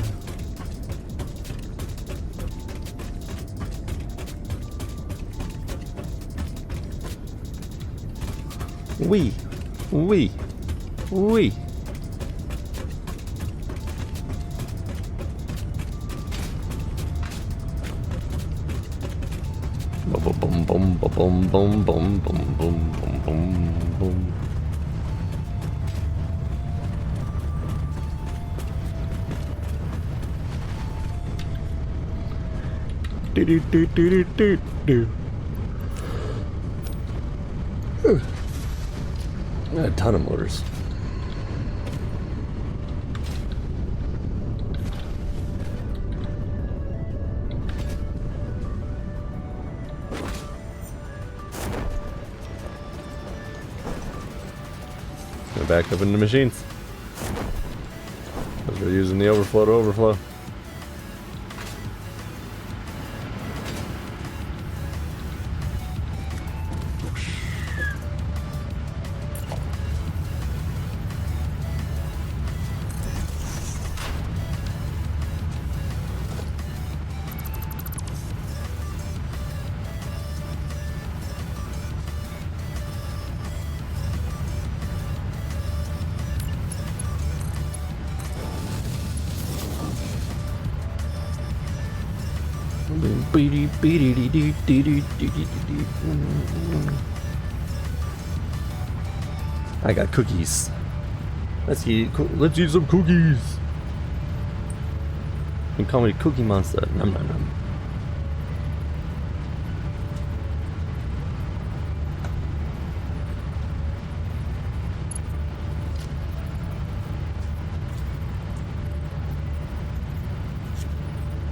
We. Boom, boom, boom, boom, boom, boom, boom, boom, boom, boom, boom. Do do do do do do. A ton of motors. Go back up in the machines. Because we're using the overflow to overflow. I got cookies. Let's eat some cookies. You can call me Cookie Monster. Nom nom nom.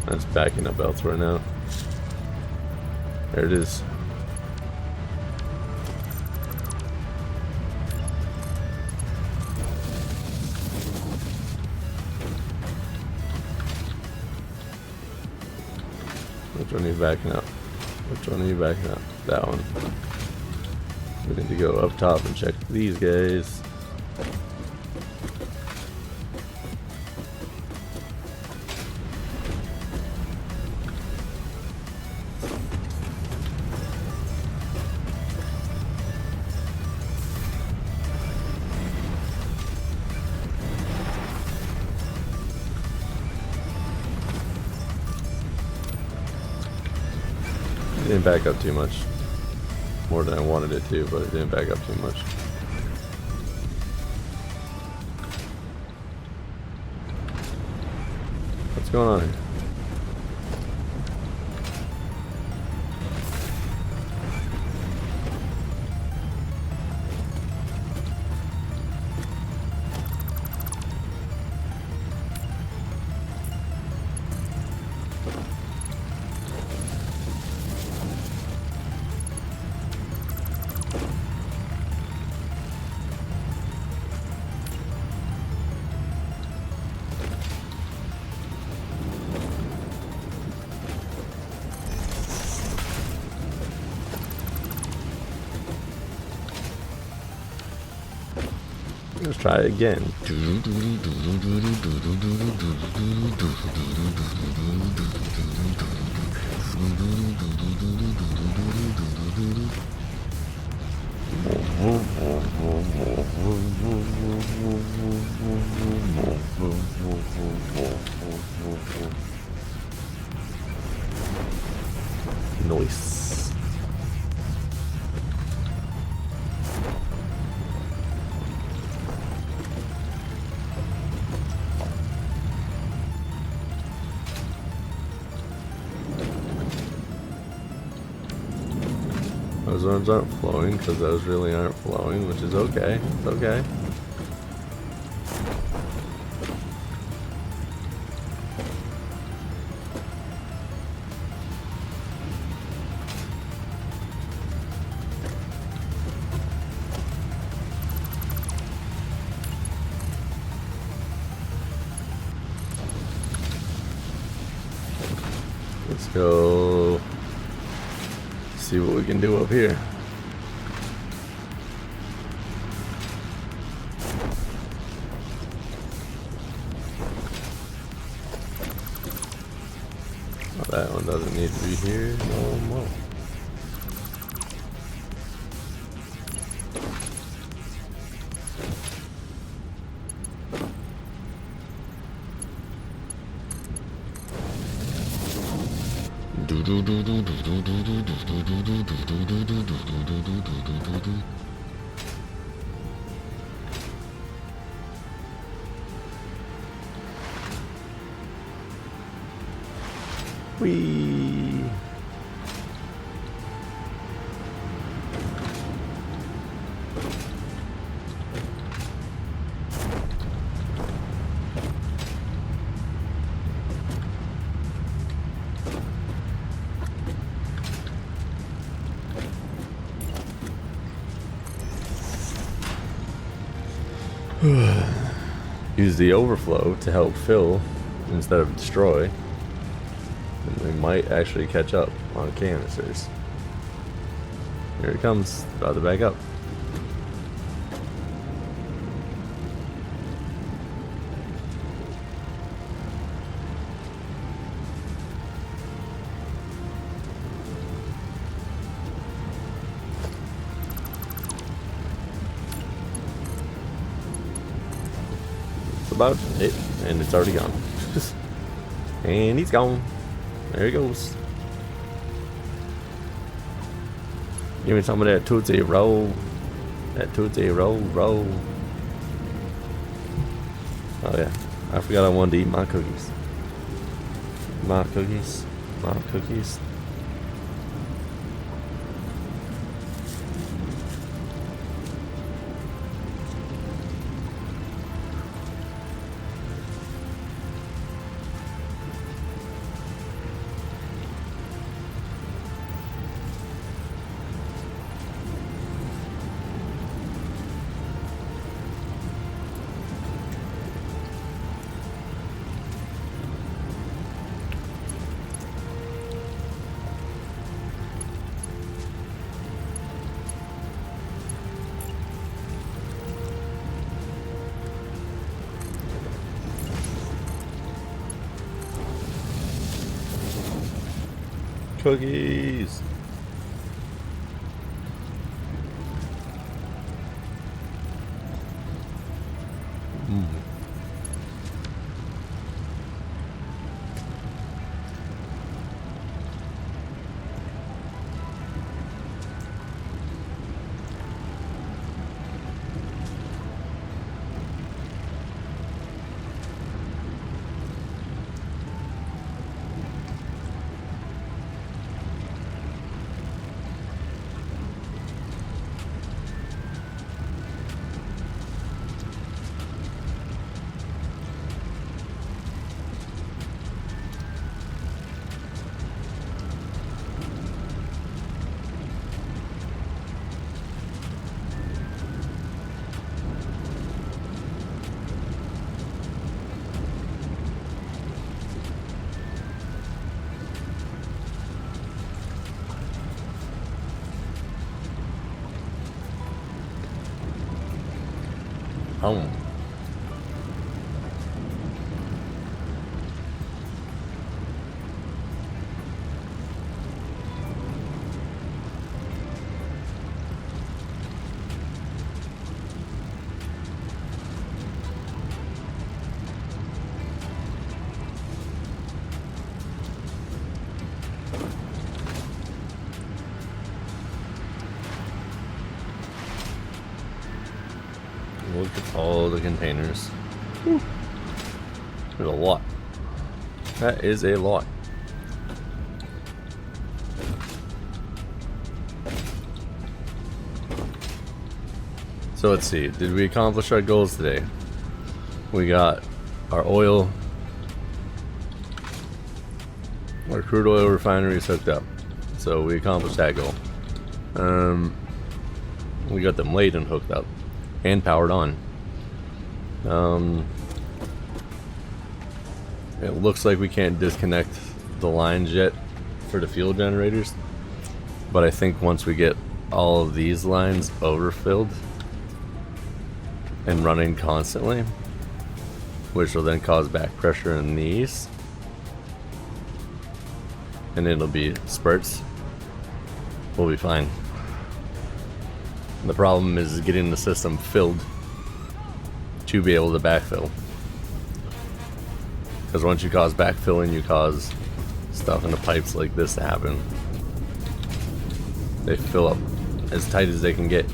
That's backing up elsewhere now. There it is. Which one are you backing up? Which one are you backing up? That one. We need to go up top and check these guys. didn't back up too much. More than I wanted it to, but it didn't back up too much. What's going on here? Let's try it again. Nice. Those ones aren't flowing because those really aren't flowing, which is okay. It's okay. Let's go see what we can do up here. Oh, that one doesn't need to be here no more. Whee! Use the overflow to help fill instead of destroy, and we might actually catch up on canisters. Here it comes, about to back up. About it, and it's already gone. And he's gone. There he goes. Give me some of that Tootsie Roll. That Tootsie Roll roll. Oh yeah, I forgot I wanted to eat my cookies. My cookies. My cookies. Cookies. home. Look at all the containers. Whew. There's a lot. That is a lot. So let's see. Did we accomplish our goals today? We got our oil, our crude oil refineries hooked up. So we accomplished that goal. We got them laid and hooked up. And powered on. It looks like we can't disconnect the lines yet for the fuel generators, but I think once we get all of these lines overfilled and running constantly, which will then cause back pressure in these, and it'll be spurts, we'll be fine. The problem is getting the system filled to be able to backfill. Because once you cause backfilling, you cause stuff in the pipes like this to happen. They fill up as tight as they can get.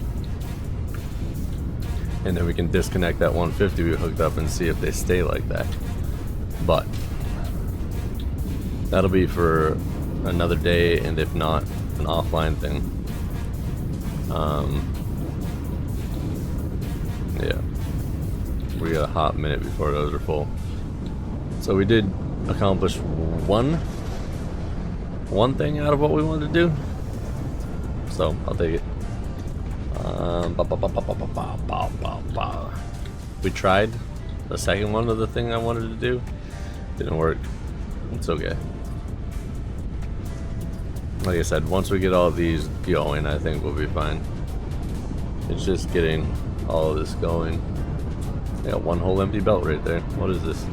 And then we can disconnect that 150 we hooked up and see if they stay like that. But that'll be for another day, and if not, an offline thing. Yeah, we got a hot minute before those are full. So we did accomplish one thing out of what we wanted to do. So I'll take it. We tried the second one of the thing I wanted to do. Didn't work. It's okay. Like I said, once we get all these going, I think we'll be fine. It's just getting all of this going. I got one whole empty belt right there. What is this?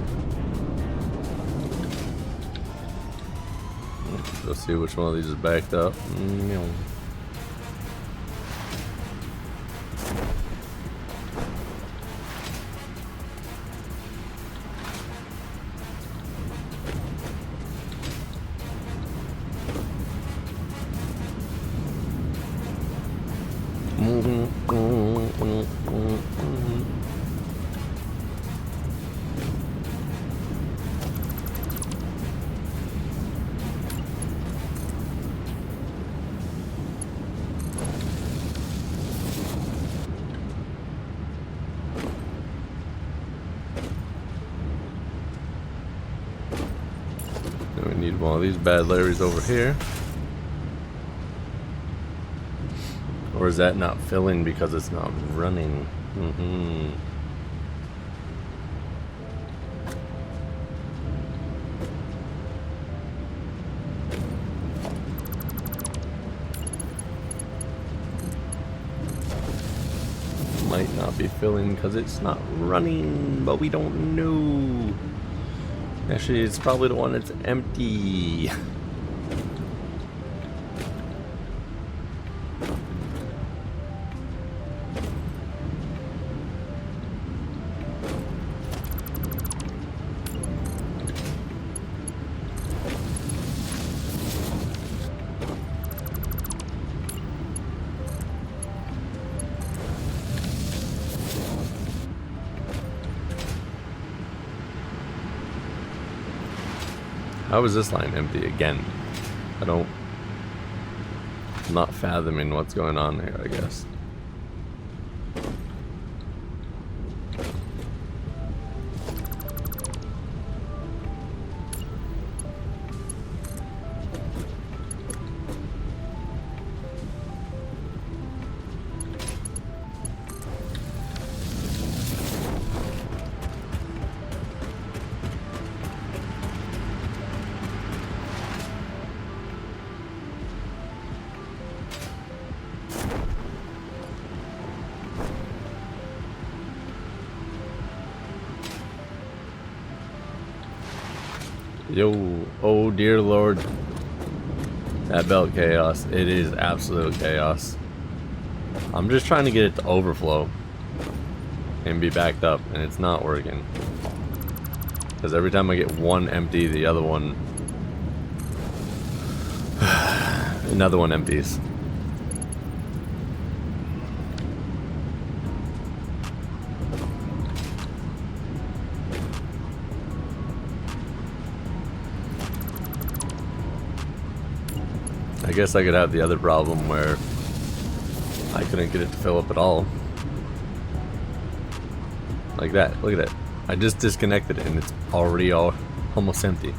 Let's see which one of these is backed up. We need one of these bad Larrys over here. Or is that not filling because it's not running? Might not be filling because it's not running, but we don't know. Actually, it's probably the one that's empty. How is this line empty again? I'm not fathoming what's going on here, I guess. Yo, oh dear lord. That belt chaos. It is absolute chaos. I'm just trying to get it to overflow and be backed up, and it's not working. Because every time I get one empty, the other one... another one empties. I guess I could have the other problem where I couldn't get it to fill up at all. Like that. Look at that. I just disconnected it and it's already almost empty.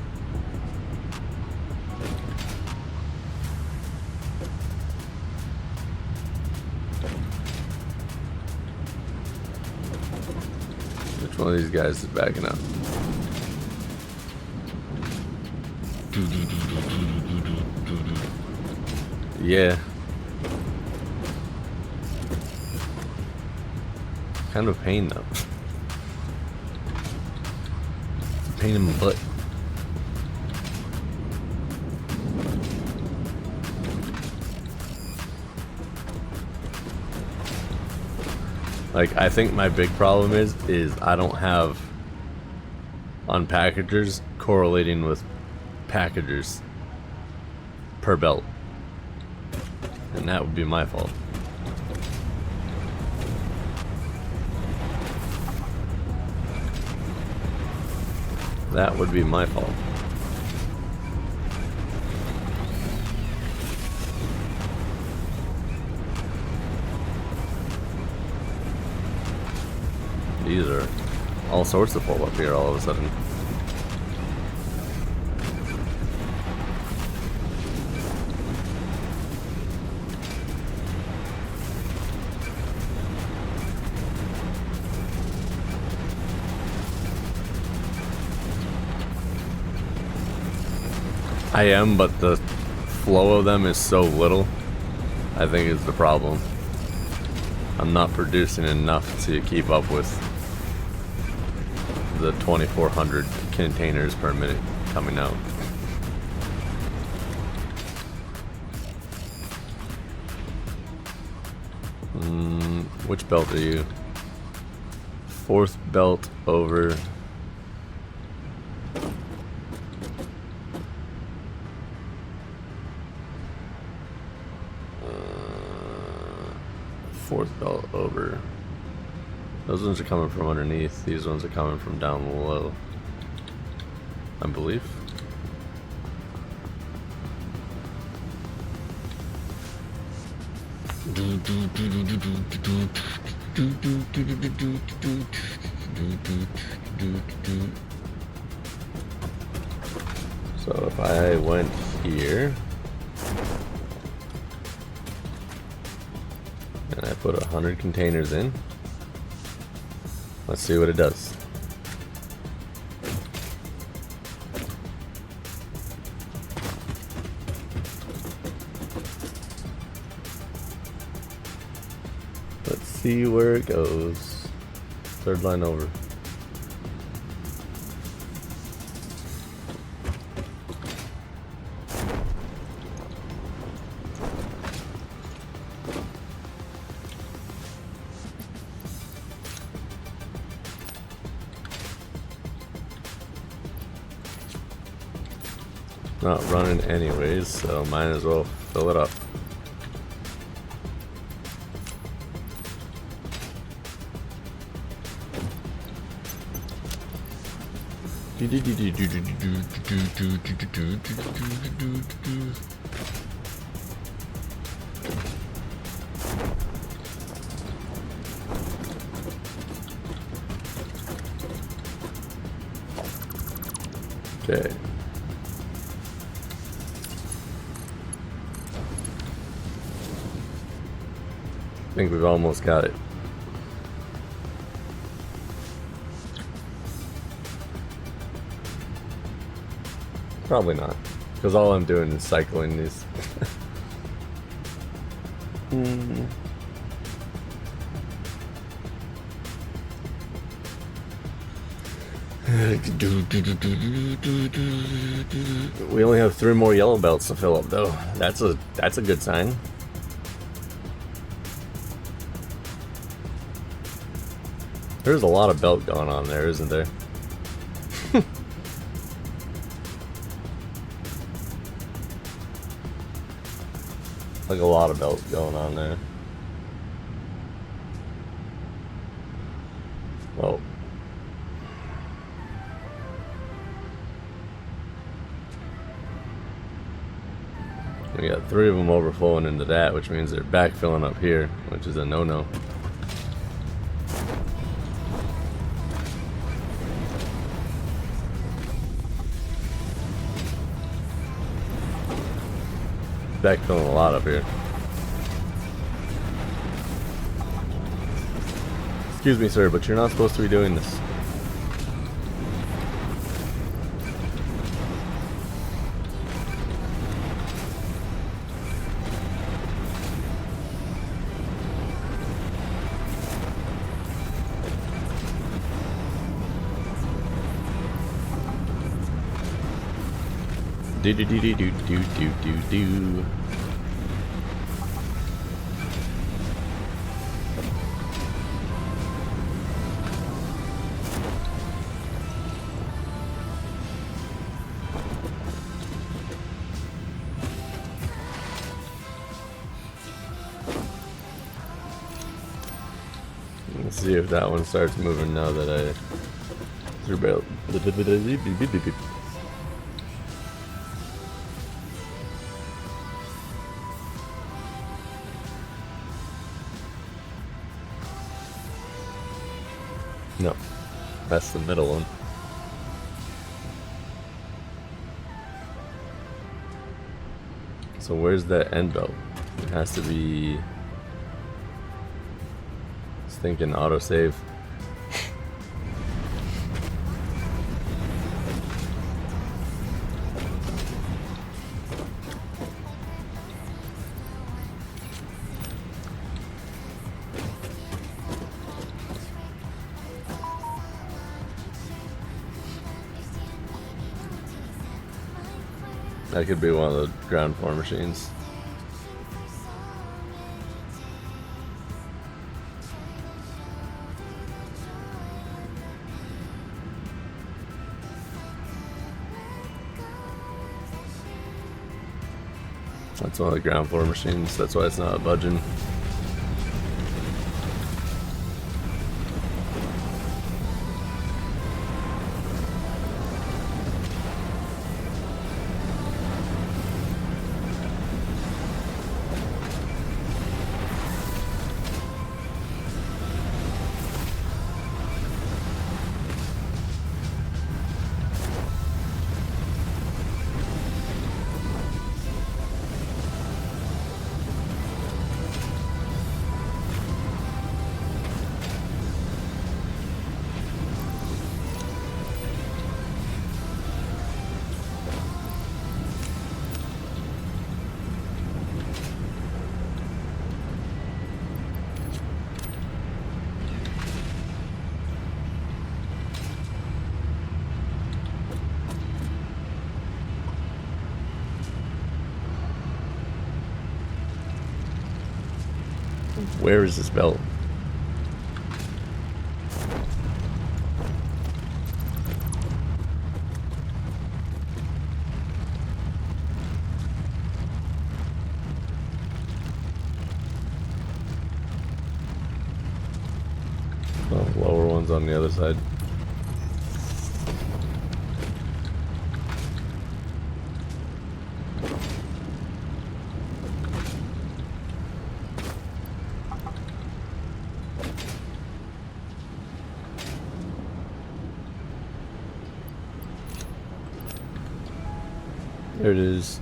Which one of these guys is backing up? Yeah. Kind of a pain though. It's a pain in the butt. Like, I think my big problem is I don't have unpackagers correlating with packagers per belt. And that would be my fault. That would be my fault. These are all sorts of full up here all of a sudden. I am, but the flow of them is so little, I think is the problem. I'm not producing enough to keep up with the 2,400 containers per minute coming out. Which belt are you? Fourth belt over. Fourth belt over. Those ones are coming from underneath. These ones are coming from down below, I believe. So if I went here and I put 100 containers in, let's see what it does. Let's see where it goes. Third line over. Not running anyways, so might as well fill it up. Okay. I think we've almost got it. Probably not, because all I'm doing is cycling these. We only have 3 more yellow belts to fill up, though. That's a good sign. There's a lot of belt going on there, isn't there? Like a lot of belt going on there. Well. We got 3 of them overflowing into that, which means they're backfilling up here, which is a no-no. Backfilling a lot up here. Excuse me, sir, but you're not supposed to be doing this. Do do do do do do do do do. Let's see if that one starts moving now that I threw belt. No, that's the middle one. So where's that end belt? It has to be... I was thinking autosave. That could be one of the ground floor machines. That's one of the ground floor machines, that's why it's not budging. Where is this belt? Oh, lower one's on the other side. There it is.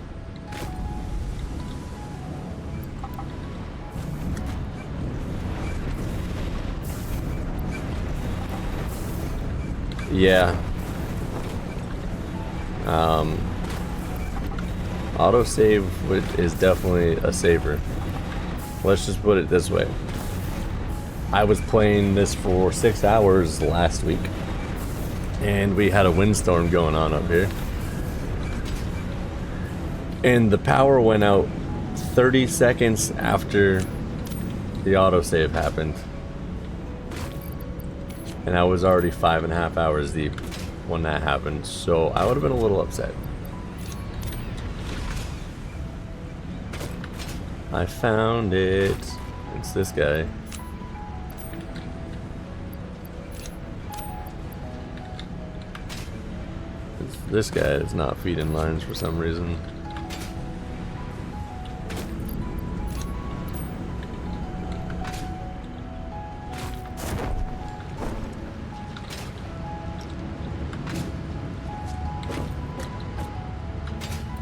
Yeah. Autosave is definitely a saver. Let's just put it this way. I was playing this for 6 hours last week. and we had a windstorm going on up here. And the power went out 30 seconds after the autosave happened. And I was already 5.5 hours deep when that happened, so I would have been a little upset. I found it. It's this guy. This guy is not feeding lines for some reason.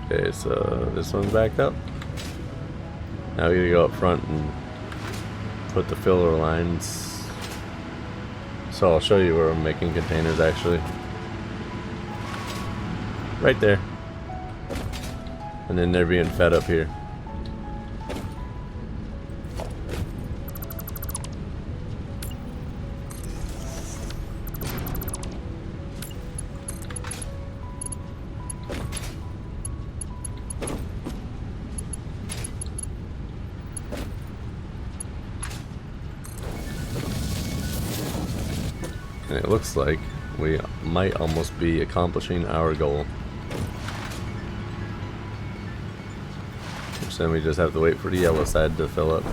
Okay, so this one's backed up. Now we gotta go up front and put the filler lines. So I'll show you where I'm making containers actually. Right there. And then they're being fed up here. And it looks like we might almost be accomplishing our goal. Which then we just have to wait for the yellow side to fill up.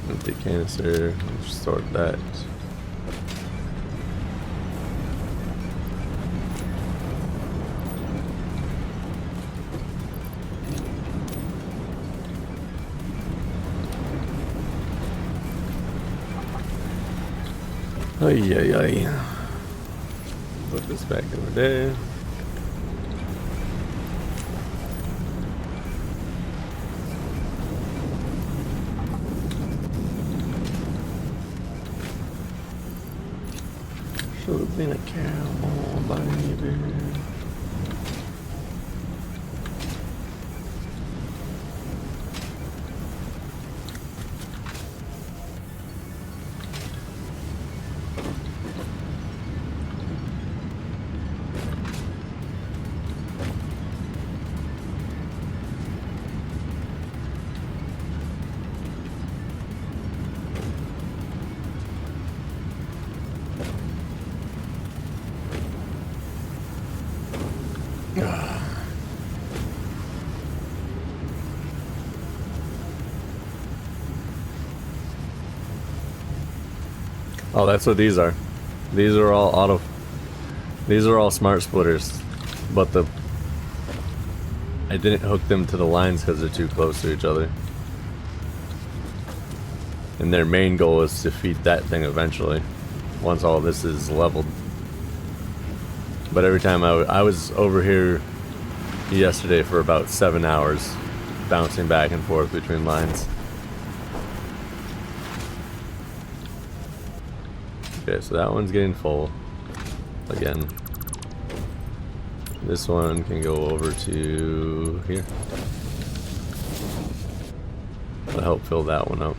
Empty canister, sort that. Ay, ay, ay. Put this back over there. Should have been a cowboy, baby. Oh, that's what these are. These are all auto. These are all smart splitters, but I didn't hook them to the lines because they're too close to each other. And their main goal is to feed that thing eventually, once all this is leveled. But every time I was over here yesterday for about 7 hours, bouncing back and forth between lines. Okay, so that one's getting full again. This one can go over to here. That'll help fill that one up.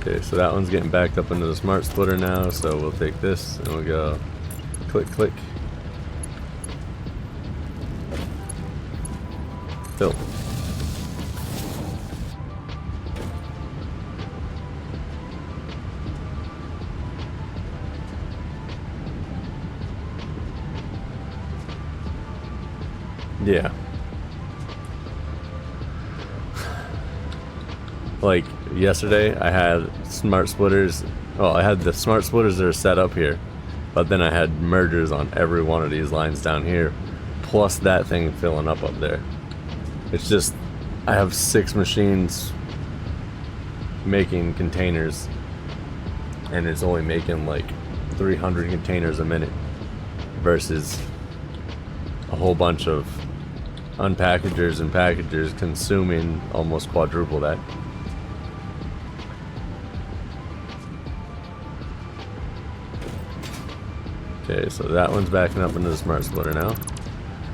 Okay, so that one's getting backed up into the smart splitter now, so we'll take this and we'll go click, click, fill. Yeah. Like yesterday, I had smart splitters. Well, I had the smart splitters that are set up here, but then I had mergers on every one of these lines down here, plus that thing filling up there. It's just, I have 6 machines making containers, and it's only making like 300 containers a minute versus a whole bunch of unpackagers and packagers consuming almost quadruple that. Okay, so that one's backing up into the smart splitter now.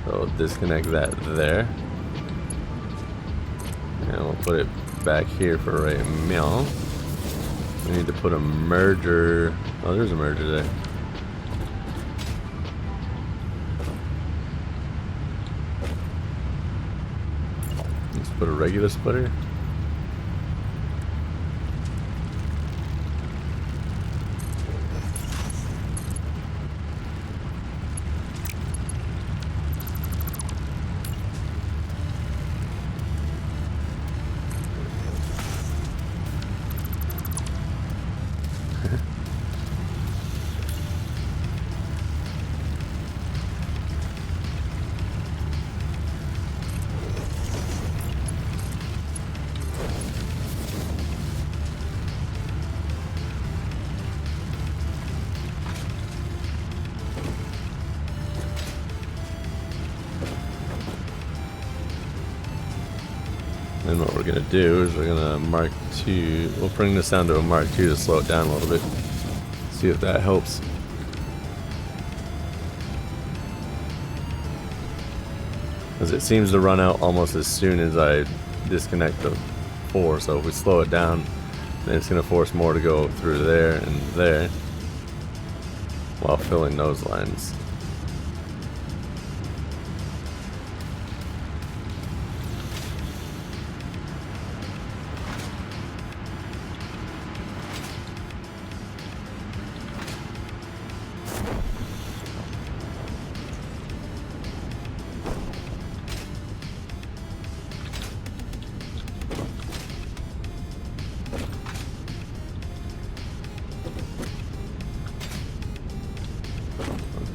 So we'll disconnect that there. And we'll put it back here for a mill. We need to put a merger. Oh, there's a merger there. Let's put a regular splitter. And what we're going to do is we're going to Mark 2. We'll bring this down to a Mark 2 to slow it down a little bit. See if that helps. Because it seems to run out almost as soon as I disconnect the 4. So if we slow it down, then it's going to force more to go through there and there while filling those lines.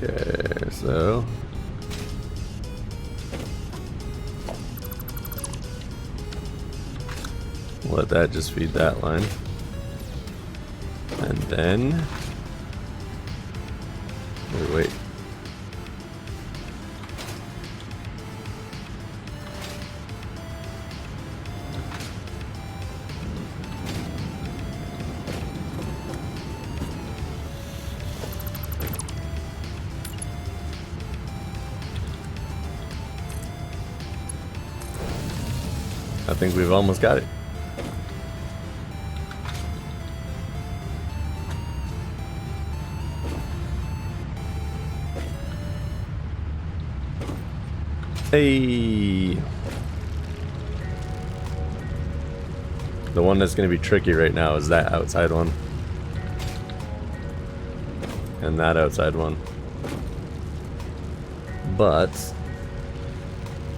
Okay, so let that just feed that line. And then wait. I think we've almost got it. Hey! The one that's going to be tricky right now is that outside one. And that outside one. But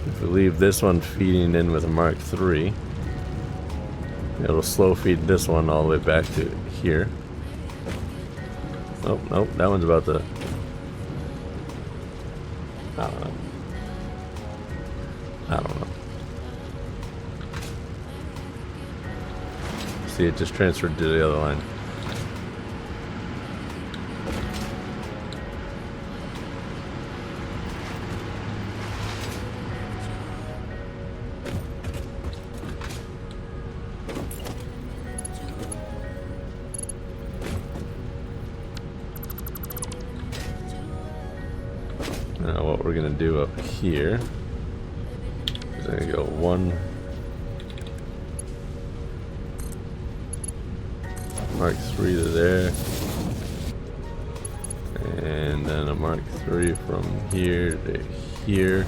if we leave this one feeding in with a Mark III, it'll slow feed this one all the way back to here. Oh, nope, that one's about to... I don't know. I don't know. See, it just transferred to the other line. Now what we're gonna do up here is I'm gonna go 1 Mark III to there, and then a Mark III from here to here.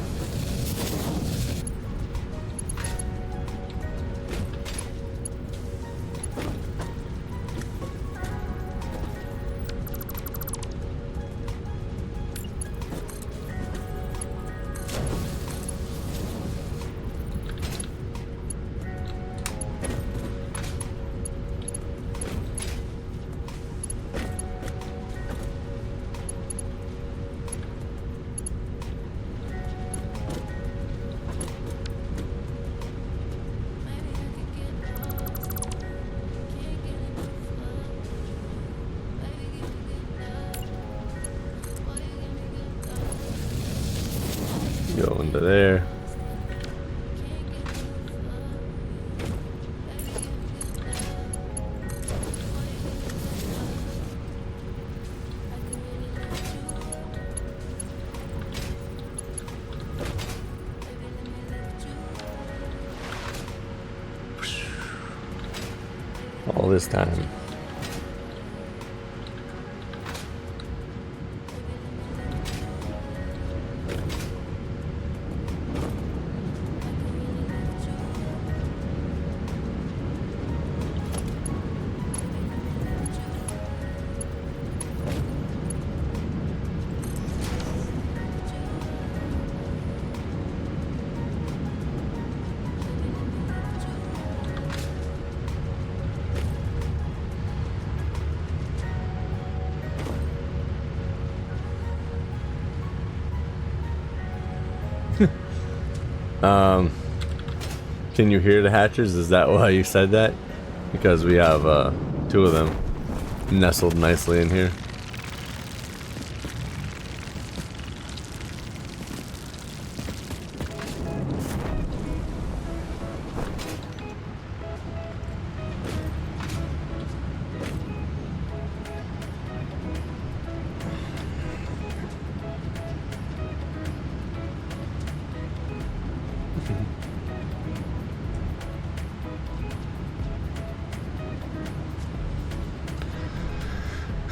One to there. All this time. Can you hear the hatches? Is that why you said that? Because we have two of them nestled nicely in here.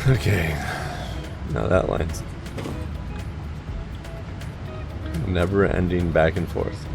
Okay, now that line's never ending back and forth.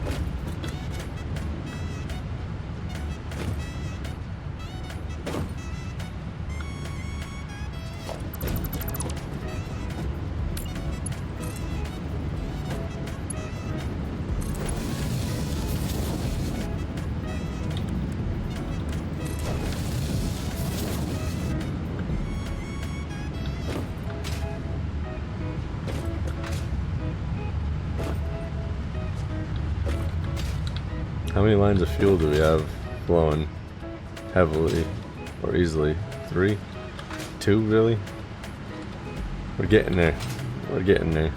How many lines of fuel do we have flowing heavily or easily? 3? 2 really? We're getting there. We're getting there.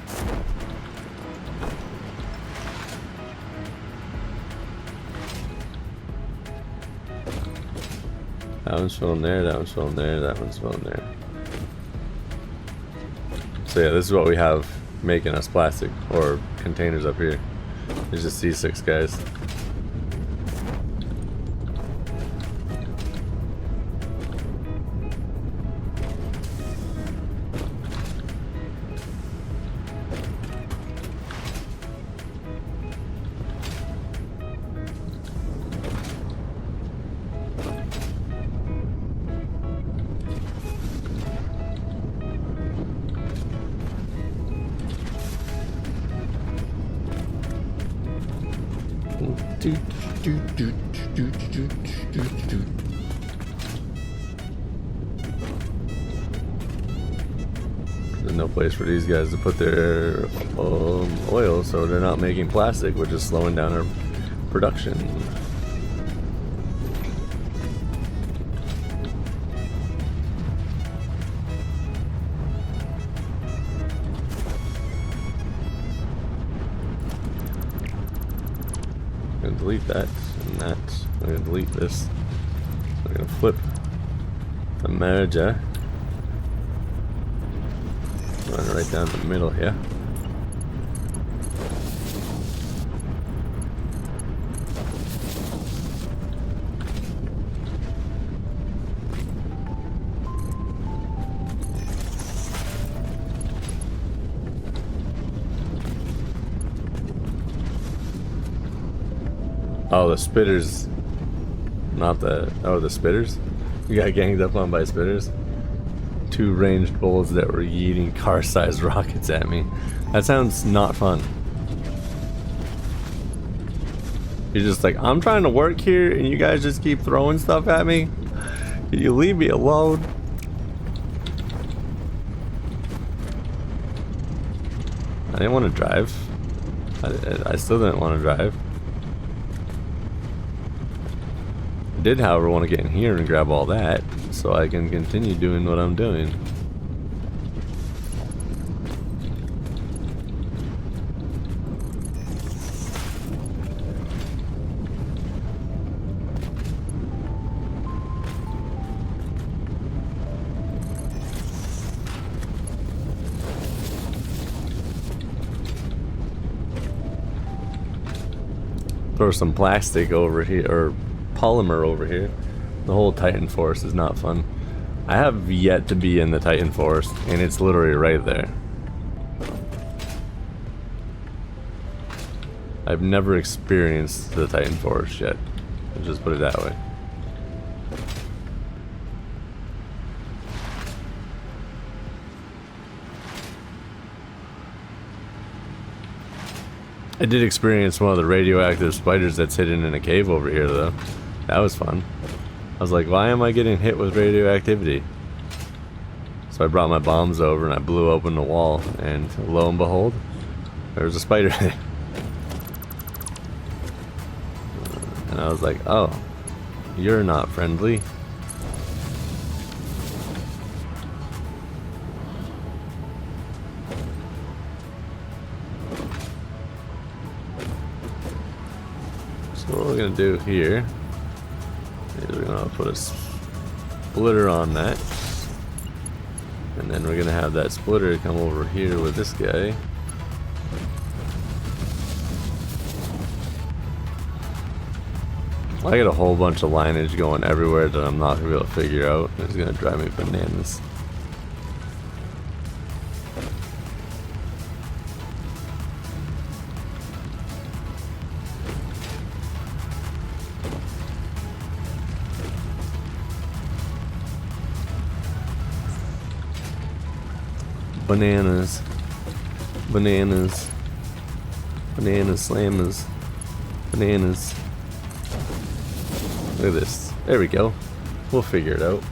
That one's filling there, that one's filling there, that one's filling there. So yeah, this is what we have making us plastic or containers up here. There's just these 6 guys. There's no place for these guys to put their oil, so they're not making plastic, which is slowing down our production. I'm gonna delete that and that. I'm gonna delete this. I'm gonna flip the merger. Run right down the middle here. Oh, the spitters. Not the... Oh, the spitters? You got ganged up on by spitters? 2 ranged bullets that were yeeting car-sized rockets at me. That sounds not fun. You're just like, I'm trying to work here and you guys just keep throwing stuff at me? Can you leave me alone? I didn't want to drive. I still didn't want to drive. I did, however, want to get in here and grab all that so I can continue doing what I'm doing. throw some plastic over here, or polymer over here. The whole Titan Forest is not fun. I have yet to be in the Titan Forest, and it's literally right there. I've never experienced the Titan Forest yet. Let's just put it that way. I did experience one of the radioactive spiders that's hidden in a cave over here, though. That was fun. I was like, why am I getting hit with radioactivity? So I brought my bombs over and I blew open the wall, and lo and behold, there was a spider there. And I was like, oh, you're not friendly. So what we're gonna do here is we're gonna put a splitter on that, and then we're gonna have that splitter come over here with this guy. I got a whole bunch of lineage going everywhere that I'm not gonna be able to figure out. It's gonna drive me bananas. Bananas. Bananas. Bananas slammers. Bananas. Look at this. There we go. We'll figure it out.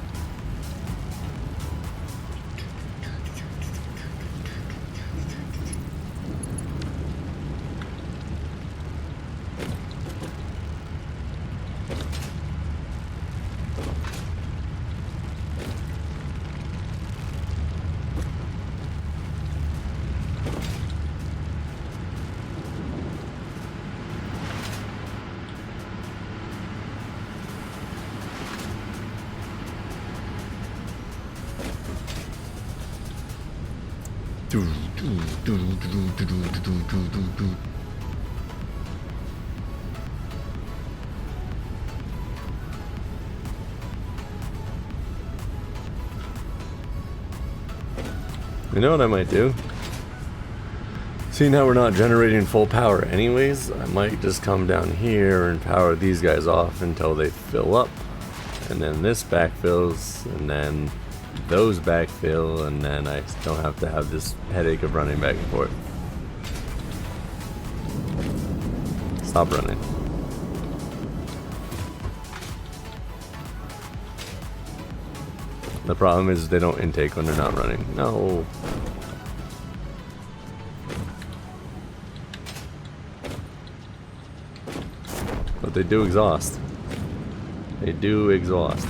You know what I might do? Seeing how we're not generating full power anyways, I might just come down here and power these guys off until they fill up. And then this backfills, and then those backfill, and then I don't have to have this headache of running back and forth. Stop running. The problem is they don't intake when they're not running. No. But they do exhaust. They do exhaust.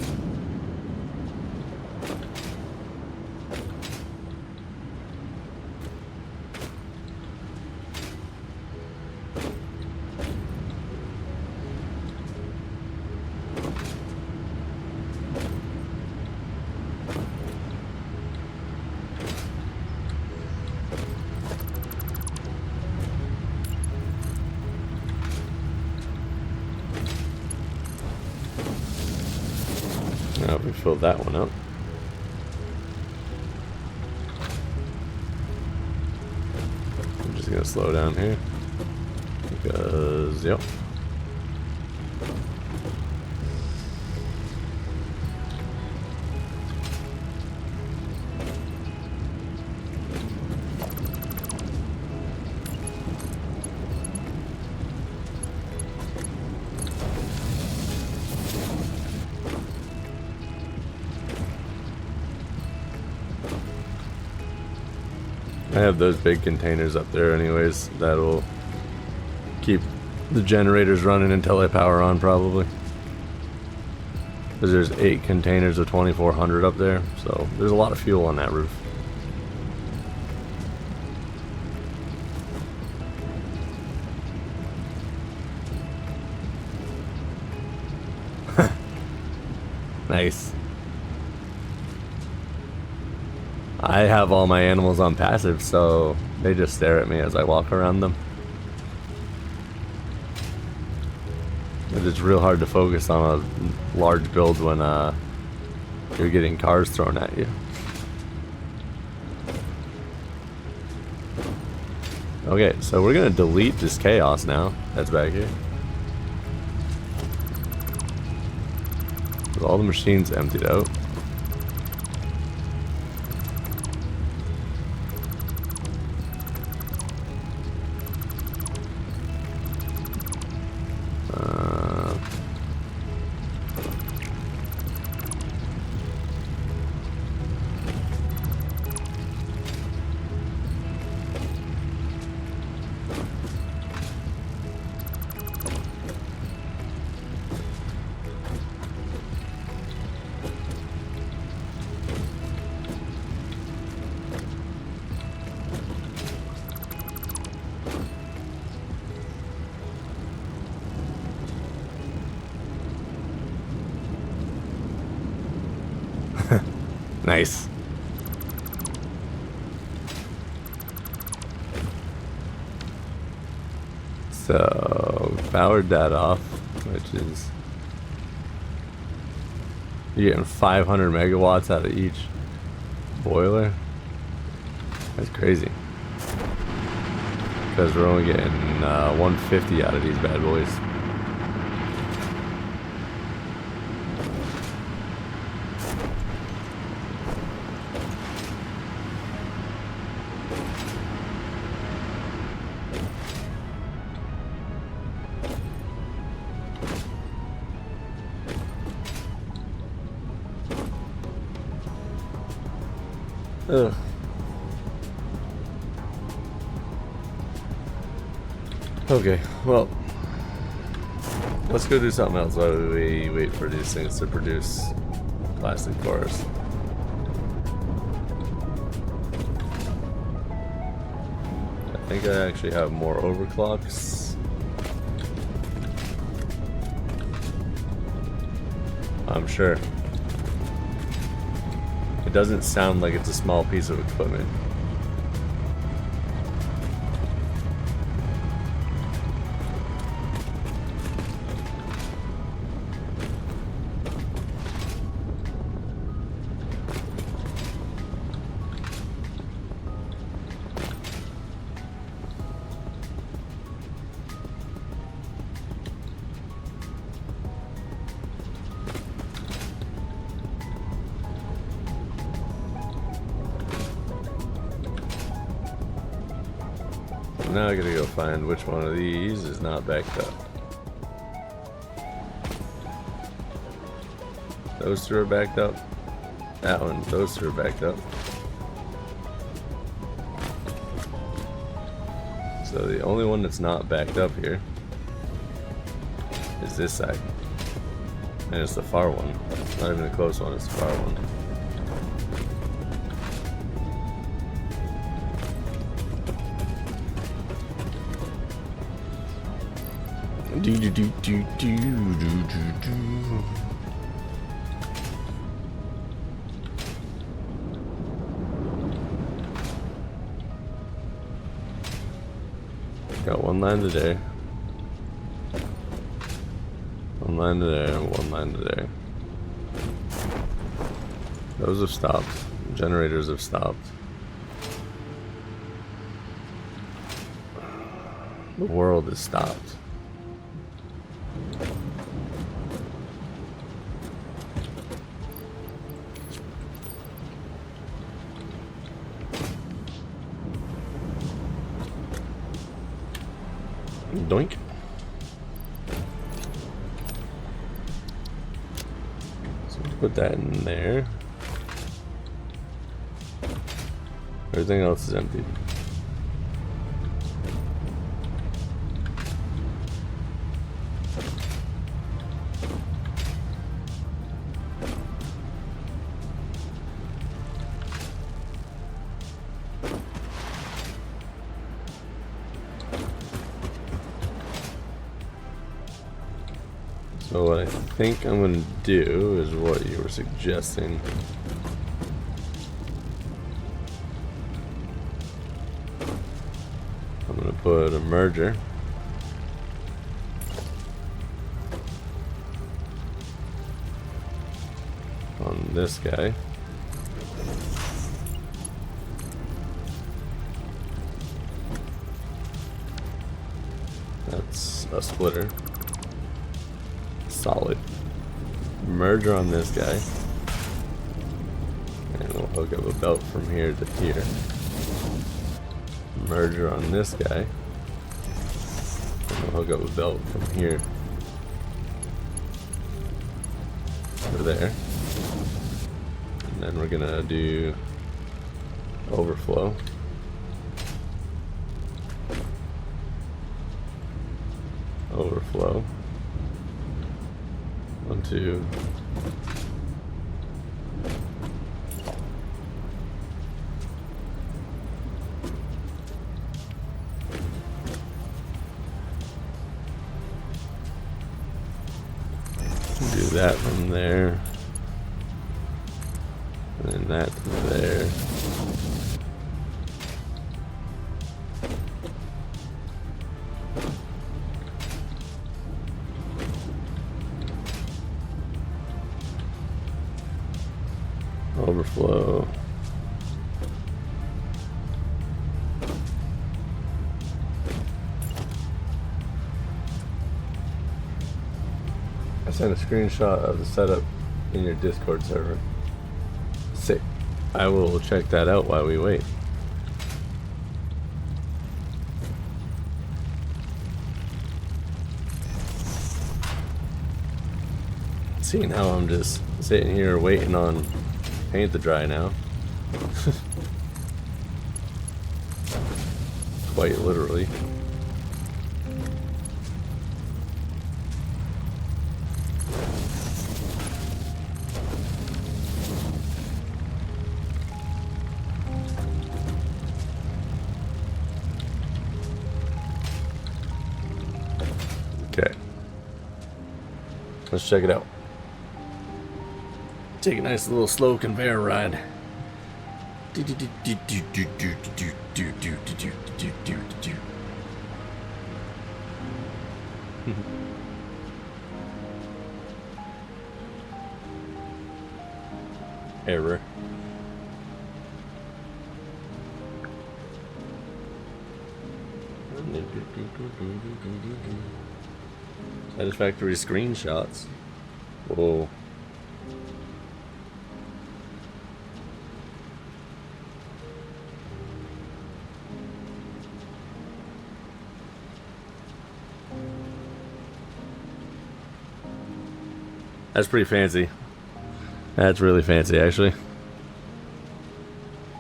Now we fill that one up. I'm just gonna slow down here because, yep. I have those big containers up there anyways. That'll keep the generators running until I power on, probably. Because there's 8 containers of 2400 up there, so there's a lot of fuel on that roof. Nice. I have all my animals on passive, so they just stare at me as I walk around them. It's real hard to focus on a large build when you're getting cars thrown at you. Okay, so we're gonna delete this chaos now that's back here. With all the machines emptied out. Nice. So, powered that off, which is... You're getting 500 megawatts out of each boiler. That's crazy. Because we're only getting 150 out of these bad boys. Ugh. Okay, well, let's go do something else while we wait for these things to produce plastic for us. I think I actually have more overclocks. I'm sure. It doesn't sound like it's a small piece of equipment. Now I gotta go find which one of these is not backed up. Those two are backed up. That one, those two are backed up. So the only one that's not backed up here is this side. And it's the far one. Not even a close one, it's the far one. Do do do do do do do do. Got one line today. One line today, one line today. Those have stopped. Generators have stopped. The world has stopped. Doink. So let's put that in there. Everything else is empty. So what I think I'm going to do is what you were suggesting. I'm going to put a merger on this guy. That's a splitter. Solid. Merger on this guy. And we'll hook up a belt from here to here. Merger on this guy. And we'll hook up a belt from here to there. And then we're gonna do overflow. Overflow onto do that from there, and then that to there. Overflow. I sent a screenshot of the setup in your Discord server. Sick. I will check that out while we wait. Seeing how I'm just sitting here waiting on paint to dry now. Quite literally. Okay. Let's check it out. Take a nice little slow conveyor ride. Error. Satisfactory screenshots. Whoa. That's pretty fancy. That's really fancy, actually.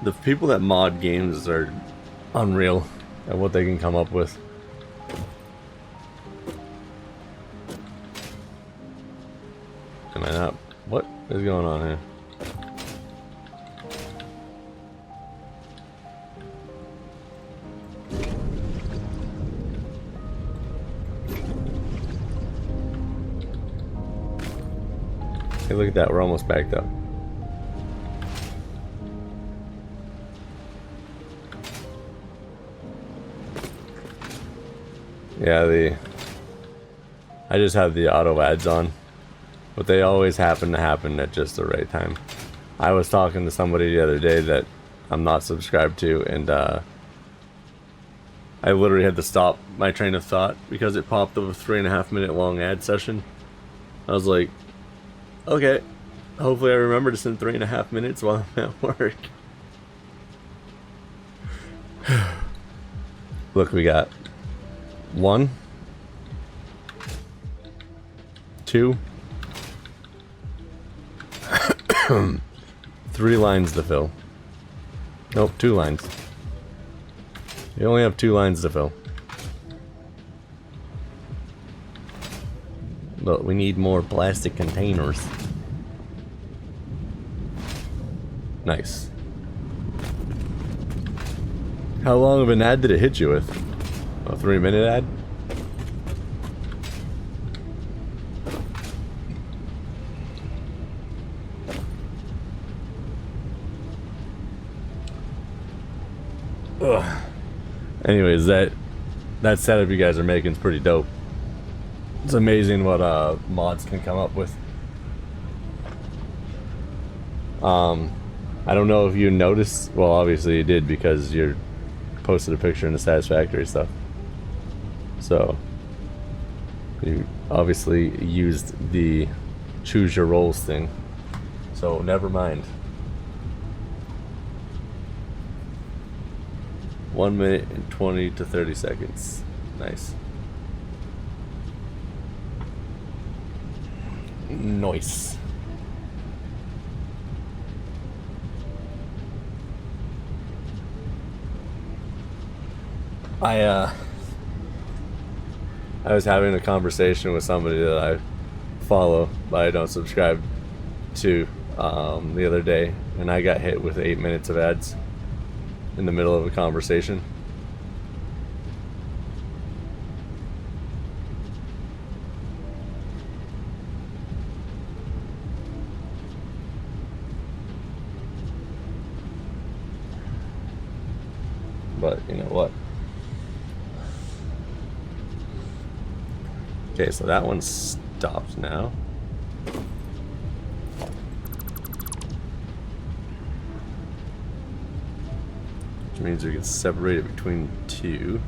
The people that mod games are unreal at what they can come up with. Am I not? What is going on here? Hey, look at that, we're almost backed up. Yeah, I just have the auto ads on, but they always happen to happen at just the right time. I was talking to somebody the other day that I'm not subscribed to, and I literally had to stop my train of thought because it popped up a 3.5 minute long ad session. I was like, okay, hopefully I remember to send 3.5 minutes while I'm at work. Look, we got 1, 2, 3 lines to fill. Nope, 2 lines. You only have 2 lines to fill. But we need more plastic containers. Nice. How long of an ad did it hit you with? A 3-minute ad? Ugh. Anyways, that setup you guys are making is pretty dope. It's amazing what mods can come up with. I don't know if you noticed. Well, obviously you did because you posted a picture in the Satisfactory stuff. So you obviously used the choose your roles thing. So never mind. 1 minute and 20 to 30 seconds. Nice. Nice. I was having a conversation with somebody that I follow but I don't subscribe to the other day, and I got hit with 8 minutes of ads in the middle of a conversation. But you know what? Okay, so that one stopped now. Which means we can separate it between two.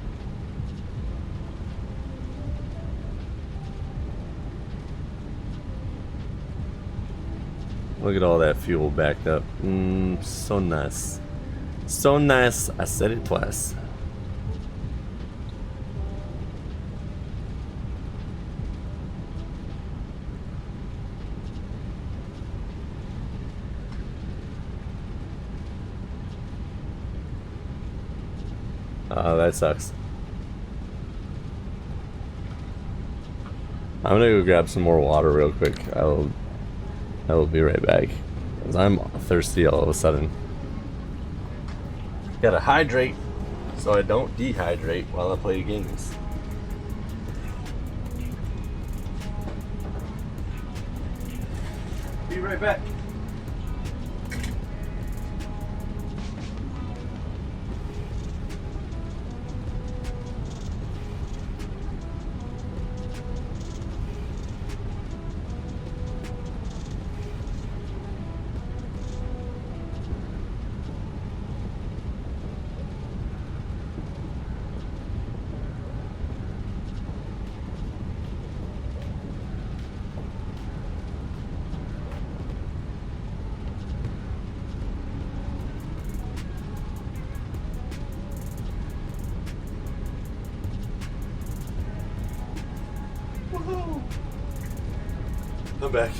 Look at all that fuel backed up. So nice. So nice, I said it twice. That sucks. I'm gonna go grab some more water real quick. I will be right back. Because I'm thirsty all of a sudden. Gotta hydrate so I don't dehydrate while I play games. Be right back. I'm back.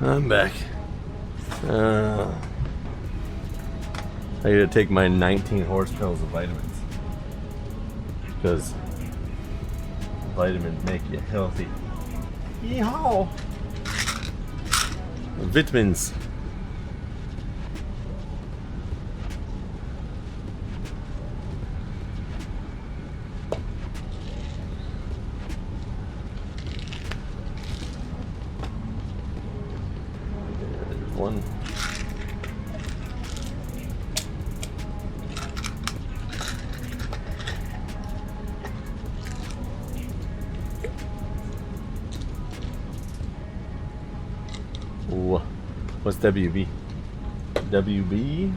I'm back. I gotta take my 19 horse pills of vitamins. Because vitamins make you healthy. Yeehaw! Vitamins. One. Ooh, what's WB? WB?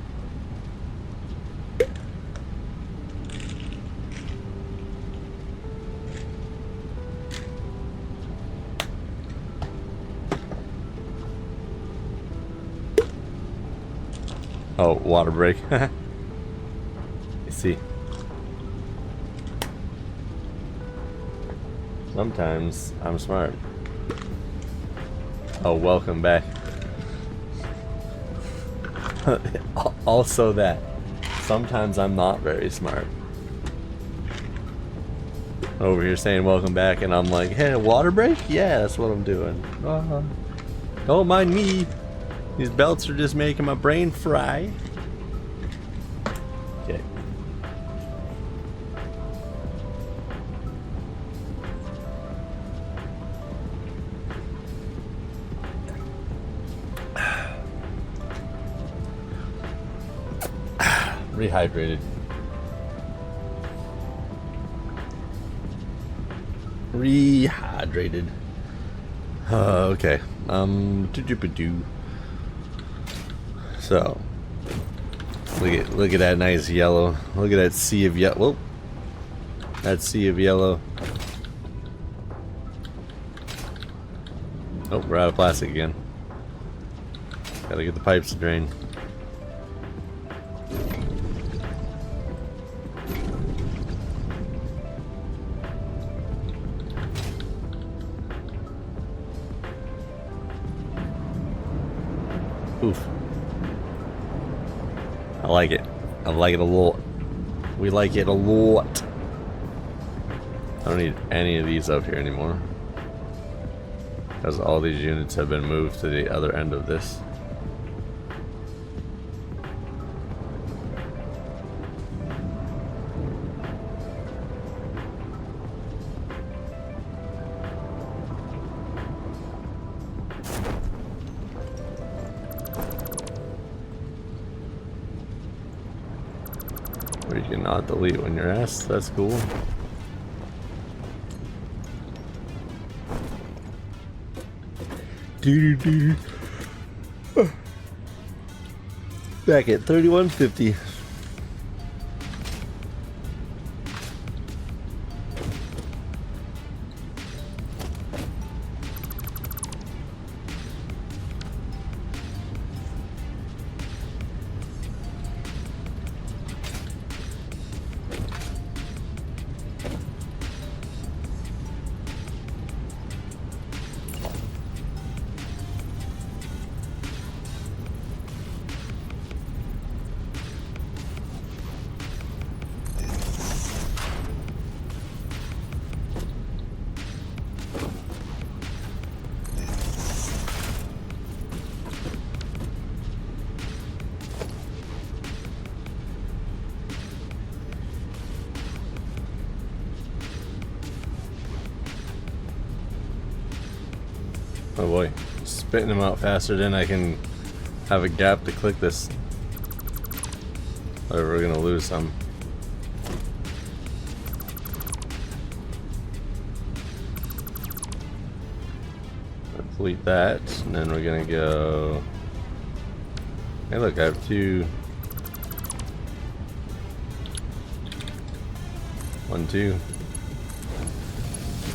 Oh, water break. You see. Sometimes I'm smart. Oh, welcome back. Also that. Sometimes I'm not very smart. Over here saying welcome back and I'm like, hey, water break? Yeah, that's what I'm doing. Don't mind me. These belts are just making my brain fry. Okay. Rehydrated. Rehydrated. Okay. Doo-doo-ba-doo. So, look at that nice yellow. Look at that sea of yellow. Whoa. That sea of yellow. Oh, we're out of plastic again. Gotta get the pipes to drain. Oof. I like it. I like it a lot. We like it a lot. I don't need any of these up here anymore, because all these units have been moved to the other end of this. Where you cannot delete when you're asked. That's cool. Back at 3150. Oh boy, spitting them out faster than I can have a gap to click this. Or we're gonna lose some. Delete that, and then we're gonna go. Hey, look, I have two. 1, 2,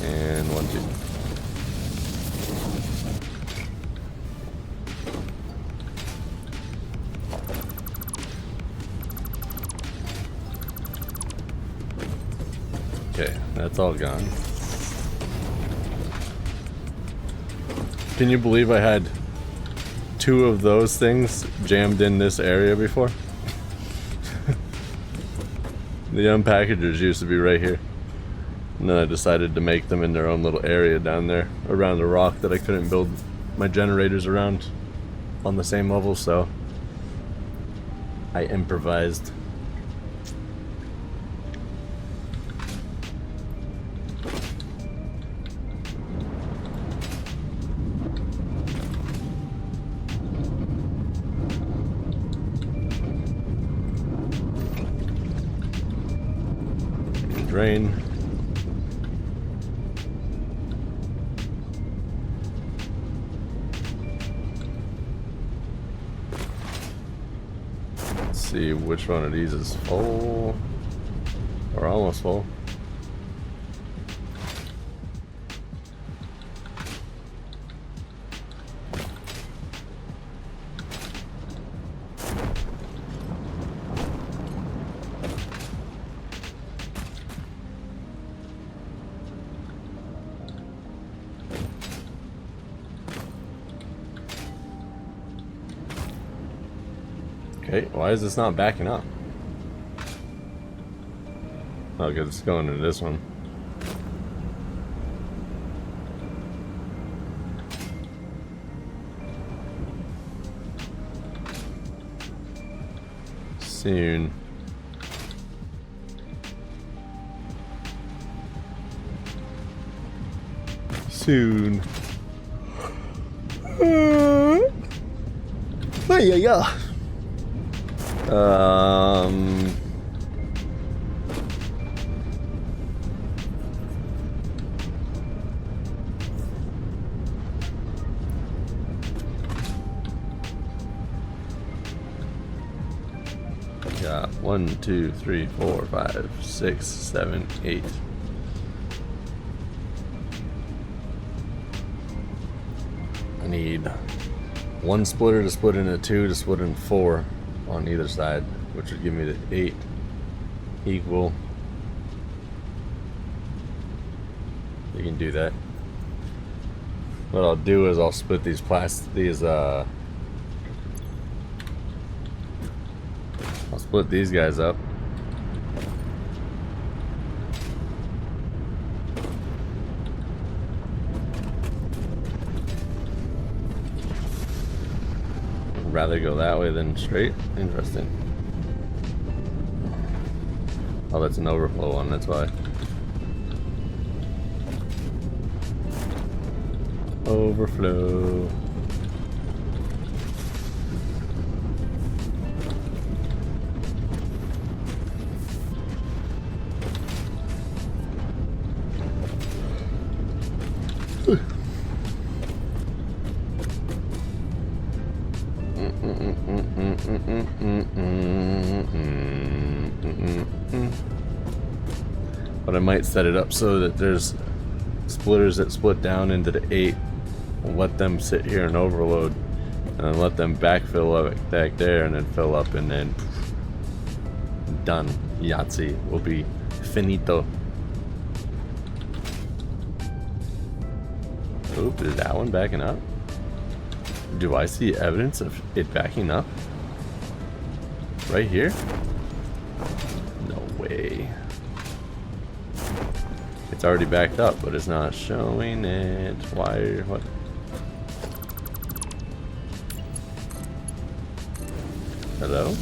and 1, 2. Okay, that's all gone. Can you believe I had 2 of those things jammed in this area before? The unpackagers used to be right here. And then I decided to make them in their own little area down there around the rock that I couldn't build my generators around on the same level, so I improvised. Drain. Let's see which one of these is full or almost full. Okay, why is this not backing up? Oh, because it's going to this one. Soon. Soon. Yeah. got 1, 2, 3, 4, 5, 6, 7, 8. I need 1 splitter to split into 2 to split into 4 on either side, which would give me the 8 equal. You can do that. What I'll do is I'll split these I'll split these guys up. I'd rather go that way than straight. Interesting. Oh, that's an overflow one, that's why. Overflow. But I might set it up so that there's splitters that split down into the 8. We'll let them sit here and overload, and then let them backfill up back there, and then fill up, and then poof, done. Yahtzee will be finito. Oop, is that one backing up? Do I see evidence of it backing up? Right here? No way. It's already backed up, but it's not showing it. Why? What? Hello?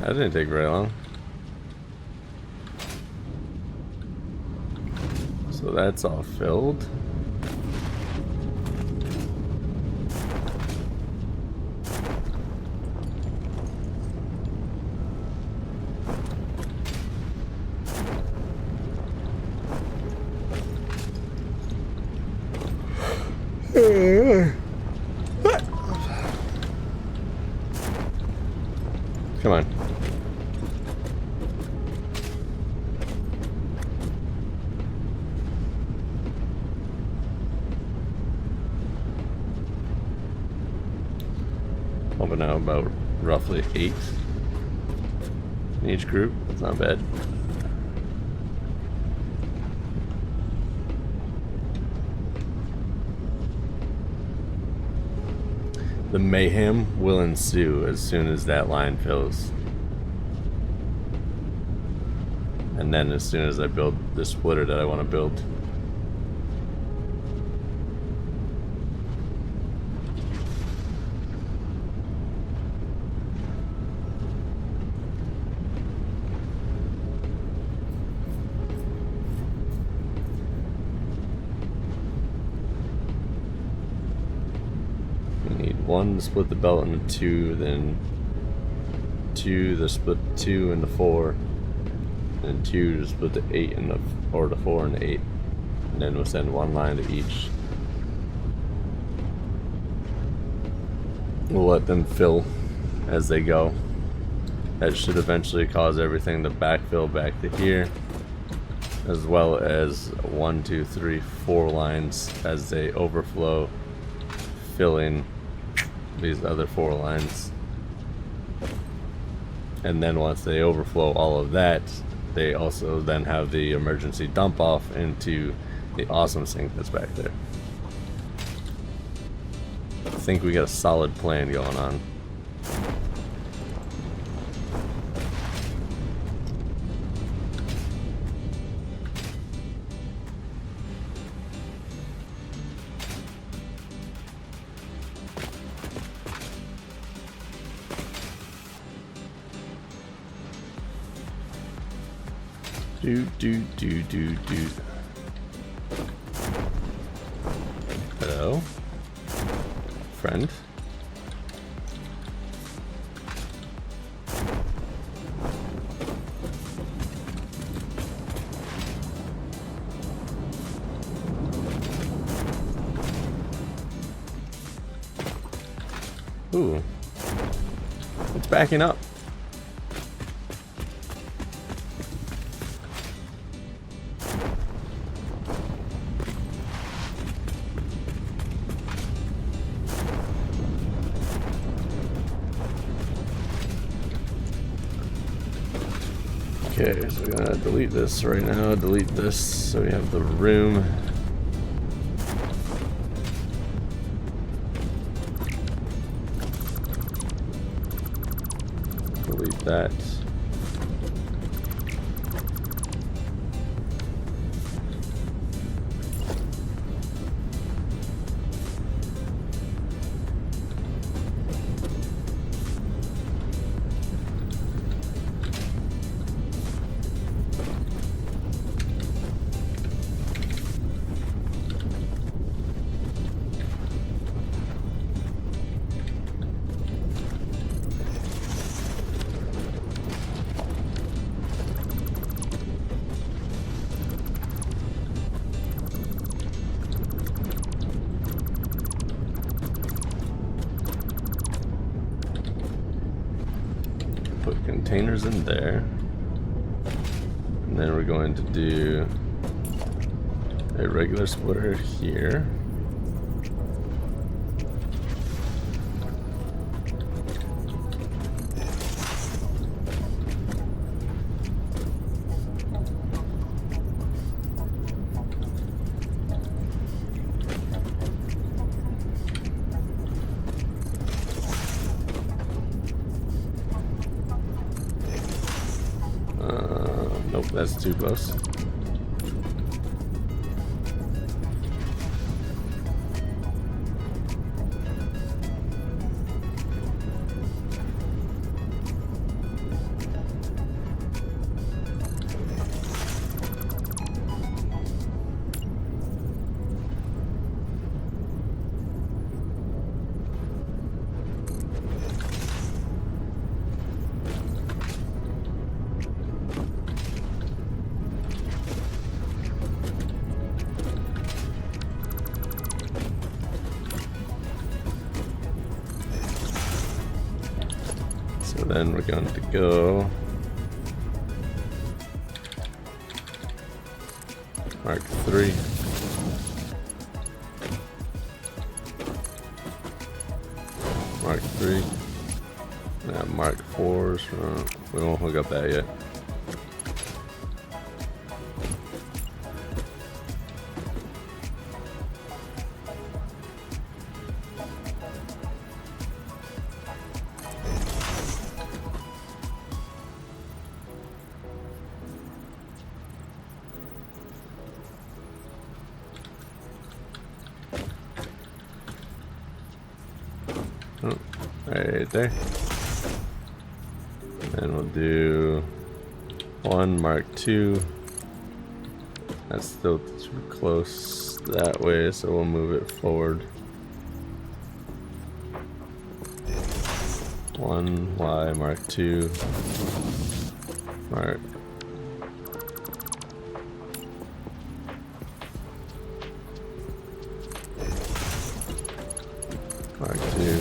That didn't take very long. So that's all filled. Come on. Pumping out about roughly 8 in each group. That's not bad. The mayhem will ensue as soon as that line fills. And then as soon as I build the splitter that I want to build. We need 1 to split the belt into 2, then 2 to split 2 into 4. And 2 to split the 8 and or the 4 and the 8, and then we'll send 1 line to each. We'll let them fill as they go. That should eventually cause everything to backfill back to here, as well as 1, 2, 3, 4 lines as they overflow, filling these other 4 lines. And then once they overflow all of that, they also then have the emergency dump off into the awesome sink that's back there. I think we got a solid plan going on. Do. Hello? Friend? Ooh. It's backing up. Okay, so we're gonna delete this right now, delete this so we have the room. Delete that. Put containers in there. And then we're going to do a regular splitter here. Nope, that's too close. So then we're going to go Mark 3. Mark 3. Now Mark 4s. We won't hook up that yet. Oh, right there. And then we'll do 1 Mark 2. That's still too close that way, so we'll move it forward. 1 Y Mark 2. Mark. Mark 2.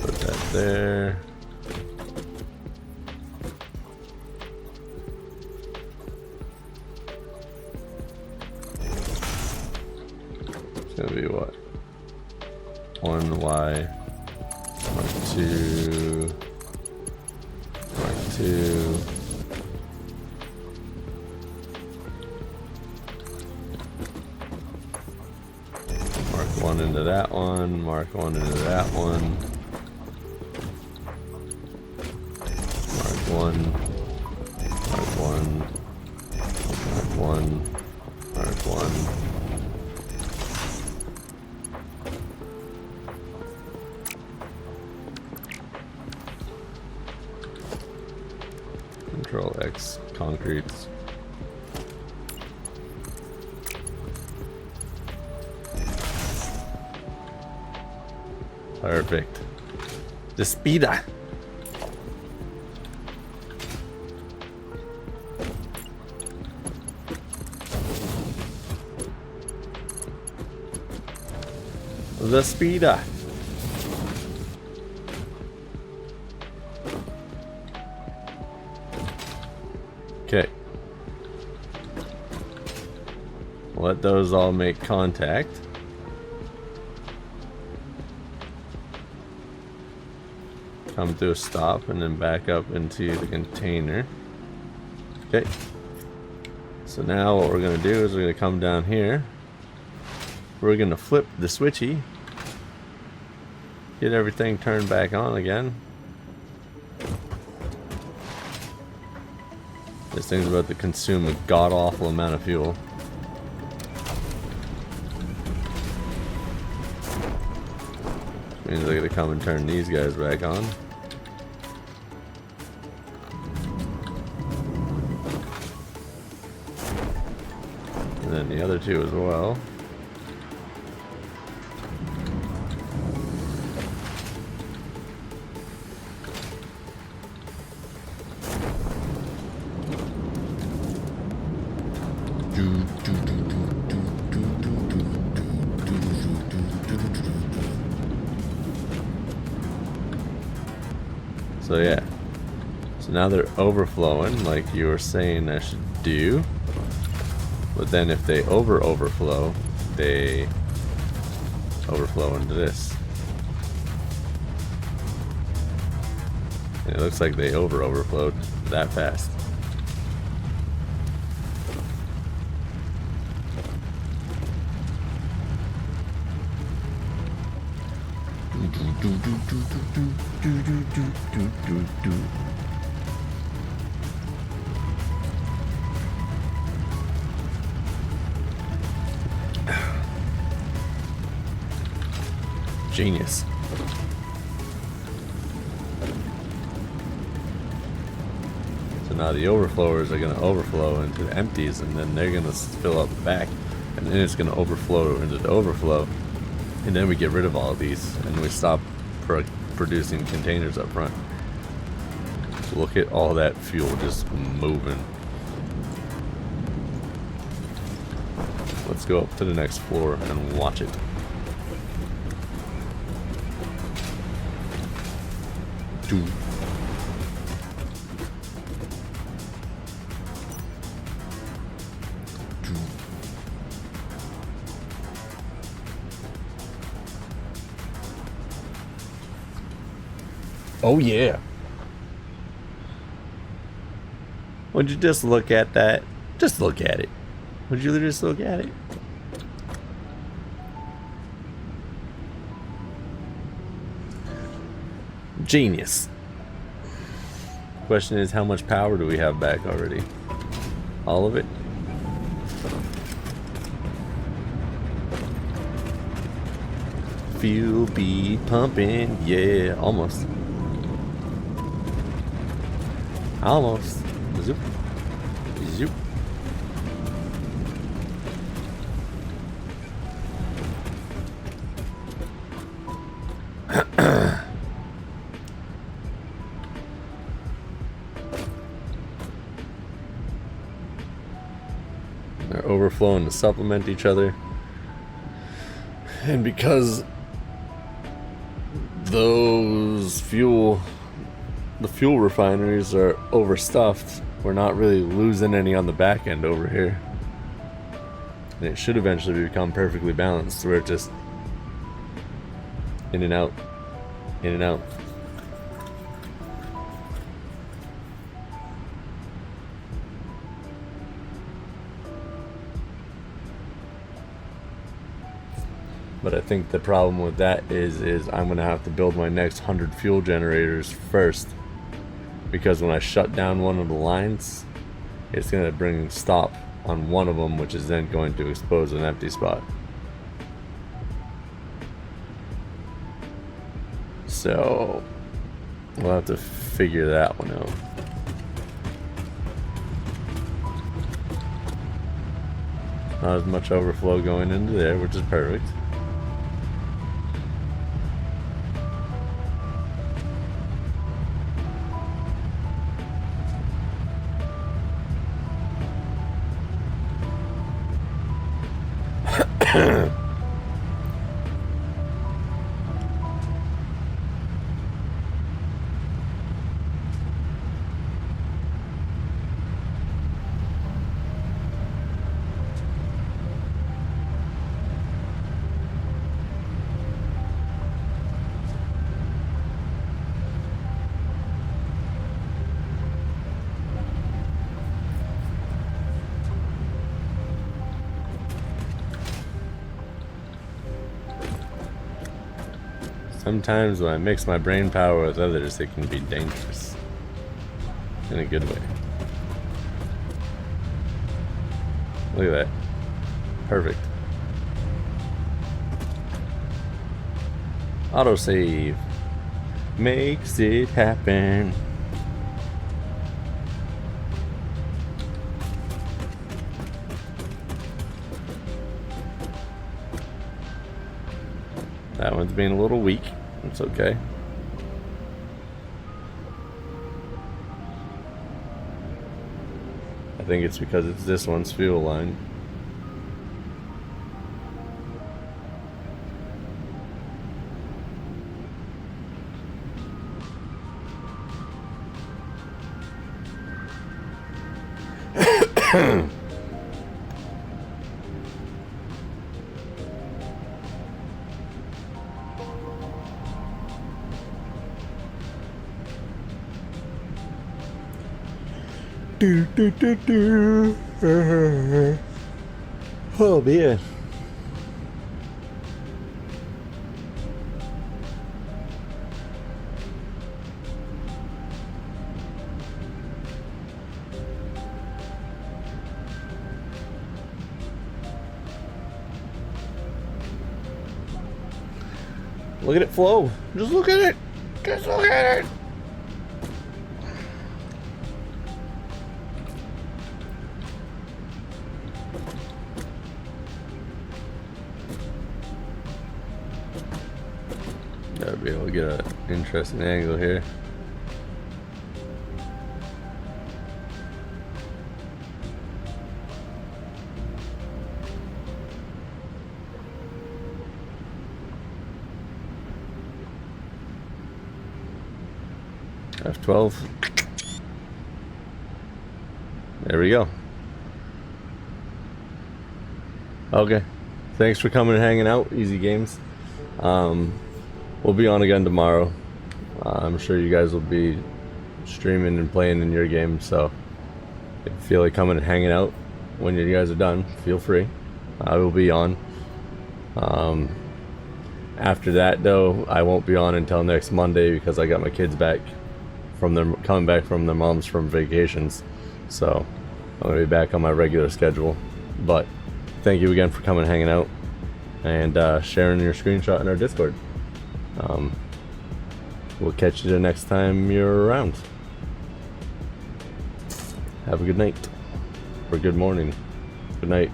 Put that there. It's gonna be what? 1 Y Mark 2. Mark 2. Mark 1 into that one. Mark 1 into that one. Mark 1. Mark 1. Mark 1. Mark 1. concretes. Perfect. The speeder. The speeder. Okay. Let those all make contact. Come to a stop and then back up into the container. Okay. So now what we're going to do is we're going to come down here. We're going to flip the switchy. Get everything turned back on again. This thing's about to consume a god-awful amount of fuel. Means I gotta come and turn these guys back on. And then the other two as well. So yeah, so now they're overflowing like you were saying I should do, but then if they overflow, they overflow into this. And it looks like they overflowed that fast. Genius. So now the overflowers are going to overflow into the empties, and then they're going to fill up back, and then it's going to overflow into the overflow, and then we get rid of all of these and we stop producing containers up front. Look at all that fuel just moving. Let's go up to the next floor and watch it. Dude. Oh yeah. Would you just look at that? Just look at it. Would you just look at it? Genius. Question is, how much power do we have back already? All of it? Fuel be pumping. Yeah, almost. Almost. Zoop. Zoop. They're overflowing to supplement each other. And because the fuel refineries are overstuffed, we're not really losing any on the back end over here. And it should eventually become perfectly balanced where it just in and out, in and out. But I think the problem with that is I'm gonna have to build my next 100 fuel generators first, because when I shut down one of the lines, it's gonna bring stop on one of them, which is then going to expose an empty spot. So we'll have to figure that one out. Not as much overflow going into there, which is perfect. Sometimes when I mix my brain power with others, it can be dangerous. In a good way. Look at that. Perfect. Autosave. Makes it happen. That one's being a little weak. It's okay. I think it's because it's this one's fuel line. Oh man. Look at it flow. Just look at it. Just look at it. Gotta be able to get an interesting angle here. F12. There we go. Okay. Thanks for coming and hanging out. Easy games. We'll be on again tomorrow. I'm sure you guys will be streaming and playing in your game, so if you feel like coming and hanging out when you guys are done, feel free. I will be on. After that, though, I won't be on until next Monday because I got my kids back from coming back from their moms from vacations, so I'm gonna be back on my regular schedule. But thank you again for coming and hanging out and sharing your screenshot in our Discord. We'll catch you the next time you're around. Have a good night. Or good morning. Good night.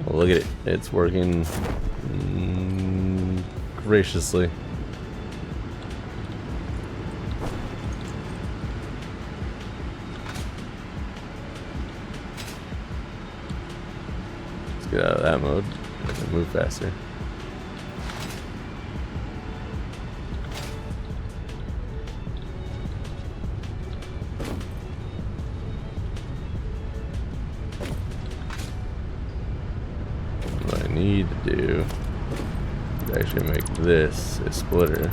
Oh, look at it. It's working graciously. Get out of that mode and move faster. What I need to do is actually make this a splitter.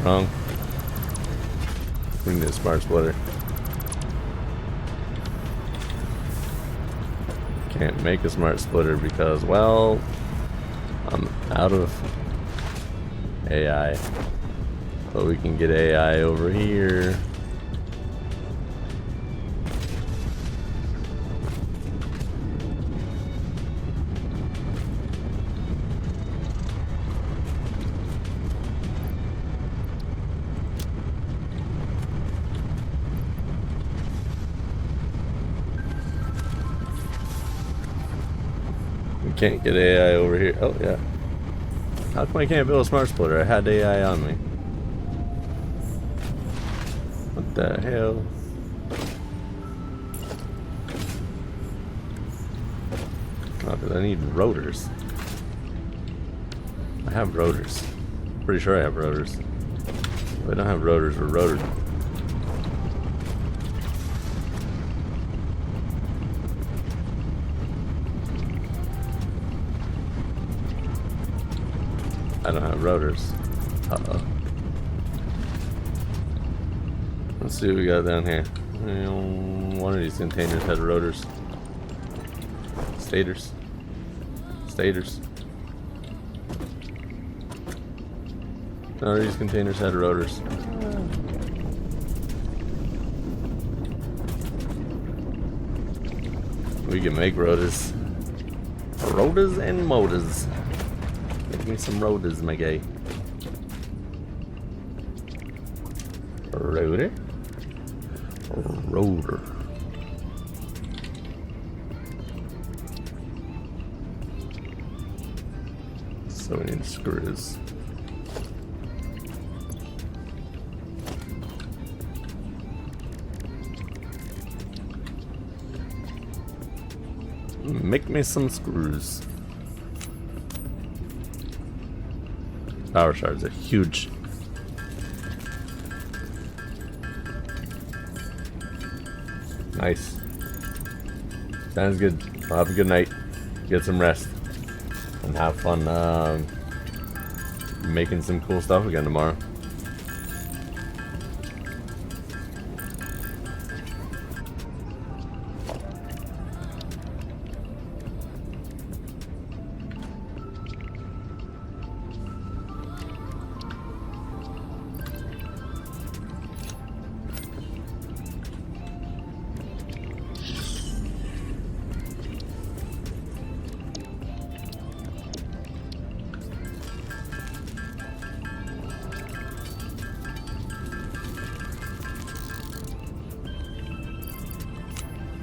Wrong. We need a smart splitter. Can't make a smart splitter because, well, I'm out of AI. But we can get AI over here. We can't get AI over here. Oh, yeah. How come I can't build a smart splitter? I had AI on me. What the hell? Oh, because I need rotors. I have rotors. Pretty sure I have rotors. If I don't have rotors, we're rotored. I don't have rotors. Uh-oh. Let's see what we got down here. One of these containers had rotors. Stators. Stators. None of these containers had rotors. We can make rotors. Rotors and motors. Make me some rotors, my guy. Rotor? Rotor. So we need screws. Make me some screws. Power shards are huge. Nice. Sounds good. Well, have a good night. Get some rest. And have fun making some cool stuff again tomorrow.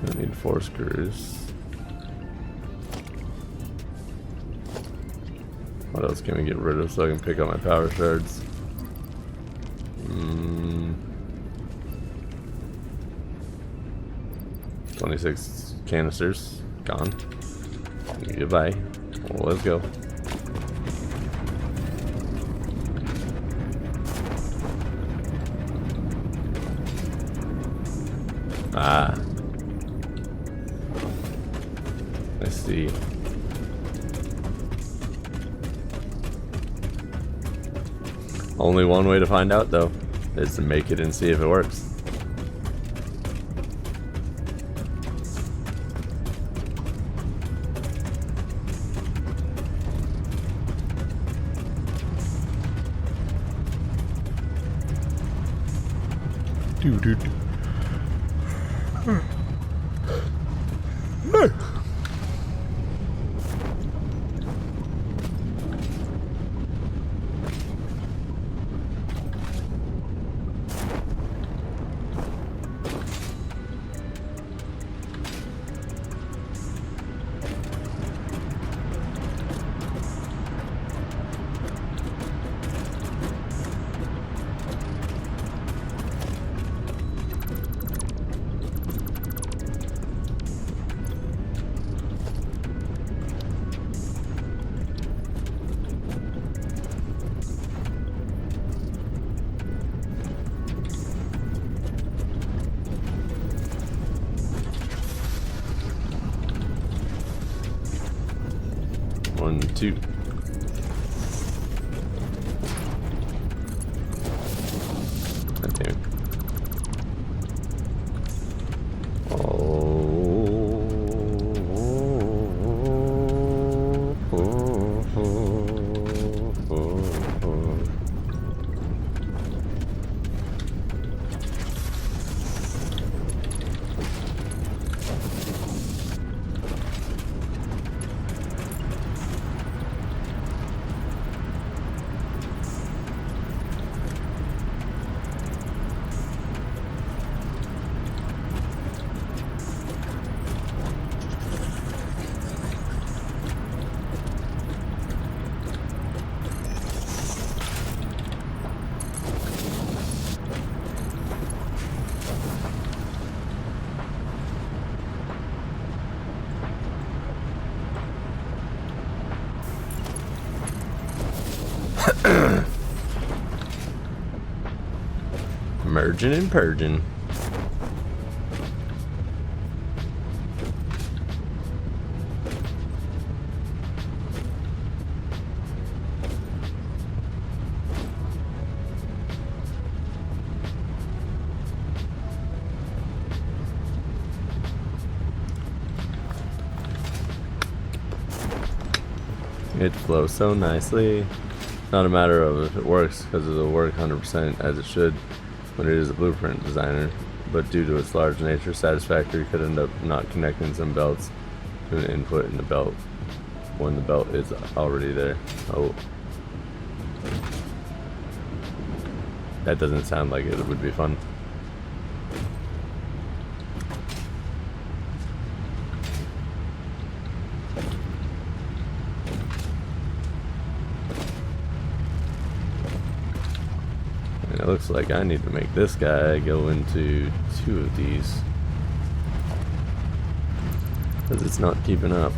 I need 4 screws. What else can we get rid of so I can pick up my power shards? 26 canisters. Gone. Goodbye. Well, let's go. Ah. I see. Only one way to find out, though, is to make it and see if it works. Dude. One, two. Merging and purging. It flows so nicely. Not a matter of if it works, because it'll work 100% as it should when it is a blueprint designer, but due to its large nature, Satisfactory could end up not connecting some belts to an input in the belt when the belt is already there. Oh. That doesn't sound like it would be fun. And it looks like I need to make this guy go into 2 of these, because it's not keeping up.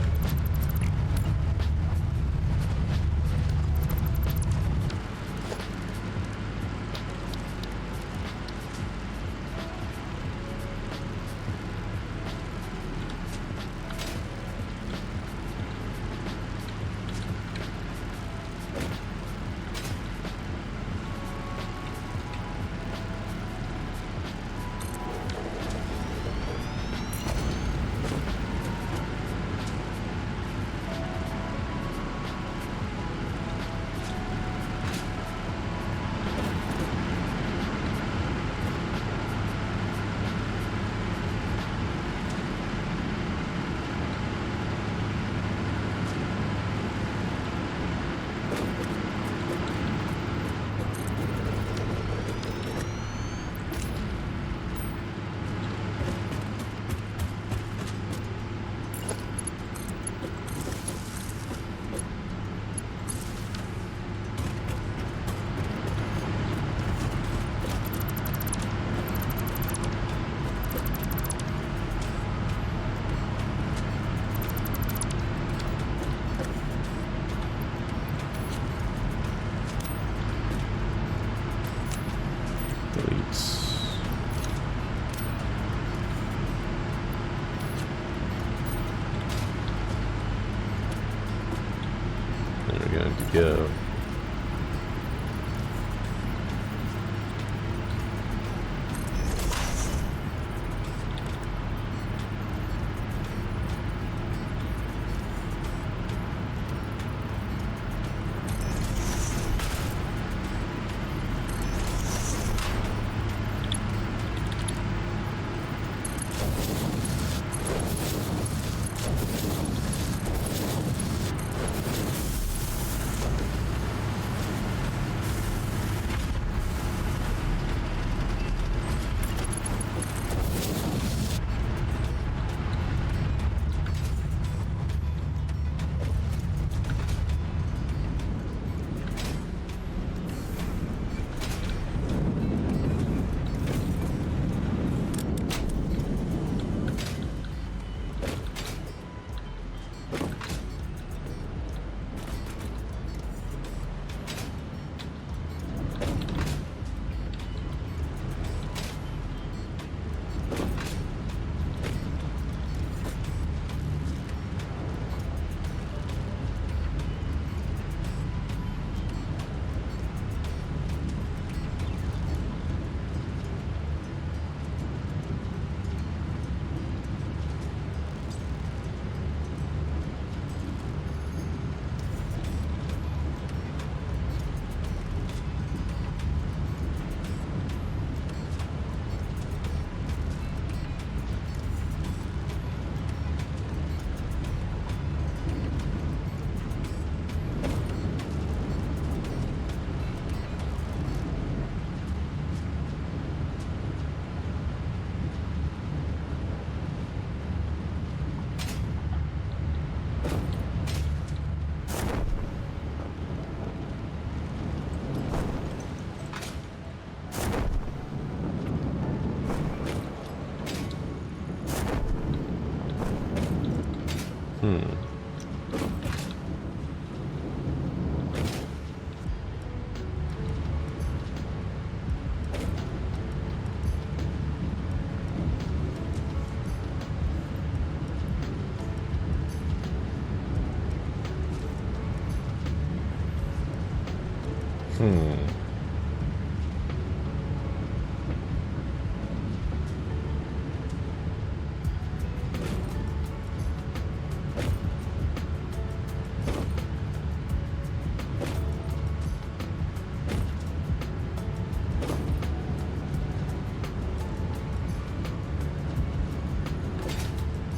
Hmm.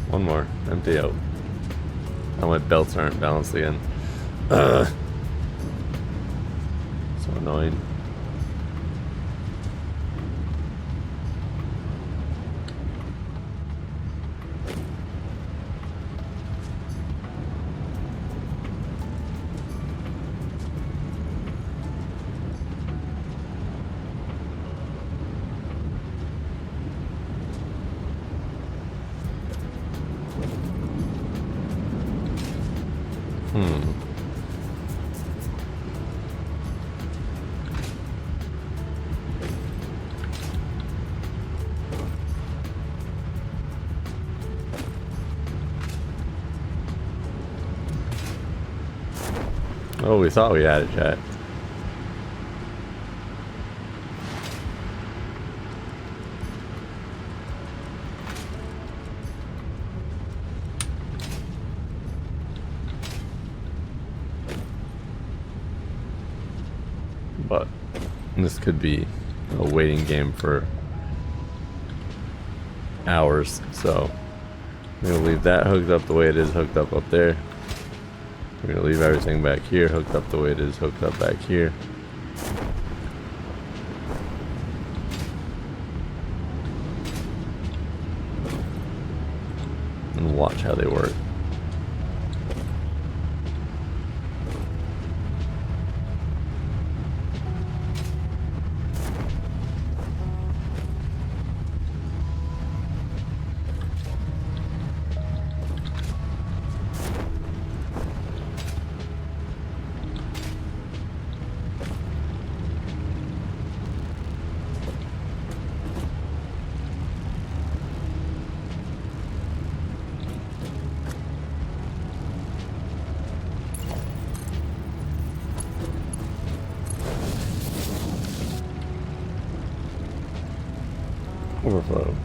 One more. Empty out. Oh, my belts aren't balanced again. Ugh. So annoying. Oh, we thought we had a chat. But this could be a waiting game for hours, so I'm gonna leave that hooked up the way it is hooked up there. We're gonna leave everything back here hooked up the way it is hooked up back here. And watch how they work. Overflow.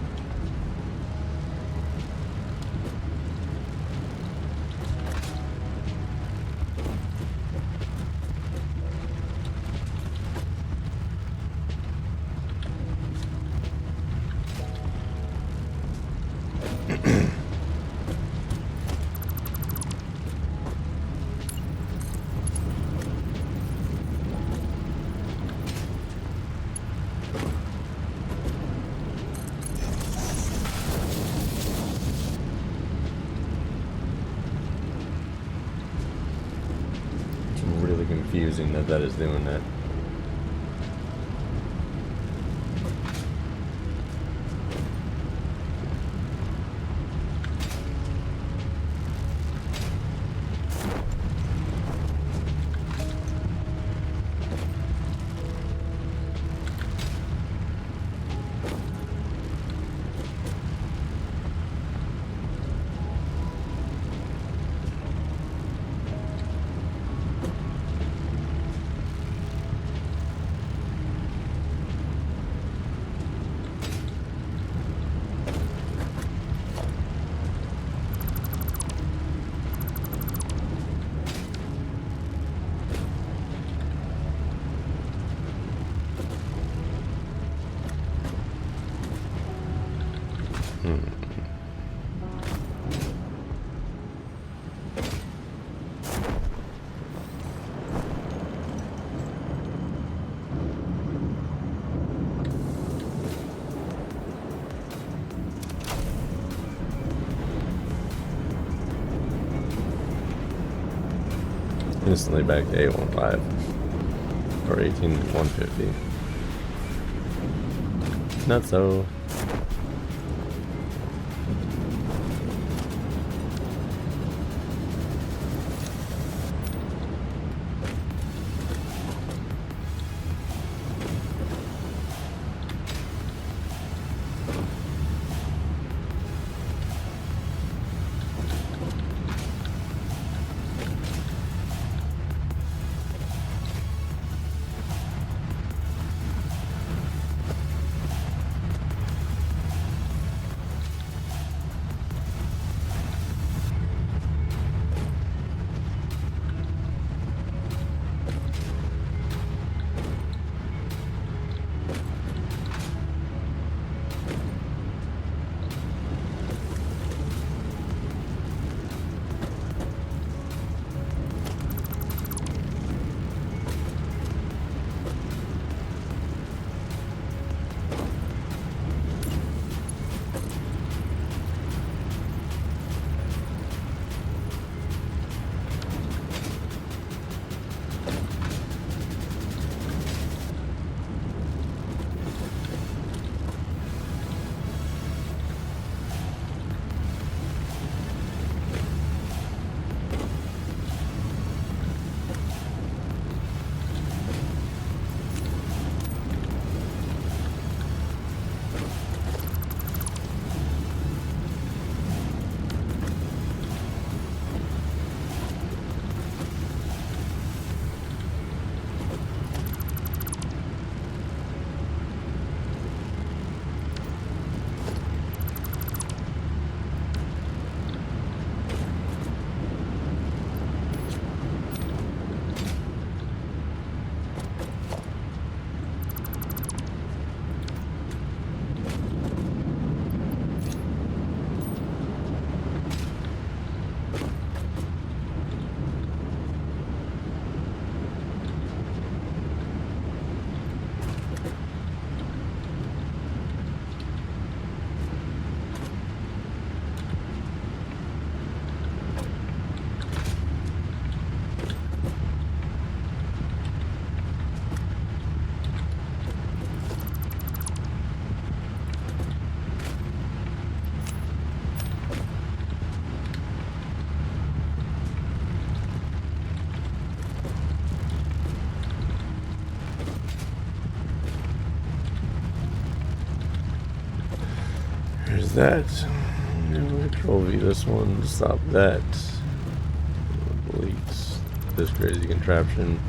Confusing that is doing that. Instantly back to 815 or 18150. Not so. that. Control V this one, stop that. Delete this crazy contraption.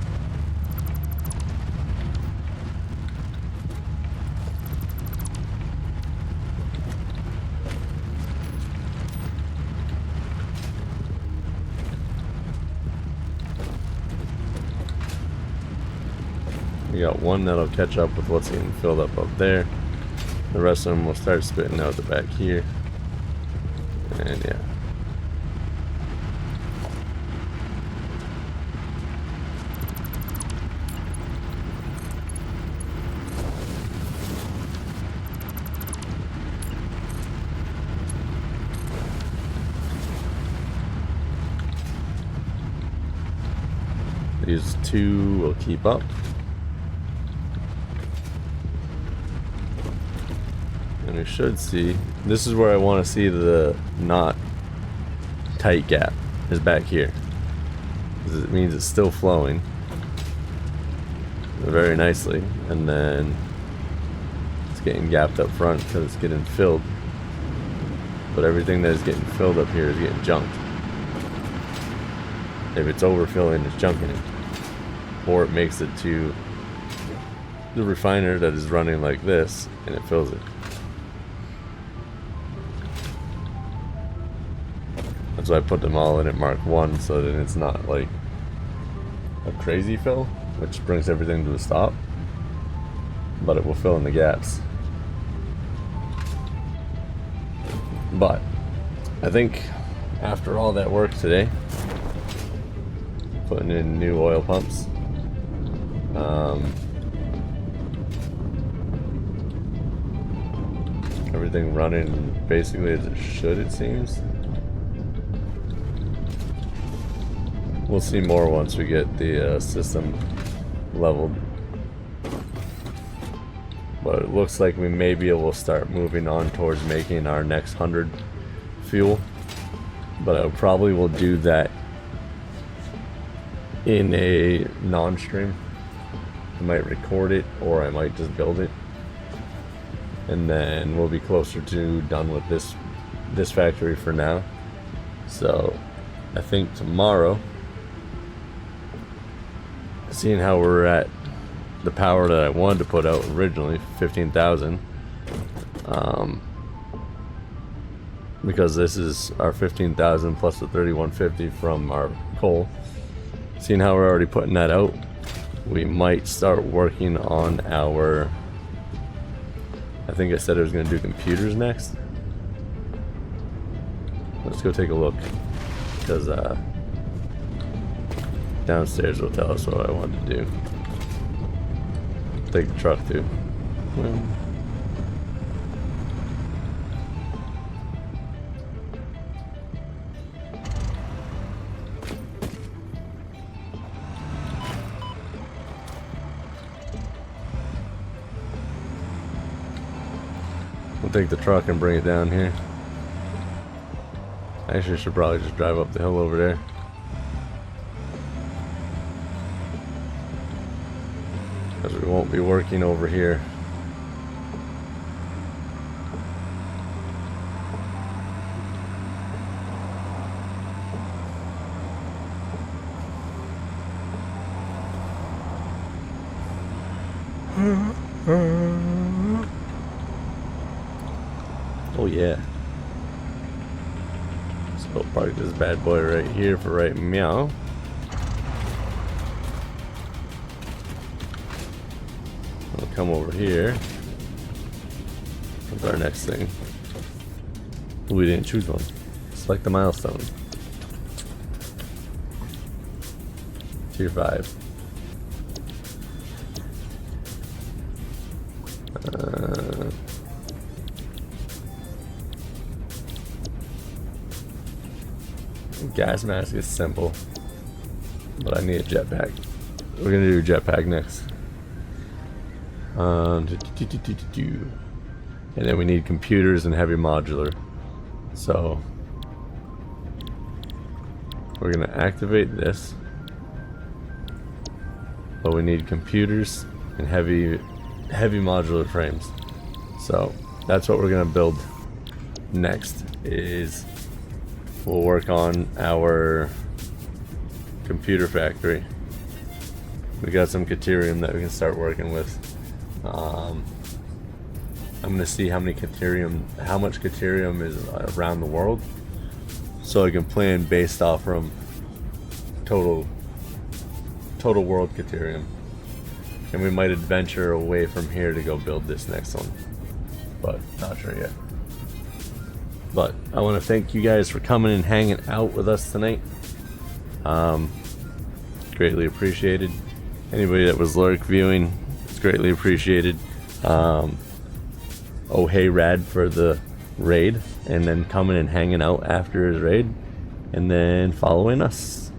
We got one that'll catch up with what's getting filled up there. The rest of them will start spitting out the back here. And yeah. These two will keep up. And we should see, this is where I want to see the not tight gap is back here. Because it means it's still flowing very nicely. And then it's getting gapped up front because it's getting filled. But everything that is getting filled up here is getting junked. If it's overfilling, it's junking it. Or it makes it to the refiner that is running like this and it fills it. So I put them all in at Mark 1 so that it's not like a crazy fill, which brings everything to a stop, but it will fill in the gaps. But I think after all that work today, putting in new oil pumps, everything running basically as it should, it seems. We'll see more once we get the system leveled. But it looks like we may be able to start moving on towards making our next 100 fuel. But I probably will do that in a non-stream. I might record it or I might just build it. And then we'll be closer to done with this factory for now. So I think tomorrow, seeing how we're at the power that I wanted to put out originally, 15,000, because this is our 15,000 plus the 3150 from our coal. Seeing how we're already putting that out, we might start working on our, I think I said I was going to do computers next. Let's go take a look, because downstairs will tell us what I want to do. Take the truck too. We'll take the truck and bring it down here. Actually, I should probably just drive up the hill over there. Because we won't be working over here. Oh yeah. So park this bad boy right here for right meow. We'll come over here with our next thing. We didn't choose one. Select the milestone. Tier 5. Gas mask is simple, but I need a jetpack. We're gonna do jetpack next. And then we need computers and heavy modular. So we're gonna activate this, but we need computers and heavy modular frames. So that's what we're gonna build next is we'll work on our computer factory. We got some Caterium that we can start working with. I'm gonna see how much Caterium is around the world, so I can plan based off from total world Caterium. And we might adventure away from here to go build this next one, but not sure yet. But I want to thank you guys for coming and hanging out with us tonight. Greatly appreciated. Anybody that was lurk viewing, it's greatly appreciated. Oh hey Rad for the raid, and then coming and hanging out after his raid, and then following us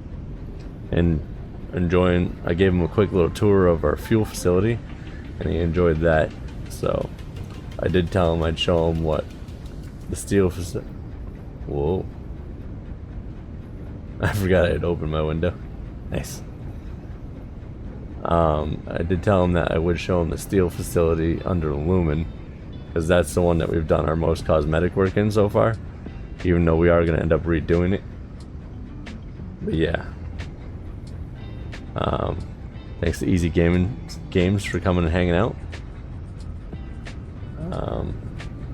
and enjoying. I gave him a quick little tour of our fuel facility and he enjoyed that, so I did tell him I'd show him what the steel facility. Whoa, I forgot I had opened my window. Nice. I did tell him that I would show him the steel facility under Lumen, because that's the one that we've done our most cosmetic work in so far, even though we are going to end up redoing it. But yeah, thanks to Easy Games for coming and hanging out.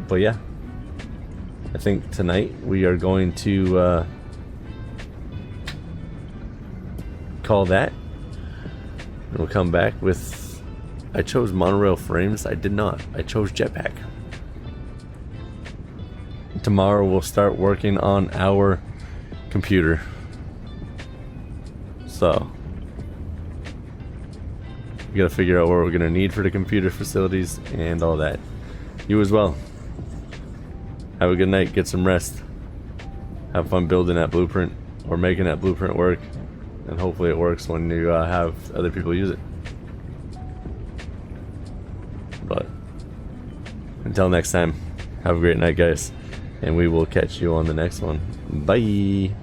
But yeah, I think tonight we are going to call that, and we'll come back with. I chose monorail frames. I did not. I chose jetpack. Tomorrow we'll start working on our computer. So we gotta figure out what we're gonna need for the computer facilities and all that. You as well. Have a good night. Get some rest. Have fun building that blueprint, or making that blueprint work, and hopefully it works when you have other people use it. But until next time, have a great night, guys, and we will catch you on the next one. Bye.